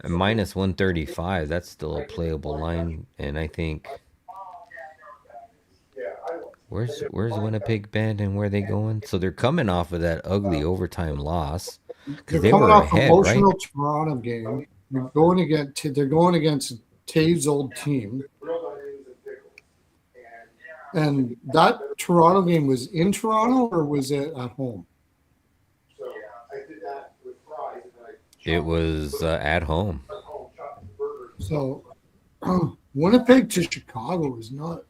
minus 135. That's still a playable line, and I think where's Winnipeg been and where they going? So they're coming off of that ugly overtime loss because They're they coming were off an ahead, right? emotional Toronto game. They're going against Taves' old team. And that Toronto game was in Toronto or was it at home? It was at home. So Winnipeg to Chicago is not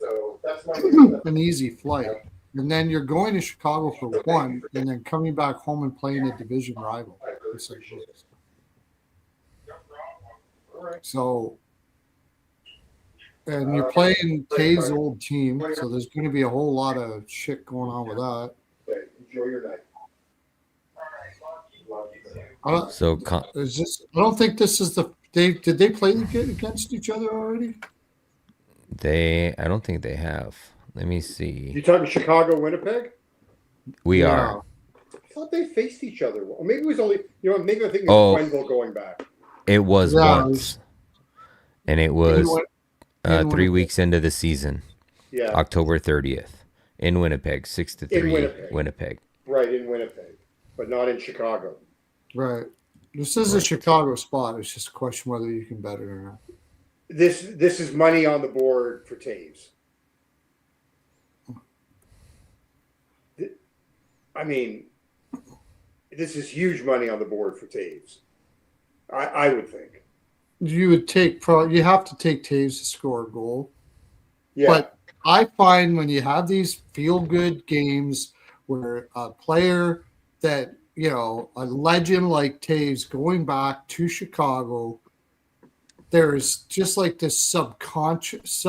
an easy flight. And then you're going to Chicago for one, and then coming back home and playing a division rival. So, and you're playing Kay's old team, so there's going to be a whole lot of shit going on with that. Enjoy your night. So I don't think this is the. Did they play against each other already? I don't think they have. Let me see. You talking Chicago, Winnipeg? We are. I thought they faced each other. Or maybe it was only, maybe I think it was Quenville going back. It was once. And it was 3 weeks into the season. Yeah. October 30th. In Winnipeg, 6-3. Winnipeg. Right, in Winnipeg. But not in Chicago. Right. This is a Chicago spot. It's just a question whether you can bet it or not. This is money on the board for Taves. I mean, this is huge money on the board for Taves. I would think. You would you have to take Taves to score a goal. Yeah. But I find when you have these feel-good games where a player that, a legend like Taves going back to Chicago, there's just like this subconscious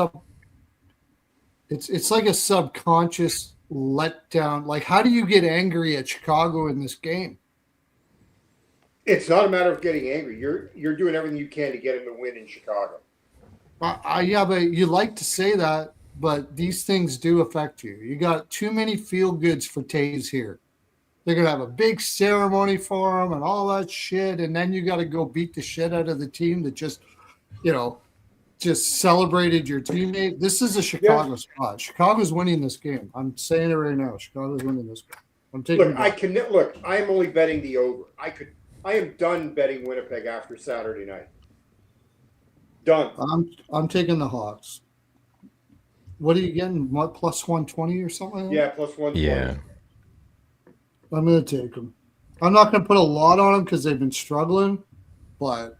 it's like a subconscious letdown. Like, how do you get angry at Chicago in this game? It's not a matter of getting angry. You're doing everything you can to get him to win in Chicago. Yeah, but you like to say that, but these things do affect you. You got too many feel goods for Taves here. They're going to have a big ceremony for him and all that shit. And then you got to go beat the shit out of the team that just celebrated your teammate. This is a Chicago spot. Chicago's winning this game. I'm saying it right now. Chicago's winning this game. I'm taking. I am only betting the over. I am done betting Winnipeg after Saturday night. Done. I'm taking the Hawks. What are you getting? What, plus 120 or something? Like that? Yeah, plus 120. Yeah. I'm going to take them. I'm not going to put a lot on them because they've been struggling, but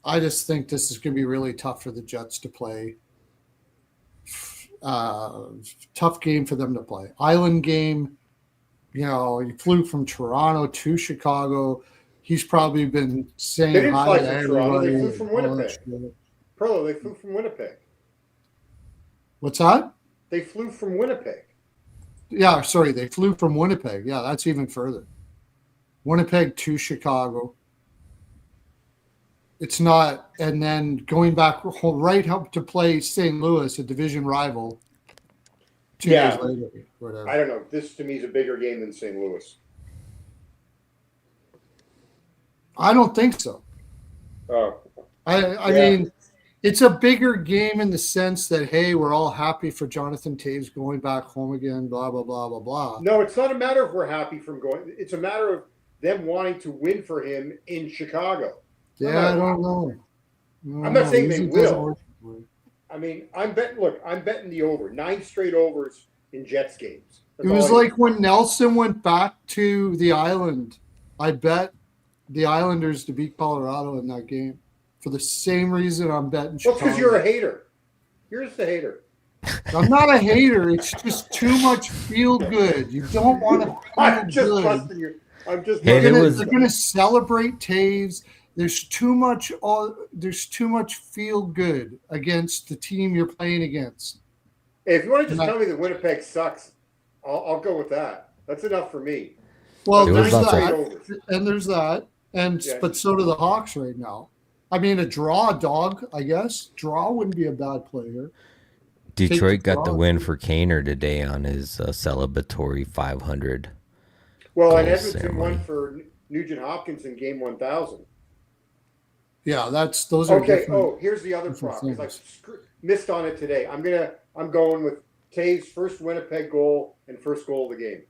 I just think this is going to be really tough for the Jets to play. Tough game for them to play. Island game, he flew from Toronto to Chicago. He's probably been saying They didn't hi fly to from everybody. Toronto. They flew from Winnipeg. Pearlo, they flew from Winnipeg. What's that? They flew from Winnipeg. Yeah, sorry, they flew from Winnipeg. Yeah, that's even further. Winnipeg to Chicago. It's not, and then going back right up to play St. Louis, a division rival. 2 days later, whatever. I don't know. This to me is a bigger game than St. Louis. I don't think so. Oh, I mean, it's a bigger game in the sense that, hey, we're all happy for Jonathan Taves going back home again, blah, blah, blah, blah, blah. No, it's not a matter of we're happy from going. It's a matter of them wanting to win for him in Chicago. Yeah, I don't know. I'm not saying they will. I mean, I'm betting the over. 9 straight overs in Jets games. It was like when Nelson went back to the island. I bet the Islanders to beat Colorado in that game for the same reason I'm betting Chicago. Well, because you're a hater. You're just a hater. I'm not a hater. It's just too much feel good. You don't want to feel I'm just good. busting you. I'm just. Hey, busting They're going to celebrate Taves. There's too much feel good against the team you're playing against. Hey, if you want to just tell me that Winnipeg sucks, I'll go with that. That's enough for me. Well, It was there's about that, and there's that, and Yeah. but so do the Hawks right now. I mean, a draw, dog. I guess draw wouldn't be a bad play here. Detroit got the win for Kaner today on his celebratory 500. Well, and goal Edmonton ceremony. won for Nugent Hopkins in game 1,000. Yeah, those are Okay. different. Oh, here's the other different prop because I things. missed on it today. I'm going with Taves' first Winnipeg goal and first goal of the game.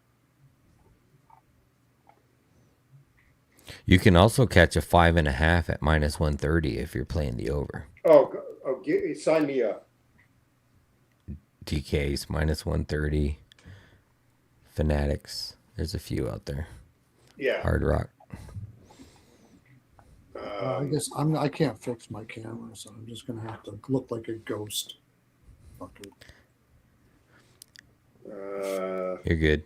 You can also catch a 5.5 at -130 if you're playing the over. Sign me up. DK's -130. Fanatics. There's a few out there. Yeah. Hard Rock. I guess I can't fix my camera, so I'm just gonna have to look like a ghost. Fuck it. You're good.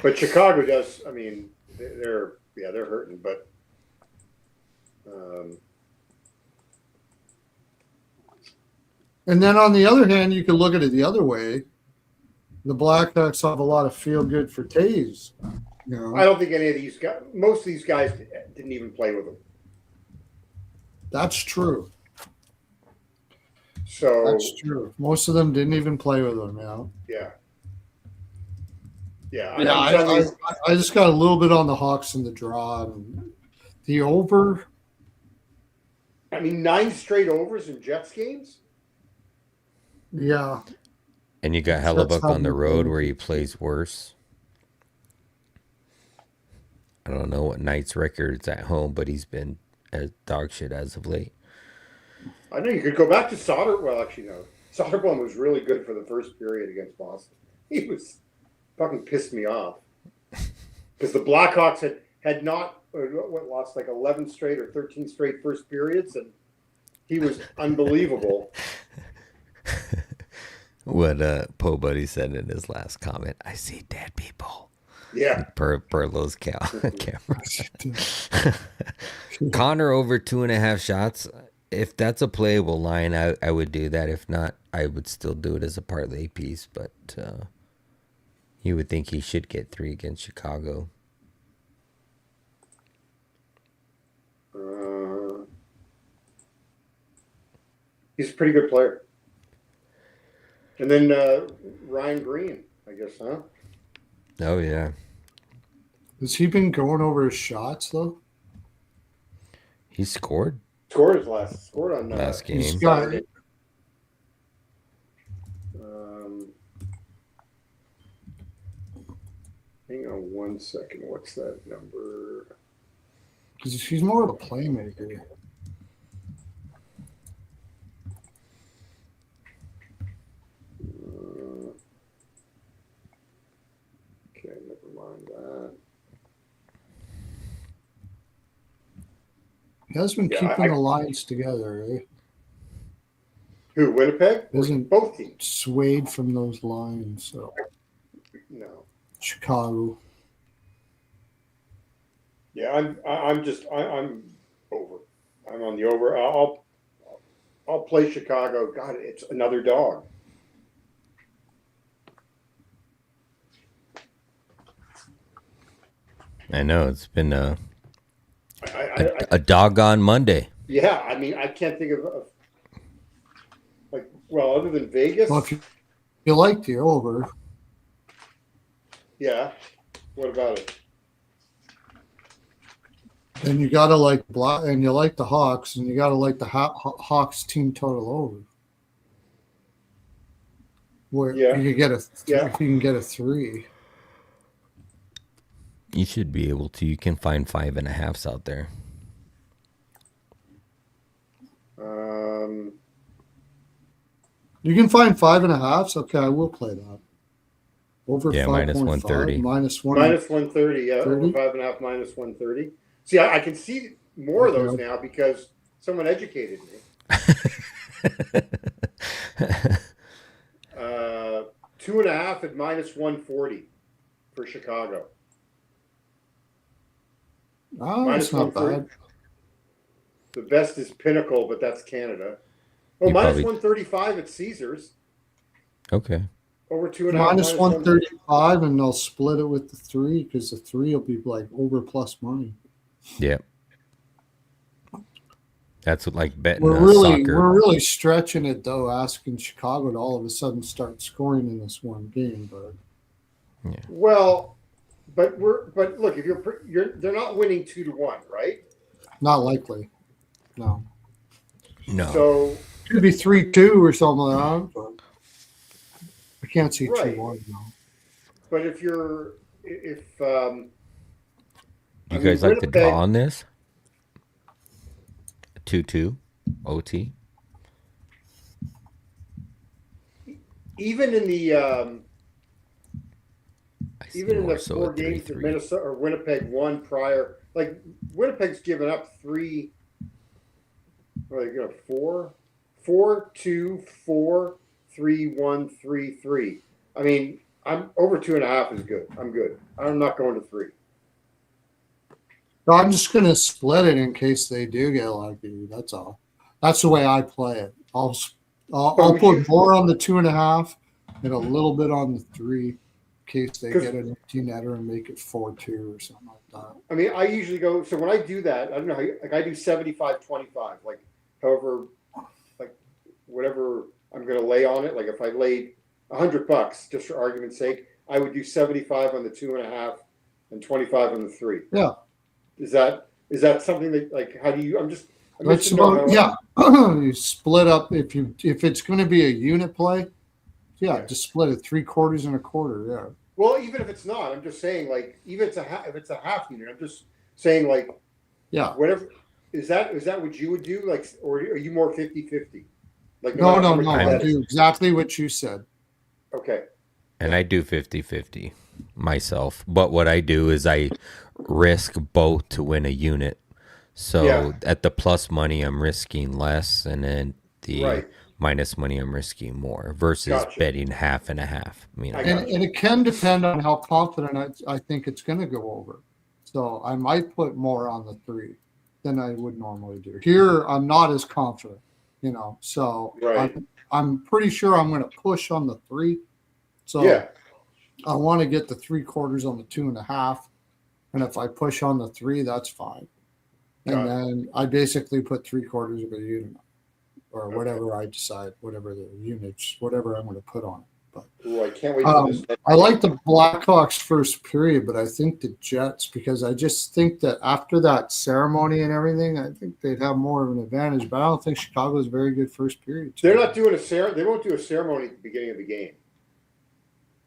But Chicago does. I mean, they're hurting, but And then on the other hand, you can look at it the other way. The Blackhawks have a lot of feel good for Taves. You know, I don't think any of these guys. Most of these guys didn't even play with him. that's true. So That's true. Most of them didn't even play with him. yeah. I just got a little bit on the Hawks in the draw. And the over. I mean, 9 straight overs in Jets games. Yeah. And you got That's Hellebuck how on the we road play. where he plays worse. I don't know what Knight's record is at home, but he's been as dog shit as of late. I know you could go back to Soderblom. Well, actually, no. Soderblom was really good for the first period against Boston. He was fucking pissed me off because the Blackhawks had not lost like 11 straight or 13 straight first periods, and he was unbelievable. What Po Buddy said in his last comment, I see dead people. Yeah. Pearlo's camera. Connor over 2.5 shots. If that's a playable line, I would do that. If not, I would still do it as a parlay piece. But you would think he should get 3 against Chicago. He's a pretty good player. And then Ryan Green, I guess, huh? Oh, yeah. Has he been going over his shots, though? He scored Scored on last game. He's got Saturday. Hang on 1 second. What's that number? because he's more of a playmaker. Okay, never mind that. He has been Yeah, keeping the lines together, eh? Who, Winnipeg? Isn't Both teams. swayed from those lines. So No. Chicago. Yeah, I'm over. I'm on the over. I'll play Chicago. God, it's another dog. I know it's been a I doggone Monday. yeah, I mean, I can't think of like, well, other than Vegas. Well, if you like the over, Yeah. What about it? then you gotta like Black, and you like the Hawks, and you gotta like the Hawks team total over. Where Yeah. you could get Yeah. if you can get a 3. You should be able to. You can find 5.5s out there. You can find 5.5s. Okay, I will play that. Over Yeah, minus 5.5, 130. minus 1. Minus 130, yeah. 30? Over 5.5, minus 130. See, I can see more of those Okay. now because someone educated me. 2.5 at minus 140 for Chicago. Oh, Minus that's not 130. bad. The best is Pinnacle, but that's Canada. Oh, You minus probably- 135 at Caesars. Okay. Over 2.5. Minus 135, and they'll split it with the 3 because the 3 will be like over plus money. Yeah. That's what, like betting We're really soccer. stretching it though, asking Chicago to all of a sudden start scoring in this one game. But Well, but look, if they're not winning 2-1, right? Not likely. No. No. So Could be 3-2 or something like that. But I can't see Right. 2-1. No. but if you're if You I guys mean like to draw Winnipeg, on this? 2-2 OT. even in the I see even in more the so four a games that 3-3. Minnesota or Winnipeg won prior, like Winnipeg's given up three, like 4-2, 4-3-1, 3-3. I mean, I'm over 2.5 is good. I'm good. I'm not going to 3. No, I'm just going to split it in case they do get lucky. That's all. That's the way I play it. I'll put more on the 2.5 and a little bit on the 3 in case they get an empty netter and make it 4-2 or something like that. I mean, I usually go. So when I do that, I don't know how. Like I do 75-25. Like however, like whatever I'm going to lay on it. Like if I laid $100, just for argument's sake, I would do 75 on the 2.5 and 25 on the 3. Yeah. Is that something that like how do you? I'm That's about, yeah. You split up if it's going to be a unit play. Yeah, just split it 3/4 and 1/4. Yeah. Well, even if it's not, I'm just saying like even if it's a half unit, I'm just saying like Yeah. whatever. Is that what you would do? Like, or are you more 50-50? Like No. matter how much I you do exactly what you said. Okay. And I do 50-50 myself. But what I do is I risk both to win a unit. So at the plus money, I'm risking less. And then the minus money, I'm risking more versus betting half and a half. I mean, and it can depend on how confident I think it's going to go over. So I might put more on the 3 than I would normally do. Here, I'm not as confident, So I'm pretty sure I'm going to push on the 3. So I want to get the 3/4 on the 2.5, and if I push on the 3, that's fine. And then I basically put 3/4 of a unit, or whatever I decide, whatever the units, whatever I'm going to put on it. But I can't wait for this. I like the Blackhawks first period, but I think the Jets, because I just think that after that ceremony and everything, I think they'd have more of an advantage. But I don't think Chicago's very good first period. They're not doing they won't do a ceremony at the beginning of the game.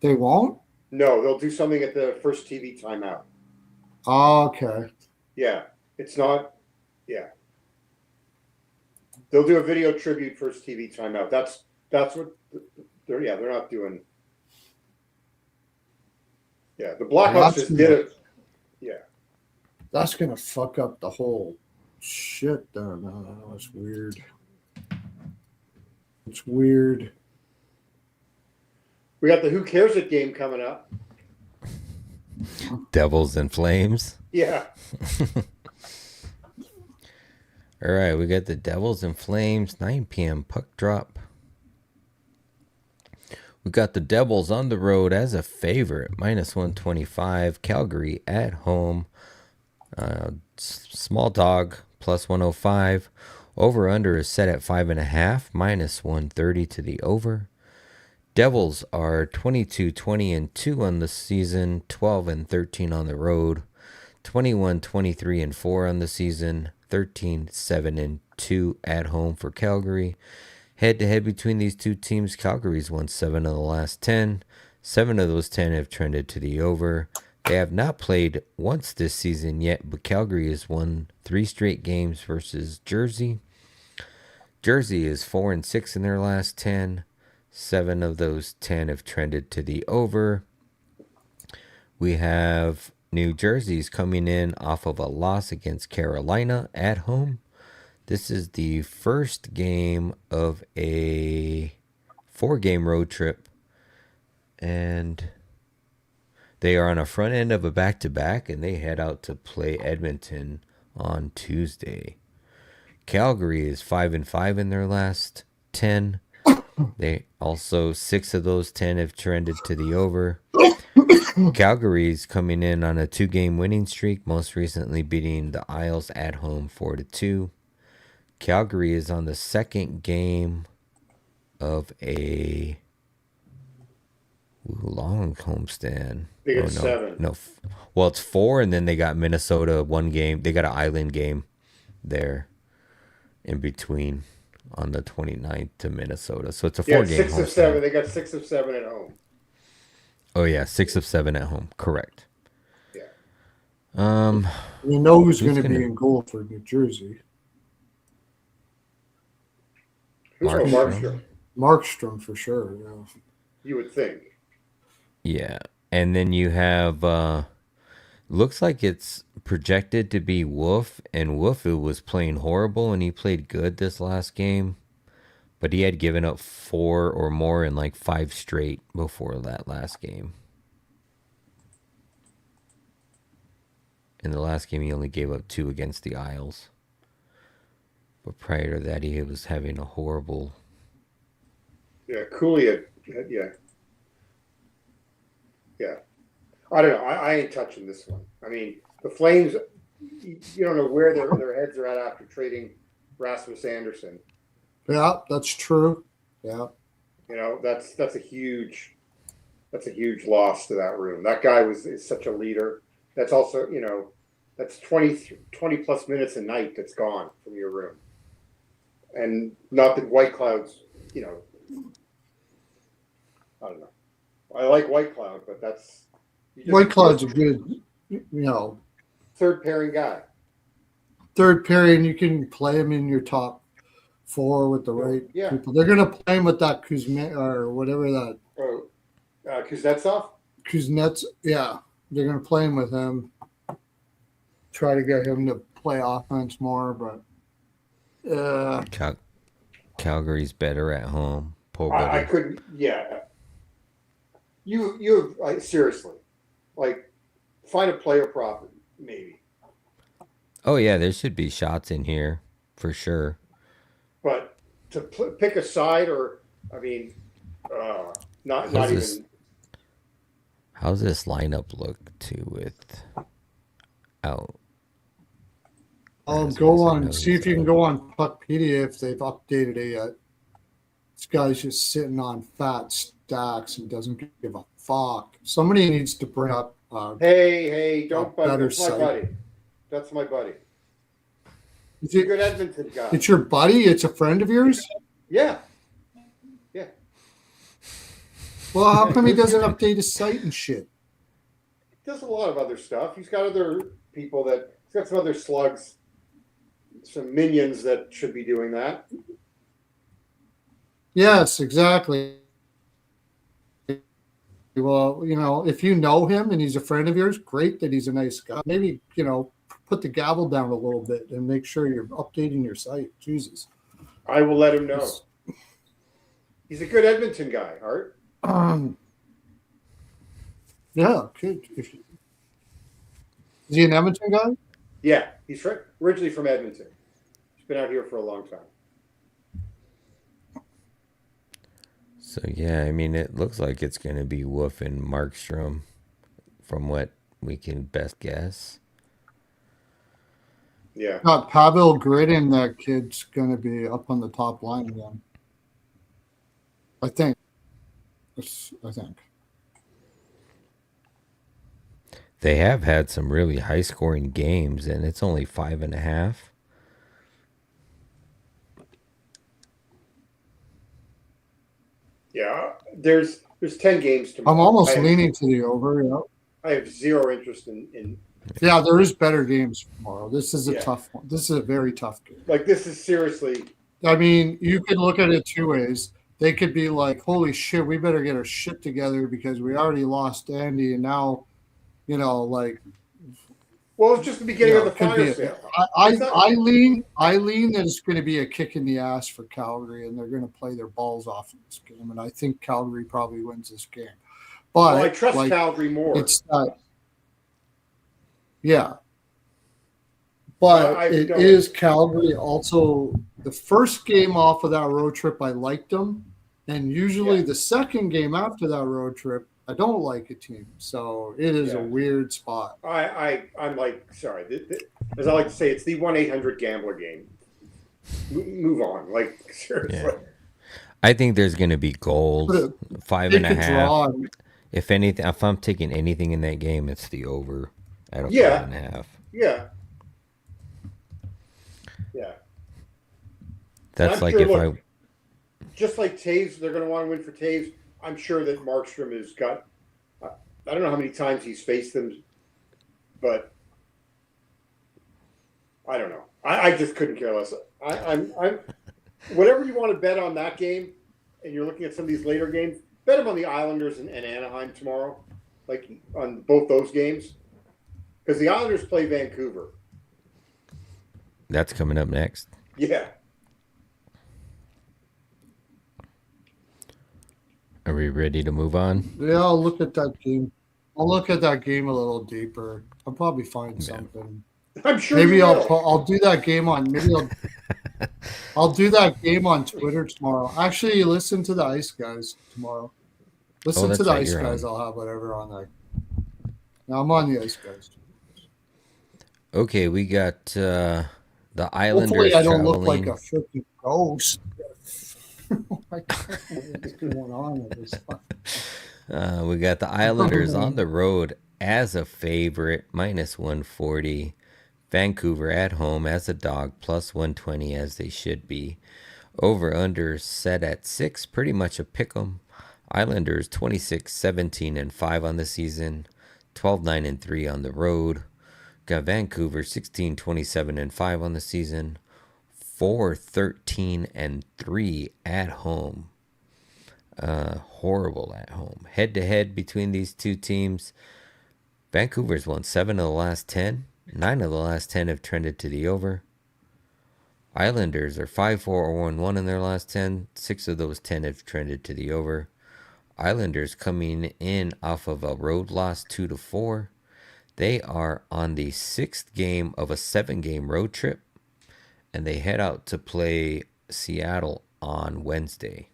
They won't? No, they'll do something at the first TV timeout. Okay. Yeah. It's not they'll do a video tribute first TV timeout. That's what they're not doing. Yeah, the Blackhawks just did it. Yeah. That's gonna fuck up the whole shit there. No, it's weird. It's weird. We got the Who Cares It game coming up. Devils and Flames. Yeah. All right, we got the Devils and Flames, 9 p.m. puck drop. We got the Devils on the road as a favorite, -125. Calgary at home, small dog, +105. Over/under is set at 5.5, -130 to the over. Devils are 22-20-2 on the season, 12-13 on the road, 21-23-4 on the season, 13-7-2 at home for Calgary. Head-to-head between these two teams, Calgary's won 7 of the last 10. 7 of those 10 have trended to the over. They have not played once this season yet, but Calgary has won 3 straight games versus Jersey. Jersey is 4-6 in their last 10. 7 of those 10 have trended to the over. We have New Jersey's coming in off of a loss against Carolina at home. This is the first game of a 4-game road trip, and they are on a front end of a back-to-back, and they head out to play Edmonton on Tuesday. Calgary is 5-5 in their last 10. They also 6 of those 10 have trended to the over. Calgary's coming in on a 2-game winning streak, most recently beating the Isles at home 4-2. Calgary is on the second game of a long homestand. They got 7. No. Well, it's 4, and then they got Minnesota 1 game. They got an island game there in between on the 29th to Minnesota. So it's a Yeah, 4-game 6 of homestand. 7. They got 6 of 7 at home. Oh yeah, 6 of 7 at home. Correct. Yeah. We know who's Who's going to be gonna- in goal for New Jersey. Who's Markstrom. Markstrom? Markstrom for sure. Yeah. You would think. Yeah. And then you have looks like it's projected to be Wolf, and Wolf was playing horrible and he played good this last game. But he had given up 4 or more in like 5 straight before that last game. In the last game, he only gave up 2 against the Isles. But prior to that, he was having a horrible... Yeah, Cooley had yeah. Yeah. I don't know. I ain't touching this one. I mean, the Flames, you don't know where their heads are at after trading Rasmus Anderson. Yeah, that's true. Yeah. You know, that's a huge loss to that room. That guy is such a leader. That's also, you know, that's 20 plus minutes a night that's gone from your room. And not that White Cloud's, you know, I don't know. I like White Cloud, but that's White Cloud's a good, you know, third pairing guy. third pairing. You can play him in your top 4 with the right Yeah. people. They're going to play him with that Kuzma or whatever that Oh, Kuznetsov? Kuznets. Yeah, they're going to play him with him. Try to get him to play offense more, but Calgary's better at home. Poor buddy. I couldn't. Yeah. You seriously, like, find a player prop maybe, Oh, yeah, there should be shots in here for sure. but to pick a side or I mean, not How's even. How's this lineup look too with out? go on. See if you can go on Puckpedia if they've updated it yet. This guy's just sitting on fat stacks and doesn't give a fuck. Somebody needs to bring up. Hey, don't buddy. better That's my site. buddy. That's my buddy. Is He's a it, good Edmonton guy. it's your buddy? It's a friend of yours? Yeah. Well, how come he doesn't update his site and shit? He does a lot of other stuff. He's got other people that he's got some other slugs, some minions that should be doing that. Yes, exactly. Well, you know, if you know him and he's a friend of yours, great that he's a nice guy. Maybe, you know, put the gavel down a little bit and make sure you're updating your site. Jesus. I will let him know. He's a good Edmonton guy, Art. Yeah, good. Is he an Edmonton guy? Yeah, he's originally from Edmonton. He's been out here for a long time. So yeah, I mean, it looks like it's going to be Wolf and Markstrom, from what we can best guess. Yeah. Pavel Gridin, that kid's going to be up on the top line again. I think. They have had some really high-scoring games, and it's only 5.5. Yeah. There's 10 games tomorrow. I'm almost leaning to the over. Yeah. I have zero interest in Yeah, there is better games tomorrow. This is a Yeah. tough one. This is a very tough game. like this is seriously I mean, you could look at it two ways. They could be like, holy shit, we better get our shit together because we already lost Andy and now, you know, like well, it's just the beginning Yeah, of the it could fire be. sale. I lean that it's going to be a kick in the ass for Calgary, and they're going to play their balls off in this game. And I think Calgary probably wins this game. But Well, I trust like, Calgary more. it's yeah. But I it don't- is Calgary also. The first game off of that road trip, I liked them, and usually Yeah. the second game after that road trip, I don't like a team. So it is Yeah. a weird spot. I'm like, sorry. As I like to say, it's the 1-800 gambler game. Move on. Like, seriously. Yeah. I think there's going to be goals, But They 5.5. could draw. If anything, if I'm taking anything in that game, it's the over at a Yeah. 5.5. Yeah. That's I'm like sure, if look, just like Taves, they're going to want to win for Taves. I'm sure that Markstrom has got. I don't know how many times he's faced them, but I don't know. I just couldn't care less. I'm whatever you want to bet on that game, and you're looking at some of these later games. Bet them on the Islanders and Anaheim tomorrow, like on both those games, because the Islanders play Vancouver. that's coming up next. Yeah. Are we ready to move on? Yeah, I'll look at that game. I'll look at that game a little deeper. I'll probably find Yeah. something. I'm sure Maybe you I'll will. I'll do that game on I'll do that game on Twitter tomorrow. Actually, listen to the Ice Guys tomorrow. Listen that's to the right, Ice you're Guys. on. I'll have whatever on there. Now I'm on the Ice Guys. Okay, we got the Hopefully, Islanders I don't look like traveling. a freaking ghost. I can't know what's going on with this stuff. We got the Islanders on the road as a favorite, -140. Vancouver at home as a dog, +120 as they should be. Over under set at 6, pretty much a pick 'em. Islanders 26-17-5 on the season, 12-9-3 on the road. Got Vancouver 16-27-5 on the season, 4-13-3 at home. Horrible at home. Head to head between these two teams, Vancouver's won 7 of the last 10. 9 of the last 10 have trended to the over. Islanders are 5-4-1 in their last 10. 6 of those 10 have trended to the over. Islanders coming in off of a road loss 2-4. They are on the 6th game of a 7-game road trip, and they head out to play Seattle on Wednesday.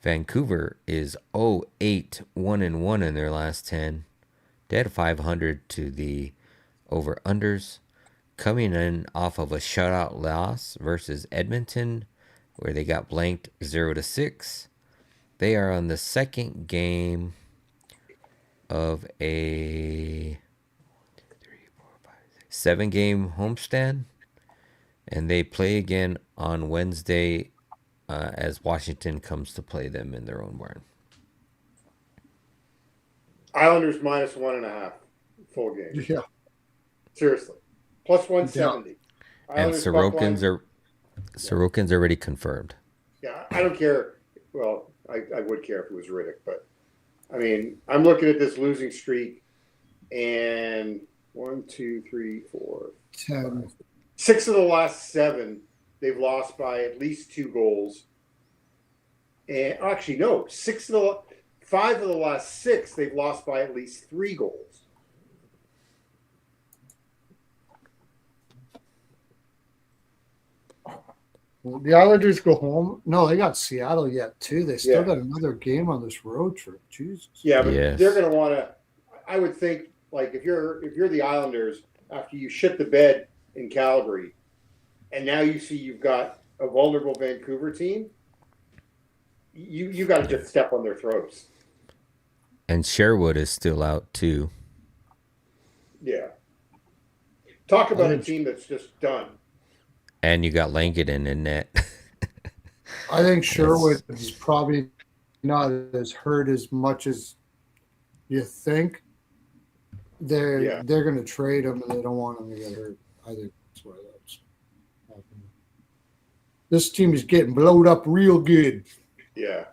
Vancouver is 0-8-1-1 in their last 10. They had 500 to the over-unders, coming in off of a shutout loss versus Edmonton, where they got blanked 0-6. They are on the second game of a 7-game homestand, and they play again on Wednesday as Washington comes to play them in their own barn. Islanders -1.5 full game. Yeah. Seriously, +170. And Islanders Sorokin's already confirmed. Yeah, I don't care. Well, I would care if it was Riddick, but I mean, I'm looking at this losing streak, and 1, 2, 3, 4, 10. 6 of the last 7 they've lost by at least 2 goals. And actually, no, 5 of the last 6 they've lost by at least 3 goals. The Islanders go home. No, they got Seattle yet too. They still Yeah. got another game on this road trip. Jesus. Yeah, but Yes. they're going to want to. I would think, like, if you're the Islanders, after you shit the bed in Calgary, and now you see you've got a vulnerable Vancouver team, you got to just step on their throats. And Sherwood is still out too. Yeah. Talk about a team that's just done. And you got Langdon in net. I think Sherwood is probably not as hurt as much as you think. They're going to trade him, and they don't want him to get hurt. I think that's why that's happening. This team is getting blowed up real good. Yeah.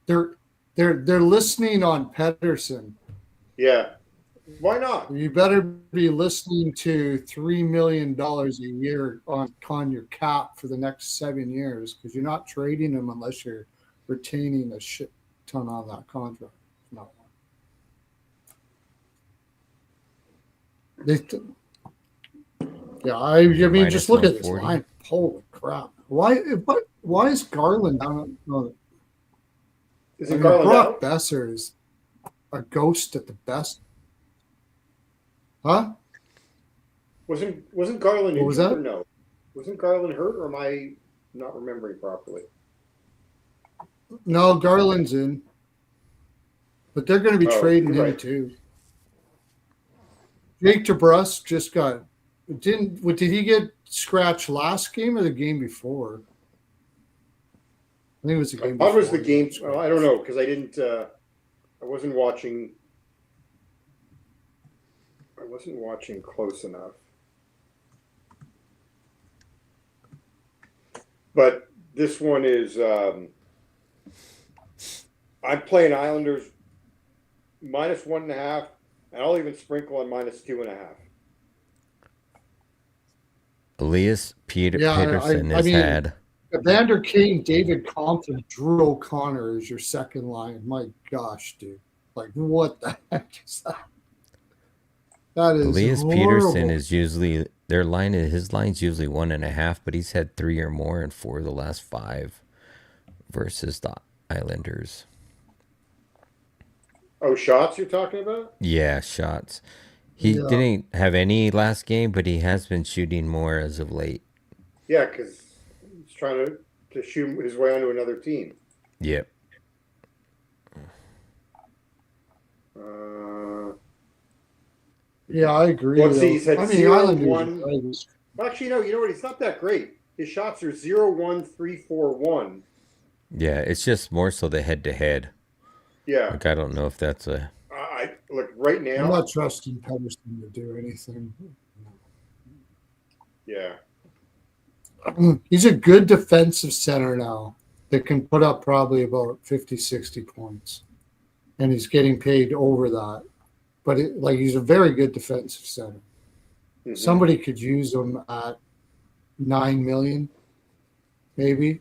They're listening on Pedersen. Yeah. Why not? You better be listening to $3 million a year on your cap for the next 7 years, because you're not trading him unless you're retaining a shit ton on that contract. No. I mean, just look at this line. Holy crap! Why is Garland? I don't know. Is it Garland Brock out? Besser is a ghost at the best. Huh? Wasn't Garland What was injured that? or no? Wasn't Garland hurt, or am I not remembering properly? No, Garland's in, but they're going to be trading him right. too. Jake DeBrusk just got did he get scratch last game or the game before? I think it was the I game thought it was before. the game. Well, I don't know because I didn't. I wasn't watching. I wasn't watching close enough. But this one is. I'm playing Islanders -1.5, and I'll even sprinkle on -2.5. Elias Yeah, Peterson I has mean, had. Evander King, David Compton, Drew O'Connor is your second line. My gosh, dude. Like, what the heck is that? That is Elias horrible. Peterson is usually his line's usually 1.5, but he's had 3 or more in 4 of the last 5 versus the Islanders. Oh, shots you're talking about? Yeah, shots. He Yeah. didn't have any last game, but he has been shooting more as of late. Yeah, because he's trying to shoot his way onto another team. Yep. Yeah, I agree. Well, see, though. he's had I mean, 0, Islanders 1. Islanders. Well, actually, no. You know what? He's not that great. His shots are 0, 1, 3, 4, 1. Yeah, it's just more so the head-to-head. Yeah. Like, I don't know if that's a... I look right I'm now. not trusting Pedersen to do anything. Yeah. He's a good defensive center now that can put up probably about 50, 60 points. And he's getting paid over that. But he's a very good defensive center. Mhm. Somebody could use him at 9 million, maybe,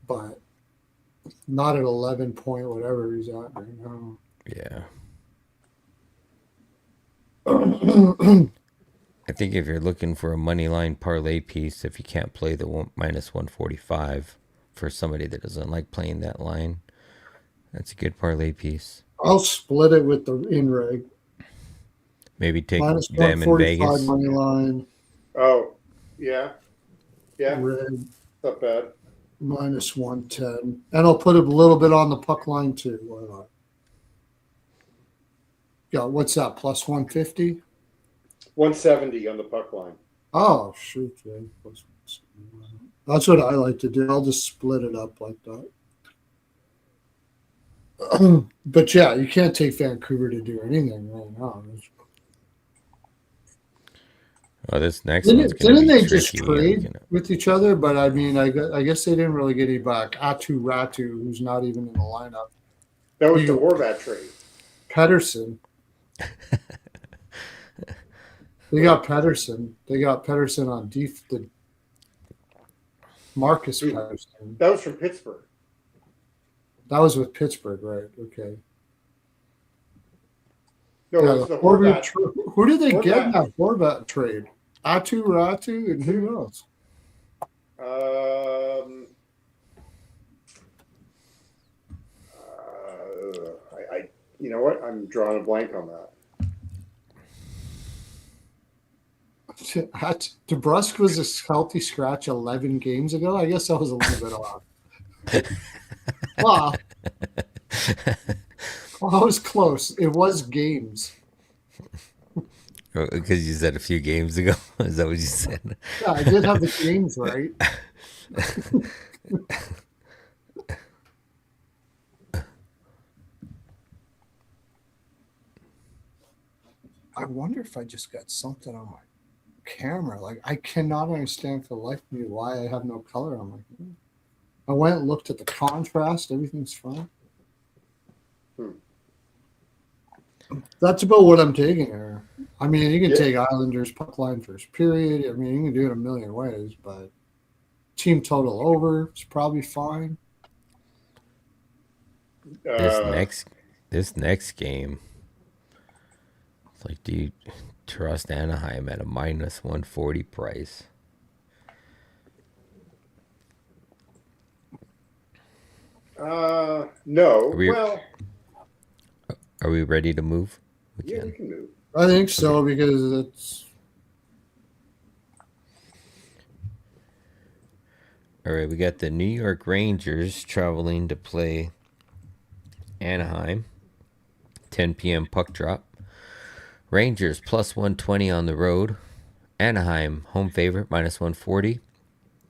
but not at 11 point whatever he's at right now. Yeah. I think if you're looking for a money line parlay piece, if you can't play the -145 for somebody that doesn't like playing that line, that's a good parlay piece. I'll split it with the in-reg. Maybe take Minus them in 145 Vegas. money line. Oh, yeah. Yeah. Red Not bad. minus 110. And I'll put a little bit on the puck line too. Why not? Yeah, what's that? Plus 150? 170 on the puck line. Oh, shoot. Yeah. That's what I like to do. I'll just split it up like that. But yeah, you can't take Vancouver to do anything right now. Oh, this next one's Didn't going to they be just tricky. trade with each other? But I mean, I guess they didn't really get any back. Atu Ratu, who's not even in the lineup. That was the Horvat trade. Pedersen. They got Pedersen. They got Pedersen on the Marcus Pedersen. That was from Pittsburgh. That was with Pittsburgh, right? Okay. No, Yeah, it was the Horvat Horvat. who did they get in Horvat. that Horvat trade? Atu Ratu and who else? You know what? I'm drawing a blank on that. DeBrusque was a healthy scratch 11 games ago. I guess that was a little bit off. Wow. Well, I was close. It was games. Because you said a few games ago. Is that what you said? Yeah, I did have the games right. I wonder if I just got something on my camera. Like, I cannot understand for the life of me why I have no color on my camera. I went and looked at the contrast. Everything's fine. That's about what I'm taking here. I mean, you can take Islanders puck line first period. I mean, you can do it a million ways, but team total over is probably fine. This next game, it's like, do you trust Anaheim at a -140 price? No. Are we ready to move? We can move. I think so because it's All right, we got the New York Rangers traveling to play Anaheim. 10 p.m. puck drop. Rangers +120 on the road. Anaheim, home favorite, -140.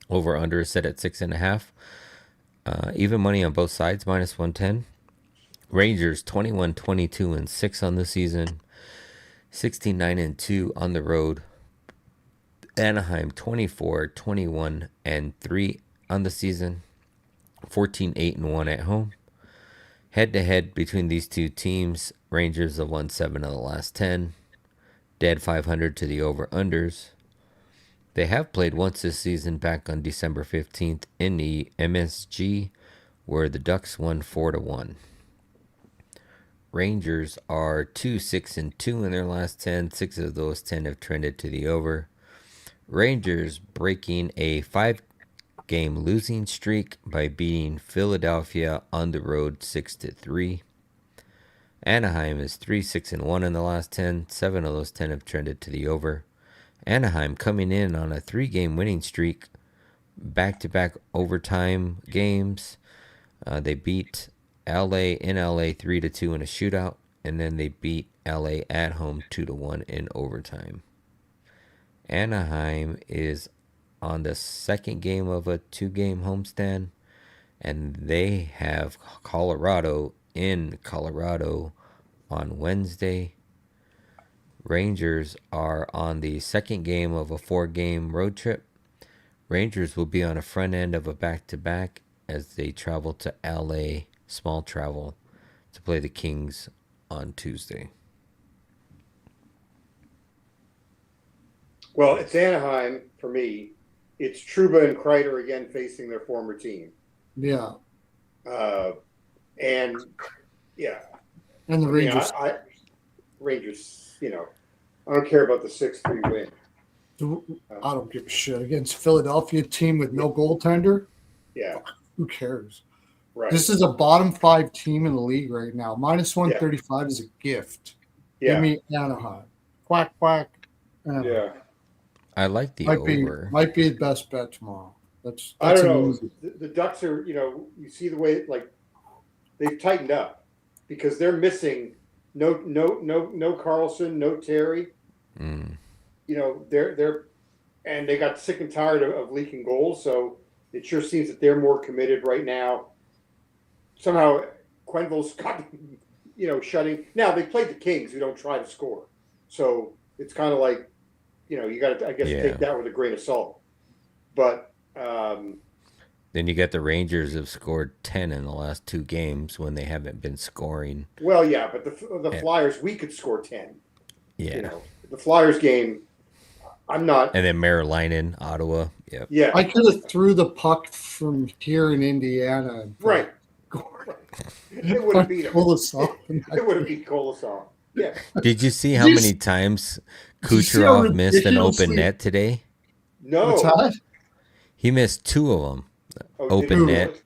Over under is set at 6.5. Even money on both sides, -110. Rangers 21-22-6 on the season, 16-9-2 on the road. Anaheim 24-21-3 on the season, 14-8-1 at home. Head to head between these two teams, Rangers have won 7 of the last 10. Dead 500 to the over-unders. They have played once this season back on December 15th in the MSG, where the Ducks won 4-1. Rangers are 2-6-2 in their last 10. 6 of those 10 have trended to the over. Rangers breaking a 5-game losing streak by beating Philadelphia on the road 6-3. Anaheim is 3-6-1 in the last 10. 7 of those 10 have trended to the over. Anaheim coming in on a 3-game winning streak, back-to-back overtime games. They beat LA in LA 3-2 in a shootout, and then they beat LA at home 2-1 in overtime. Anaheim is on the second game of a 2-game homestand, and they have Colorado in Colorado on Wednesday. Rangers are on the second game of a 4-game road trip. Rangers will be on a front end of a back-to-back as they travel to LA, small travel, to play the Kings on Tuesday. Well, it's Anaheim for me. It's Trouba and Kreider again facing their former team. Yeah. And yeah. And the Rangers. Rangers, I don't care about the 6-3 win. I don't give a shit. Against Philadelphia team with no goaltender? Yeah. Who cares? Right. This is a bottom 5 team in the league right now. -135 is a gift. Yeah. Give me Anaheim. Quack, quack. Anaheim. Yeah. I like the over. Might be the best bet tomorrow. That's I don't know. easy. The Ducks are, you see the way they've tightened up because they're missing no Carlson, no Terry. They're and they got sick and tired of leaking goals, so it sure seems that they're more committed right now. Somehow Quenneville's got shutting. Now they played the Kings, who don't try to score, so it's kind of like you got to, I guess, take that with a grain of salt. But then you got the Rangers have scored 10 in the last 2 games when they haven't been scoring. Well, yeah, but the Flyers, we could score 10. Yeah. The Flyers game, I'm not. And then Maryland, Ottawa. Yep. Yeah. I could have threw the puck from here in Indiana. And right. It would have beat him. Kolosov. It would have beat Kolosov. Yeah. Did you see how many times Kucherov missed an open net today? No. What's that? He missed 2 of them. Open net.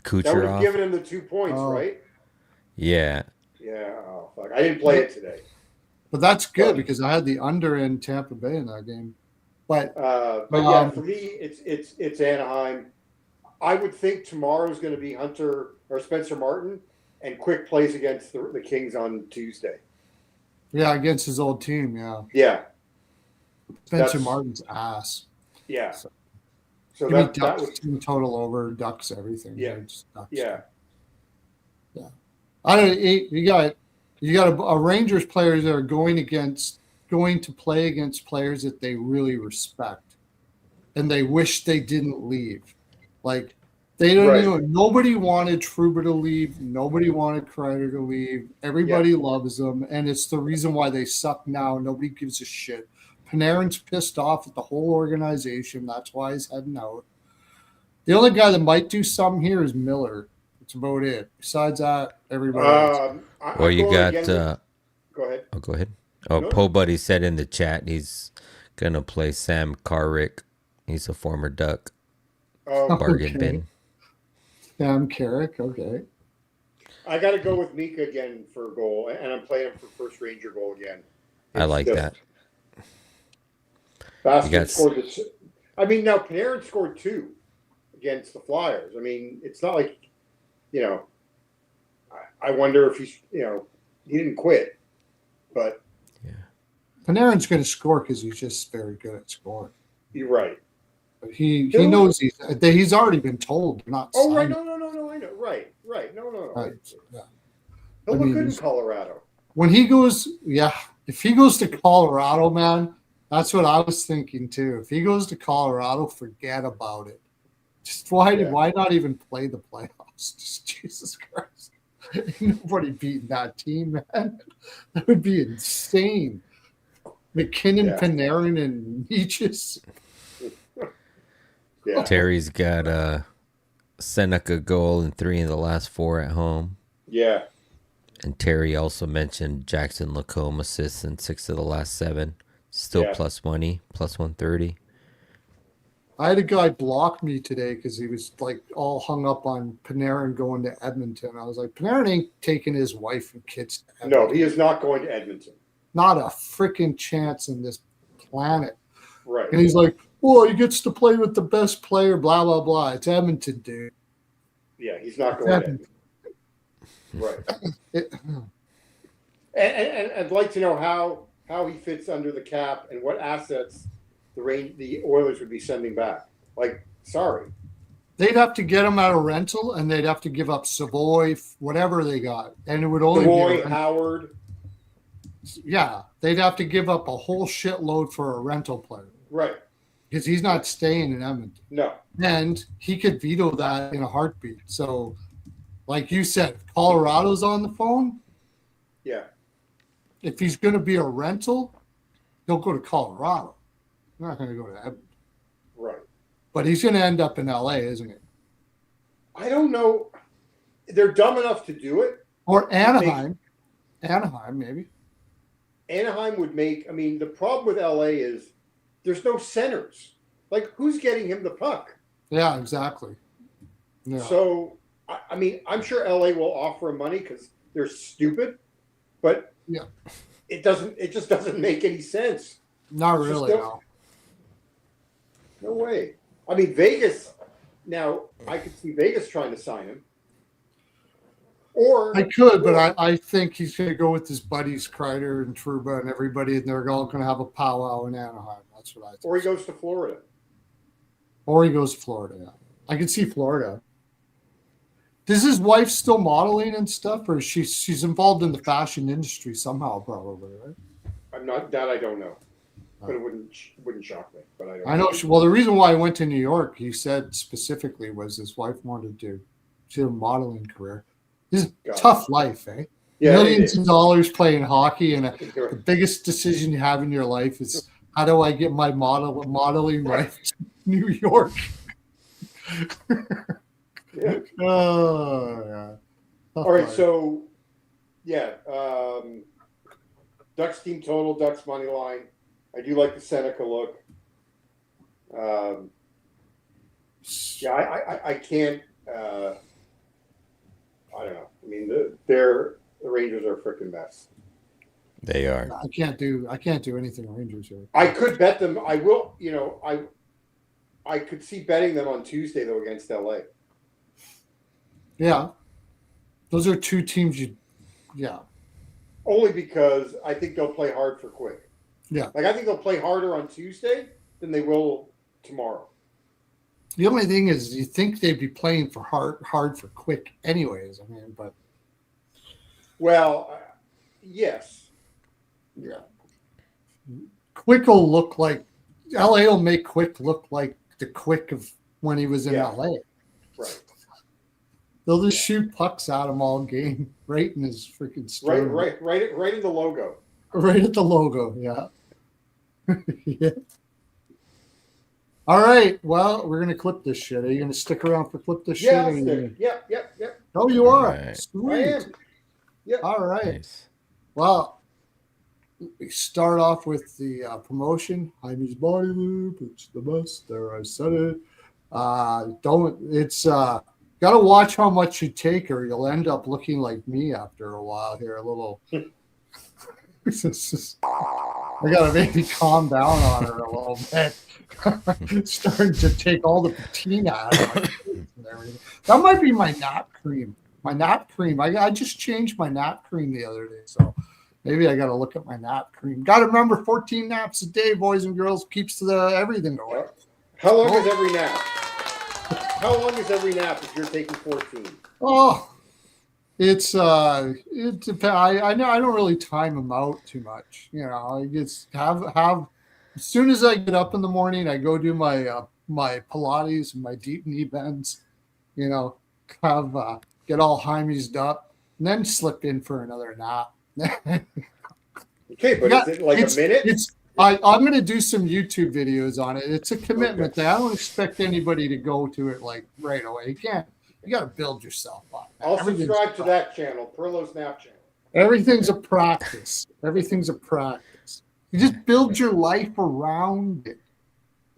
Kucherov. That would have given him the 2 points, right? Yeah. Yeah. Oh, fuck. I didn't play it today. But that's good because I had the under in Tampa Bay in that game. But yeah, for me, it's Anaheim. I would think tomorrow's going to be Hunter or Spencer Martin, and Quick plays against the Kings on Tuesday. Yeah, against his old team. Yeah. Yeah. Spencer Martin's ass. Yeah. So Give me that was team total over Ducks everything. Yeah. Ducks. Yeah. Yeah. I don't. You got a Rangers players that are going to play against players that they really respect, and they wish they didn't leave. Like they don't even. Nobody wanted Trouba to leave. Nobody wanted Kreider to leave. Everybody loves them, and it's the reason why they suck now. Nobody gives a shit. Panarin's pissed off at the whole organization. That's why he's heading out. The only guy that might do something here is Miller. That's about it. Besides that, everybody else. Well, you got go ahead. Oh, go ahead. Oh, no. Po Buddy said in the chat he's going to play Sam Carrick. He's a former Duck. Bargain bin. Sam Carrick, okay. I got to go with Mika again for a goal, and I'm playing him for first Ranger goal again. I like that. Bastard scored this. I mean, now Panarin scored 2 against the Flyers. I mean, it's not like, I wonder if he's, he didn't quit, but Panarin's going to score because he's just very good at scoring. You're right. But he knows he's already been told not. Oh, right. No. I know. Right. No. Right. Yeah. He'll look good in Colorado. When he goes, if he goes to Colorado, man, that's what I was thinking too. If he goes to Colorado, forget about it. Just why not even play the playoffs? Just Jesus Christ. Ain't nobody beating that team, man. That would be insane. McKinnon, Panarin, and Nietzsche's. Yeah. Terry's got a Seneca goal and 3 in the last 4 at home. Yeah. And Terry also mentioned Jackson Lacombe assists in 6 of the last 7. Still plus money, plus 130. I had a guy block me today because he was like all hung up on Panarin going to Edmonton. I was like, Panarin ain't taking his wife and kids to Edmonton. No, he is not going to Edmonton. Not a freaking chance in this planet. Right. And he's like, well, he gets to play with the best player, blah, blah, blah. It's Edmonton, dude. Yeah, he's not going to Edmonton. Right. And I'd like to know how he fits under the cap and what assets the Oilers would be sending back. Like, sorry. They'd have to get him out of rental, and they'd have to give up Savoy, whatever they got. And it would only Savoy, Howard. Yeah, they'd have to give up a whole shitload for a rental player. Right. Because he's not staying in Edmonton. No. And he could veto that in a heartbeat. So, like you said, if Colorado's on the phone. Yeah. If he's going to be a rental, he'll go to Colorado. He's not going to go to Edmonton. Right. But he's going to end up in LA, isn't he? I don't know. They're dumb enough to do it. Or Anaheim. Anaheim, maybe. Anaheim would make. I mean, the problem with LA is there's no centers. Like, who's getting him the puck? Yeah, exactly. Yeah. So, I mean, I'm sure LA will offer him money because they're stupid, but it just doesn't make any sense. Not really, no. No way. I mean, Vegas, now, I could see Vegas trying to sign him. Or I could, but I think he's going to go with his buddies, Kreider and Trouba and everybody, and they're all going to have a powwow in Anaheim. That's what I think. Or he goes to Florida. Yeah. I can see Florida. Does his wife still modeling and stuff, or she's involved in the fashion industry somehow, probably, right? I don't know. But it wouldn't shock me. But I know. Well, the reason why I went to New York, he said specifically, was his wife wanted to do a modeling career. This is a tough life, eh? Yeah, millions of dollars playing hockey, and the biggest decision you have in your life is how do I get my modeling life to New York? Yeah. Oh, yeah. All right, so Ducks team total, Ducks money line. I do like the Seneca look. I can't. I don't know. I mean, the Rangers are a freaking mess. They are. I can't do anything Rangers here. I could bet them. I will. I could see betting them on Tuesday though against LA. Yeah, those are two teams. Only because I think they'll play hard for Quick. Yeah, like I think they'll play harder on Tuesday than they will tomorrow. The only thing is, you think they'd be playing for hard for Quick, anyways. I mean, but yes, yeah. Quick will look like LA will make Quick look like the Quick of when he was in LA. Right. They'll just shoot pucks at him all game, right in his freaking sternum. Right in the logo. Right at the logo, yeah. Yeah. All right. Well, we're gonna clip this shit. Are you gonna stick around for clip this shit? Yep. Oh, you are. Right. Sweet. I am. Yep. All right. Nice. Well, we start off with the promotion. Hymes body loop. It's the best. There, I said it. Got to watch how much you take, or you'll end up looking like me after a while here. A little. I got to maybe calm down on her a little bit. Starting to take all the patina out of my face and everything. That might be my nap cream. I just changed my nap cream the other day, so Maybe I got to look at my nap cream. Got to remember 14 naps a day, boys and girls, keeps everything going. How long is every nap? How long is every nap if you're taking 14? Oh, it depends. I know I don't really time them out too much. I just have as soon as I get up in the morning, I go do my my Pilates and my deep knee bends. Have get all Hymes up, and then slip in for another nap. Okay, but is it like a minute? I'm going to do some YouTube videos on it. It's a commitment thing. I don't expect anybody to go to it like right away. You can't. You got to build yourself up. I'll subscribe to that channel, Pearlo Snap channel. Everything's a practice. Everything's a practice. You just build your life around it.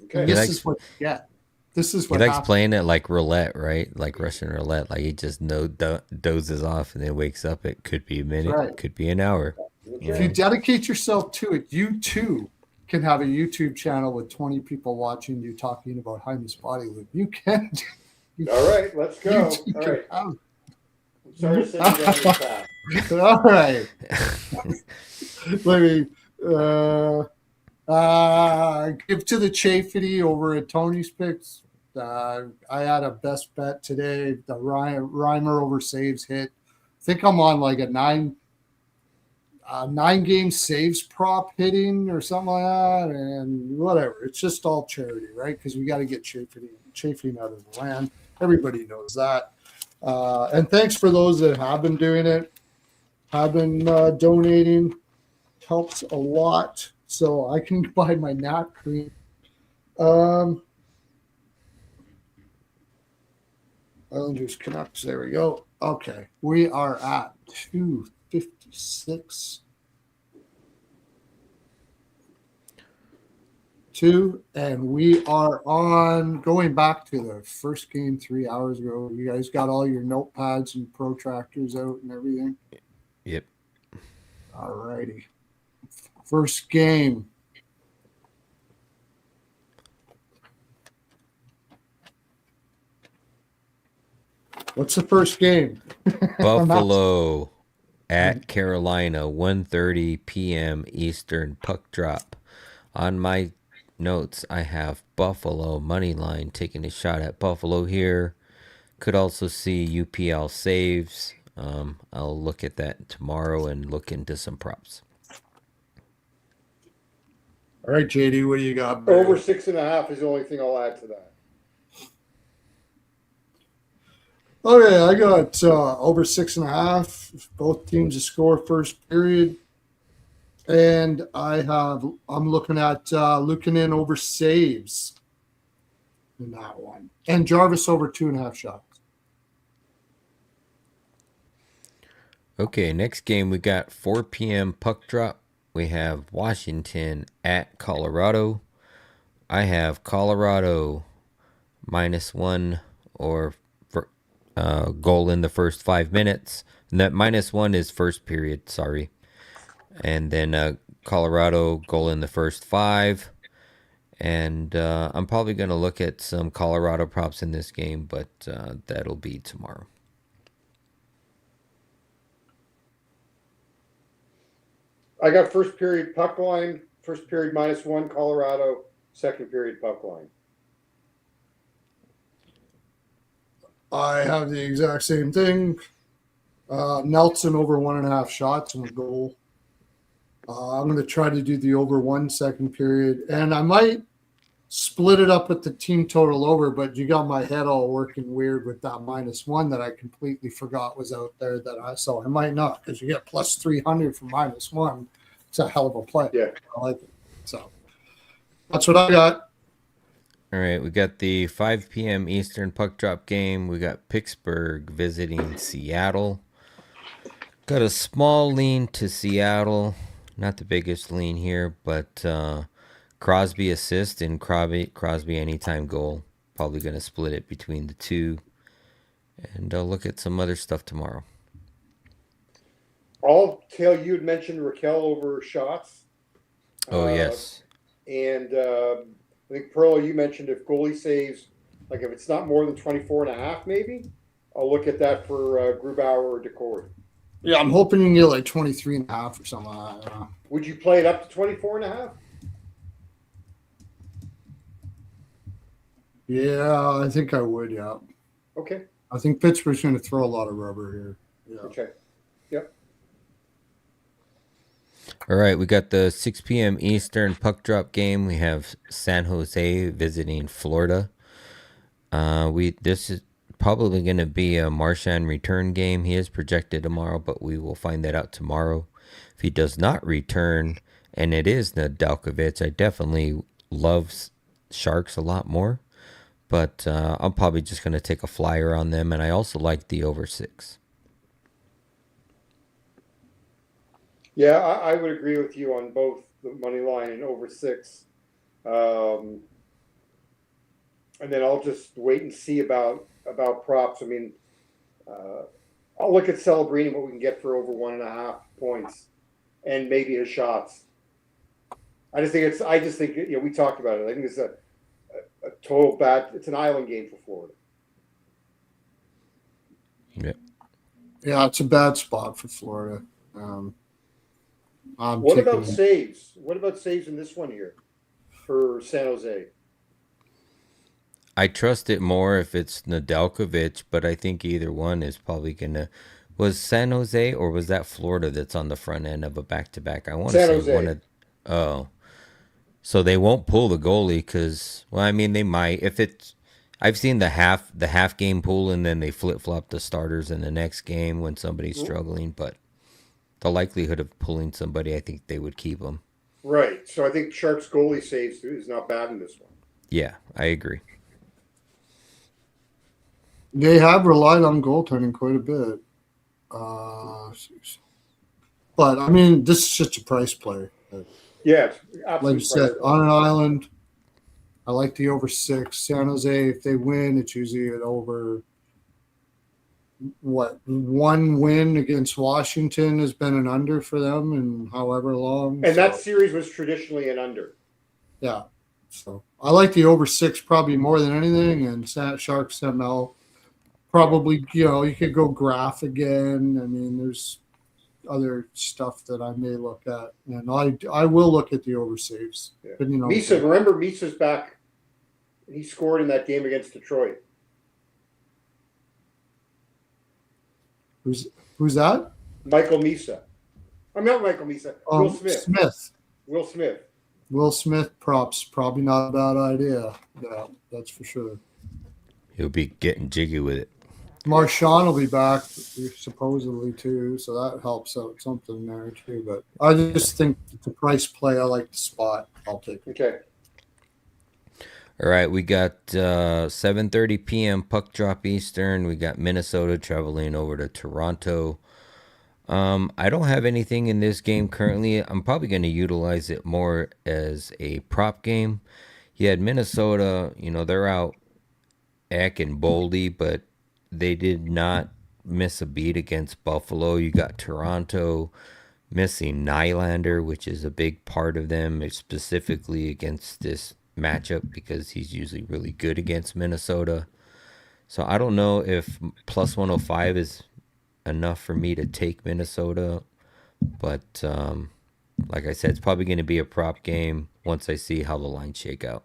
Okay. This is what you get. This is what he likes happens. playing it like roulette, right? Like Russian roulette. Like he just dozes off and then wakes up. It could be a minute, Right. could be an hour. If you dedicate yourself to it, you too can have a YouTube channel with 20 people watching you talking about Hymes body lube. You can. All right, let's go. All right. I'm sorry to sit you down this fast. All right. Let me give to the Chafety over at Tony's Picks. I had a best bet today. The Reimer over saves hit. I think I'm on like a 9-game saves prop hitting or something like that, and whatever. It's just all charity, right? Because we got to get chafing out of the land. Everybody knows that. And thanks for those that have been doing it, have been donating. Helps a lot, so I can buy my nap cream. Islanders Canucks. There we go. Okay, we are at 2:56. And we are on going back to the first game 3 hours ago. You guys got all your notepads and protractors out and everything? Yep. All righty. First game. What's the first game? Buffalo at Carolina, 1:30 p.m. Eastern puck drop. On my notes, I have Buffalo money line taking a shot at Buffalo here. Could also see UPL saves. I'll look at that tomorrow and look into some props. All right, JD, what do you got? Over 6.5 is the only thing I'll add to that. Okay, I got over 6.5. Both teams to score first period. And I'm looking at Luukkonen over saves in that one. And Jarvis over 2.5 shots. Okay, next game we got 4 p.m. puck drop. We have Washington at Colorado. I have Colorado -1 or goal in the first 5 minutes. And that -1 is first period, sorry. And then Colorado goal in the first 5. And I'm probably going to look at some Colorado props in this game, but that'll be tomorrow. I got first period puck line, first period -1 Colorado, second period puck line. I have the exact same thing. Nelson over 1.5 shots and a goal. I'm going to try to do the over 1 second period. And I might split it up with the team total over, but you got my head all working weird with that -1 that I completely forgot was out there that I saw. I might not, because you get plus 300 for -1. It's a hell of a play. Yeah. I like it. So that's what I got. All right, we got the 5 p.m. Eastern puck drop game. We got Pittsburgh visiting Seattle. Got a small lean to Seattle. Not the biggest lean here, but Crosby assist and Crosby anytime goal. Probably going to split it between the two. And I'll look at some other stuff tomorrow. I'll tell you had mentioned Raquel over shots. Oh, yes. And I think, Pearlo, you mentioned if goalie saves, like if it's not more than 24.5, maybe, I'll look at that for Grubauer or Decord. Yeah, I'm hoping you can get like 23.5 or something like that. Would you play it up to 24.5? Yeah, I think I would. Yeah. Okay. I think Pittsburgh's going to throw a lot of rubber here. Yeah. Okay. Yep. All right, we got the 6 p.m. Eastern puck drop game. We have San Jose visiting Florida. This is probably going to be a Marchand return game. He is projected tomorrow, but we will find that out tomorrow. If he does not return, and it is Nedeljkovic, I definitely love Sharks a lot more. But I'm probably just going to take a flyer on them, and I also like the over 6. Yeah, I would agree with you on both the money line and over 6. And then I'll just wait and see about props. I mean, I'll look at Celebrini, what we can get for over 1.5 points, and maybe his shots. I just think we talked about it. I think it's a total bad. It's an island game for Florida. Yeah, it's a bad spot for Florida. What about saves? What about saves in this one here for San Jose? I trust it more if it's Nedeljkovic, but I think either one is probably going to. Was San Jose or was that Florida that's on the front end of a back-to-back? I want to say Jose. one of. Oh. So they won't pull the goalie because, well, I mean, they might. If it's. I've seen the half game pool and then they flip-flop the starters in the next game when somebody's struggling, but the likelihood of pulling somebody, I think they would keep them. Right. So I think Sharks goalie saves is not bad in this one. Yeah, I agree. They have relied on goaltending quite a bit. But, I mean, this is just a price play. Yeah, like you said, on an island, I like the over 6. San Jose, if they win, it's usually an over. What, one win against Washington has been an under for them in however long. And that series was traditionally an under. Yeah. So I like the over 6 probably more than anything. And Sharks ML probably, you could go graph again. I mean, there's other stuff that I may look at, and I will look at the over saves. Yeah. But, Misa, remember Misa's back. He scored in that game against Detroit. Who's that? Michael Misa. I'm not Michael Misa. Will Smith. Will Smith props, probably not a bad idea. Yeah, that's for sure. He'll be getting jiggy with it. Marchand will be back supposedly too, so that helps out something there too. But I just think it's a price play. I like the spot. I'll take it. Okay. All right, we got 7:30 p.m. puck drop Eastern. We got Minnesota traveling over to Toronto. I don't have anything in this game currently. I'm probably going to utilize it more as a prop game. You had Minnesota, they're out Eck and Boldy, but they did not miss a beat against Buffalo. You got Toronto missing Nylander, which is a big part of them, specifically against this matchup because he's usually really good against Minnesota. So I don't know if plus 105 is enough for me to take Minnesota, but like I said, it's probably going to be a prop game once I see how the lines shake out.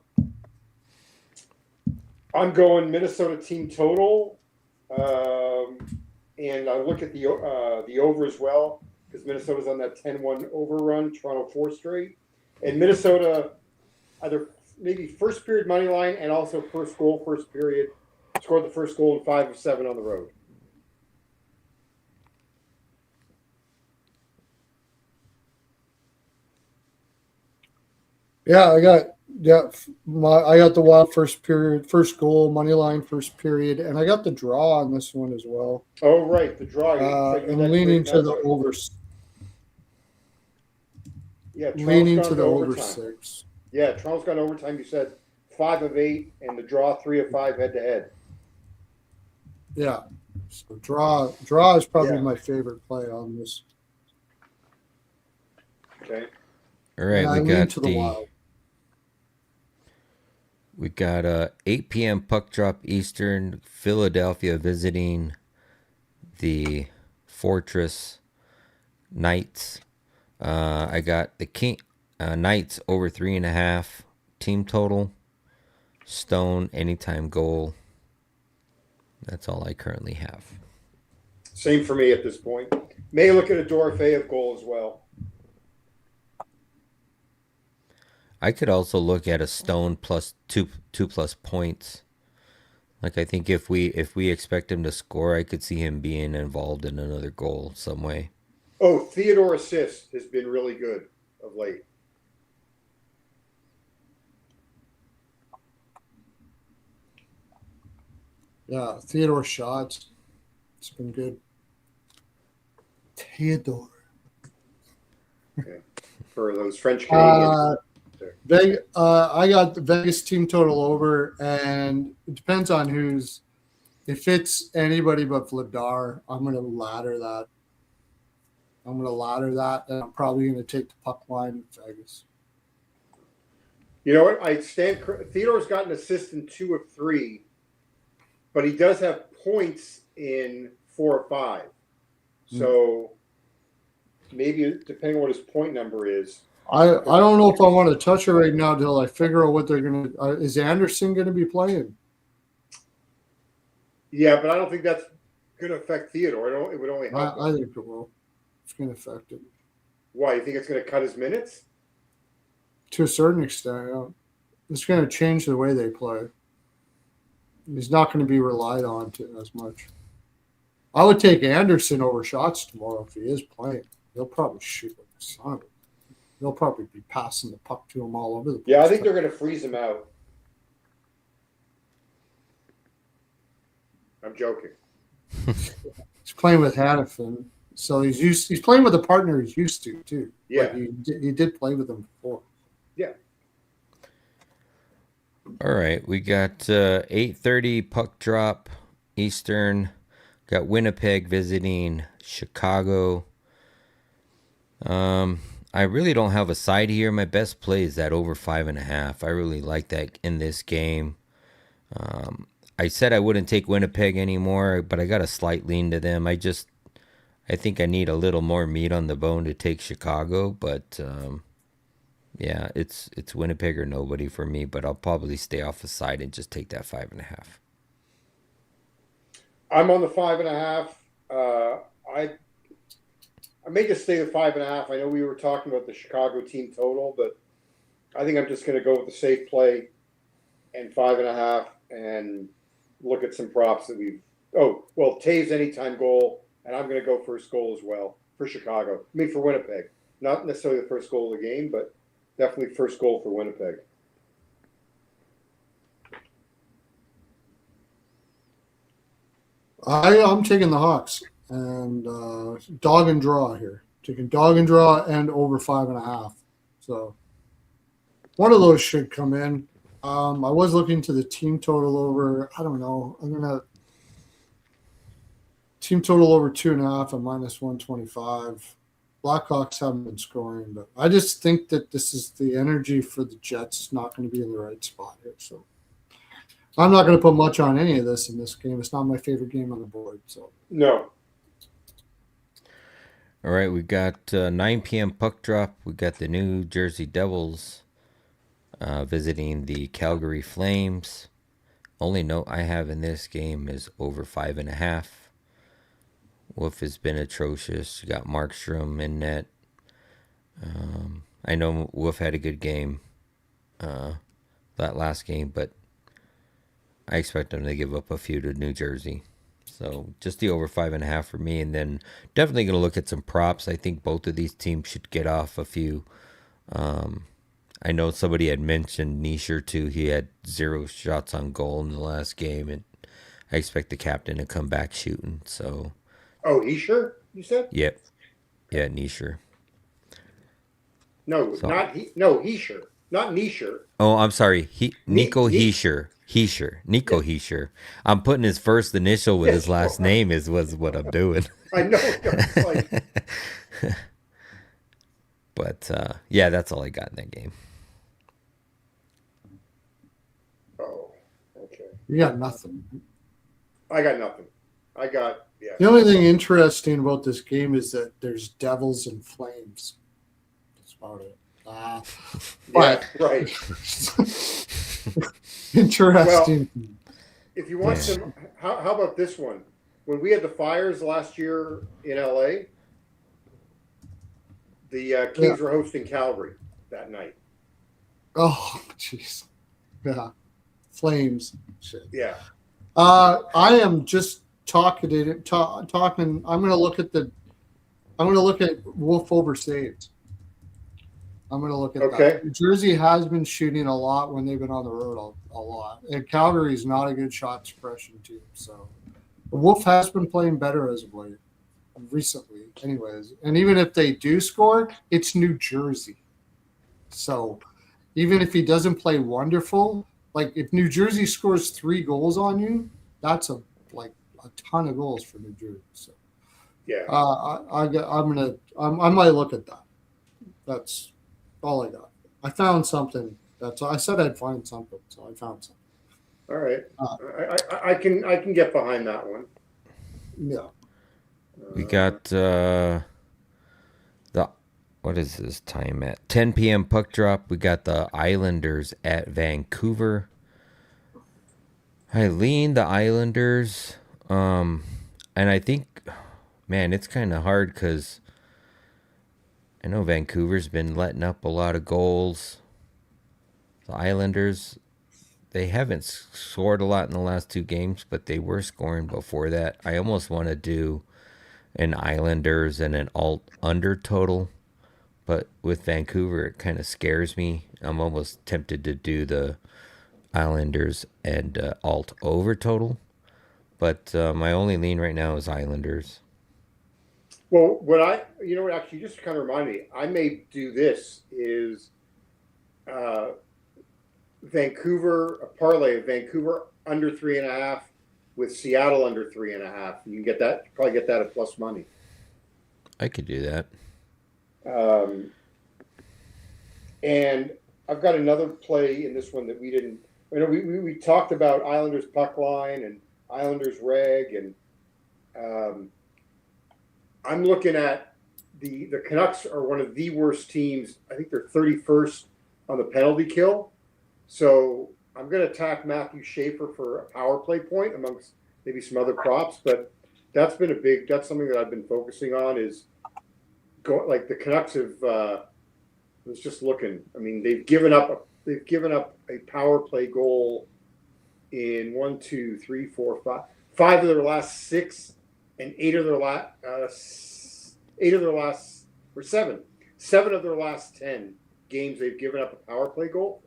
I'm going Minnesota team total, and I look at the over as well because Minnesota's on that 10-1 overrun. Toronto 4 straight, and Minnesota either maybe first period money line and also first period, scored the first goal in 5 of 7 on the road. Yeah, I got the Wild first period, first goal, money line first period, and I got the draw on this one as well. Oh, right, the draw. I'm leaning to the over. Yeah, leaning to the over 6. Yeah, Toronto's gone overtime. You said 5 of 8, and the draw 3 of 5 head to head. Yeah, so draw is probably my favorite play on this. Okay. All right, we got 8 p.m. puck drop Eastern. Philadelphia visiting the Fortress Knights. I got the King Knights over 3.5 team total. Stone anytime goal. That's all I currently have. Same for me at this point. May look at a Dorofeyev goal as well. I could also look at a Stone plus two plus points. Like I think if we expect him to score, I could see him being involved in another goal some way. Oh, Theodore assist has been really good of late. Yeah, Theodore shots. It's been good. Theodore. Okay. For those French Canadians. I got the Vegas team total over, and it depends on who's. If it's anybody but Vladar, I'm going to ladder that. And I'm probably going to take the puck line with Vegas. You know what? Theodore's got an assist in 2 of 3, but he does have points in 4 or 5. So maybe depending on what his point number is. I don't know if I want to touch it right now until I figure out what they're going to. Is Anderson going to be playing? Yeah, but I don't think that's going to affect Theodore. It would only help. I think it will. It's going to affect it. Why? You think it's going to cut his minutes? To a certain extent, yeah. It's going to change the way they play. He's not going to be relied on to as much. I would take Anderson over shots tomorrow if he is playing. He'll probably shoot like the son of it. They'll probably be passing the puck to him all over the place. Yeah, I think they're going to freeze him out. I'm joking. He's playing with Hannafin, so he's playing with a partner he's used to too. Yeah, like he did play with him before. Yeah. All right, we got 8:30 puck drop Eastern. Got Winnipeg visiting Chicago. I really don't have a side here. My best play is that over 5.5. I really like that in this game. I said I wouldn't take Winnipeg anymore, but I got a slight lean to them. I think I need a little more meat on the bone to take Chicago, but yeah, it's Winnipeg or nobody for me. But I'll probably stay off the side and just take that 5.5. I'm on the 5.5. I may just stay the 5.5. I know we were talking about the Chicago team total, but I think I'm just going to go with the safe play and 5.5 and look at some props that we've. Oh, well, Taves anytime goal, and I'm going to go first goal as well for Chicago. I mean, for Winnipeg. Not necessarily the first goal of the game, but definitely first goal for Winnipeg. I'm taking the Hawks and dog and draw here. Taking dog and draw and over 5.5. So one of those should come in. I was looking to the team total over. I don't know. I'm gonna team total over 2.5 and minus 125. Blackhawks haven't been scoring, but I just think that this is the energy for the Jets not going to be in the right spot here. So I'm not going to put much on any of this in this game. It's not my favorite game on the board. So no. All right, we got 9 p.m. puck drop. We got the New Jersey Devils visiting the Calgary Flames. Only note I have in this game is over 5.5. Wolf has been atrocious. You got Markstrom in net. I know Wolf had a good game that last game, but I expect them to give up a few to New Jersey. So just the over 5.5 for me, and then definitely going to look at some props. I think both of these teams should get off a few. I know somebody had mentioned Nisher too. He had 0 shots on goal in the last game, and I expect the captain to come back shooting. So. Oh, Nisher, you said? Yep. Yeah, Nisher. No, So- not he. No, Hisher, not Nisher. Oh, I'm sorry. Nico Ni- Hischer. Nico Hischer. I'm putting his first initial with his last name was what I'm doing. I know. It's like, But yeah, that's all I got in that game. oh, okay. you got nothing. I got nothing. I got Yeah. The only thing interesting about this game is that there's devils and flames. That's about it. Yeah, But right. interesting. If you want Yeah. some, how about this one? When we had the fires last year in LA, the Kings were hosting Calgary that night. Oh, jeez. Yeah. Flames. Shit. Yeah. I am just talking. I'm going to look at Wolf over saves. I'm going to look at Okay. that. Jersey has been shooting a lot when they've been on the road a lot. And Calgary is not a good shot suppression team. So the Wolf has been playing better as of late, recently, anyways. And even if they do score, it's New Jersey. So even if he doesn't play wonderful, like if New Jersey scores 3 goals on you, that's a ton of goals for New Jersey. So Yeah. I might look at that. That's all I got. I found something. I said I'd find something, so I found something. All right. I can get behind that one. Yeah. We got what is this time at 10 p.m. puck drop? We got the Islanders at Vancouver. I lean the Islanders, and I think, man, it's kind of hard because I know Vancouver's been letting up a lot of goals. The Islanders, they haven't scored a lot in the last 2 games, but they were scoring before that. I almost want to do an Islanders and an alt under total, but with Vancouver, it kind of scares me. I'm almost tempted to do the Islanders and alt over total, but my only lean right now is Islanders. Well, actually just kind of remind me, I may do this is Vancouver, a parlay of Vancouver under 3.5 with Seattle under 3.5. You can get that, probably get that at plus money. I could do that. And I've got another play in this one that we didn't. We talked about Islanders puck line and Islanders reg, and I'm looking at the Canucks are one of the worst teams. I think they're 31st on the penalty kill. So I'm going to attack Matthew Schaefer for a power play point amongst maybe some other props, but that's something that I've been focusing on is like the Canucks have. I was just looking. I mean, they've given up a power play goal in 1, 2, 3, 4, 5 of their last 6, and 7 of their last 10 games. They've given up a power play goal.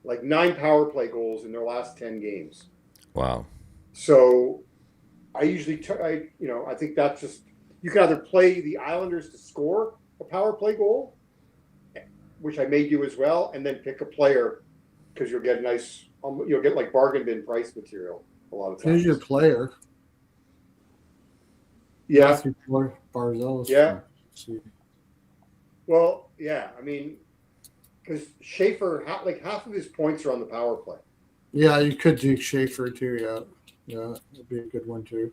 Like 9 power play goals in their last 10 games. Wow. So I usually, I think that's just, you can either play the Islanders to score a power play goal, which I may do as well, and then pick a player because you'll get you'll get like bargain bin price material a lot of times. Who's your player? Yeah. Matthew Barzell. Yeah. Well, yeah. I mean, because Schaefer, half of his points are on the power play. Yeah, you could do Schaefer too. Yeah, that'd be a good one too.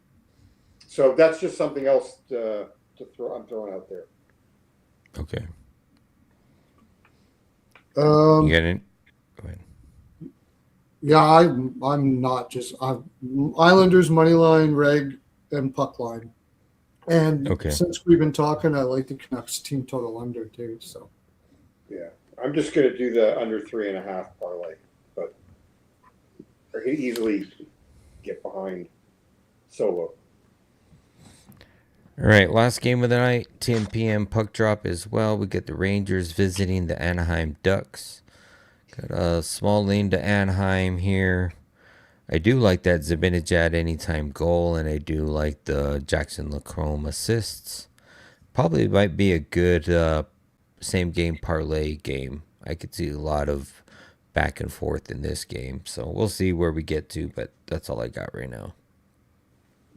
So that's just something else I'm throwing out there. Okay. You get it? Go ahead. Yeah, I'm not just Islanders money line, reg, and puck line. And since we've been talking, I like the Canucks team total under too. So yeah, I'm just going to do the under 3.5 parlay, but I can easily get behind solo. All right, last game of the night, 10 p.m. puck drop as well. We get the Rangers visiting the Anaheim Ducks. Got a small lean to Anaheim here. I do like that Zibanejad anytime goal, and I do like the Jackson Lacombe assists. Probably might be a good same game parlay game. I could see a lot of back and forth in this game. So we'll see where we get to, but that's all I got right now.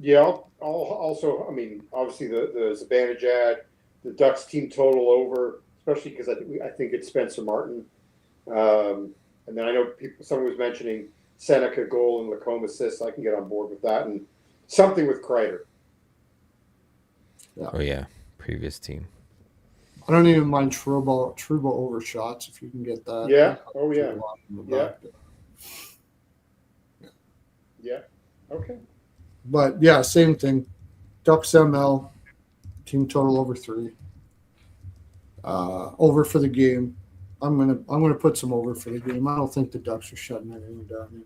Yeah, I'll also, I mean, obviously the Zibanejad, the Ducks team total over, especially because I think it's Spencer Martin. And then I know someone was mentioning Seneca goal and Lacombe assist. I can get on board with that. And Something with Kreider. Oh yeah, previous team. I don't even mind Truba over shots if you can get that. Yeah. Oh yeah. Yeah. Yeah. Okay. But yeah, same thing. Ducks ML, team total over 3. Over for the game. I'm gonna put some over for the game. I don't think the Ducks are shutting anything down.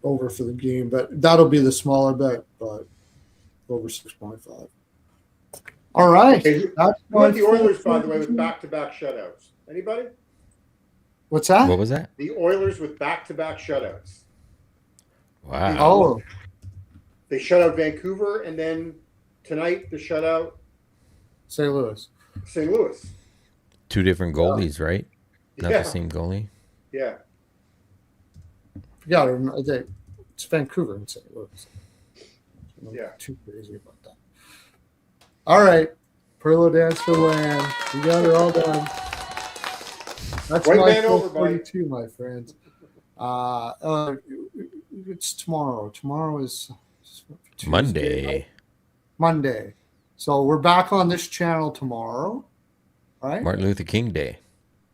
Over for the game, but that'll be the smaller bet. But over 6.5. All right. Hey, who had the Oilers, by the way, with back-to-back shutouts? Anybody? What's that? What was that? The Oilers with back-to-back shutouts. Wow. Oh, They shut out Vancouver, and then tonight the shutout St. Louis. St. Louis. 2 different goalies, right? Not Yeah. the same goalie. Yeah. Yeah, it's Vancouver and St. Louis. I'm Yeah. not too crazy about that. All right. Pearlo dance for land. We got it all done. That's White my man over, buddy. 42, my friends. It's tomorrow. Tomorrow is Tuesday, Monday. Monday. So we're back on this channel tomorrow, right? Martin Luther King Day.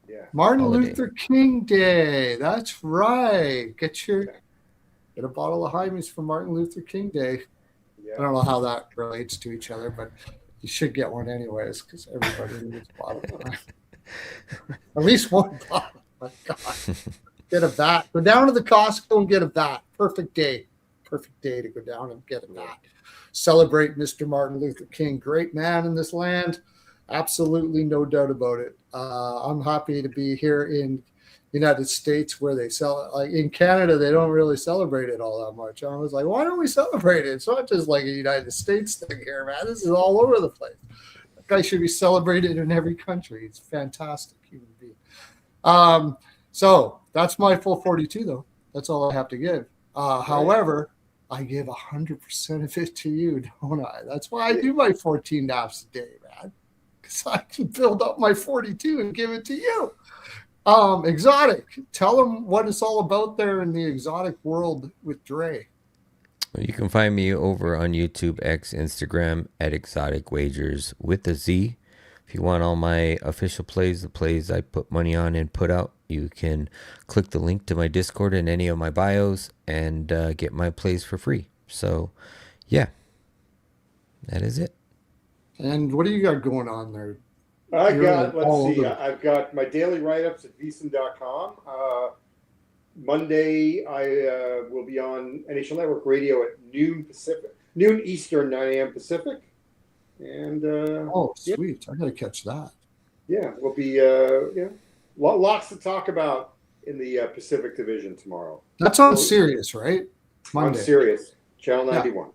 Yeah. Martin holiday. Luther King Day. That's right. Get a bottle of Hymes for Martin Luther King Day. Yeah. I don't know how that relates to each other, but you should get one anyways because everybody needs a bottle. At least one bottle. My God. Get a vat. Go down to the Costco and get a vat. Perfect day. Perfect day to go down and get a vat. Celebrate Mr. Martin Luther King. Great man in this land. Absolutely no doubt about it. I'm happy to be here in the United States where they sell it. Like in Canada, they don't really celebrate it all that much. I was like, why don't we celebrate it? It's not just like a United States thing here, man. This is all over the place. That guy should be celebrated in every country. It's fantastic human being. So that's my full 42, though. That's all I have to give. However, I give 100% of it to you, don't I? That's why I do my 14 naps a day, man. Because I can build up my 42 and give it to you. Exotic. Tell them what it's all about there in the exotic world with Dre. Well, you can find me over on YouTube, X, Instagram at Exotic Wagers with a Z. If you want all my official plays, the plays I put money on and put out, you can click the link to my Discord in any of my bios and get my plays for free. So, yeah, that is it. And what do you got going on there? I've got my daily write-ups at vsin.com. Monday, I will be on NHL Network Radio at noon Eastern, 9 a.m. Pacific. And sweet. I got to catch that. Yeah, we'll be lots to talk about in the Pacific Division tomorrow. That's on Sirius, right? Monday. On Sirius, Channel 91.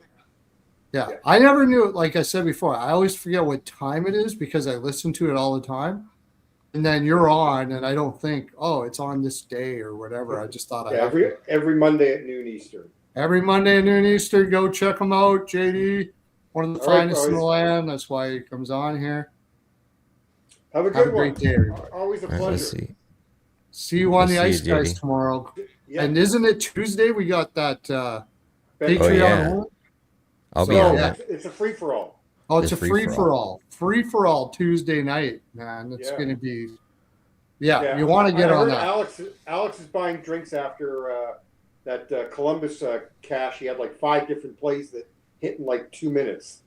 Yeah, I never knew it. Like I said before, I always forget what time it is because I listen to it all the time. And then you're on, and I don't think, it's on this day or whatever. I just thought every Monday at noon Eastern. Every Monday at noon Eastern, go check them out, JD. One of the finest in the land. That's why he comes on here. Have a good one. Great day, everybody. Always a pleasure. Let's see you on the Ice you, Guys tomorrow. Yeah. And isn't it Tuesday? We got that Patreon. Oh, yeah. I'll be on that. It's a free-for-all. Oh, it's a free-for-all. Free-for-all Tuesday night, man. It's going to be you want to get on that. Alex is buying drinks after that Columbus cash. He had like 5 different plays that hit in like 2 minutes.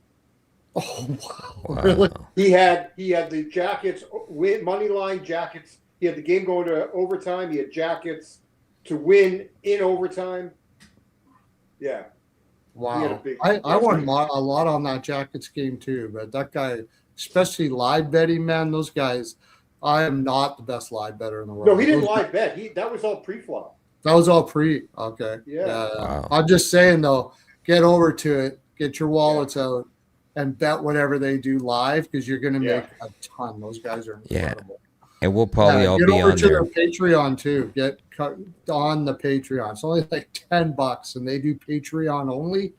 Oh, wow. Really? He had the Jackets, money line Jackets. He had the game going to overtime. He had Jackets to win in overtime. Yeah. Wow. I won a lot on that Jackets game too, but that guy, especially live betting, man, those guys, I am not the best live better in the world. No, he didn't live bet. That was all pre-flop. That was all pre. Okay. Yeah. Wow. I'm just saying though, get over to it, get your wallets out, and bet whatever they do live because you're going to make a ton. Those guys are incredible. And we'll probably all be on there. Get over to their Patreon too. Get on the Patreon. It's only like $10, and they do Patreon only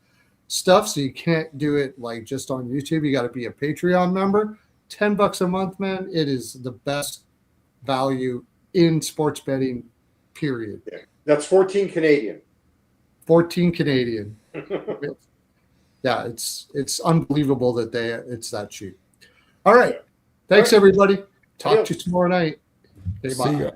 stuff, so you can't do it like just on YouTube. You got to be a Patreon member. $10 a month, man. It is the best value in sports betting. Period. Yeah. That's 14 Canadian. 14 Canadian. Yeah, it's unbelievable that it's that cheap. All right. Thanks, everybody. Talk to you tomorrow night. Okay, See bye. ya.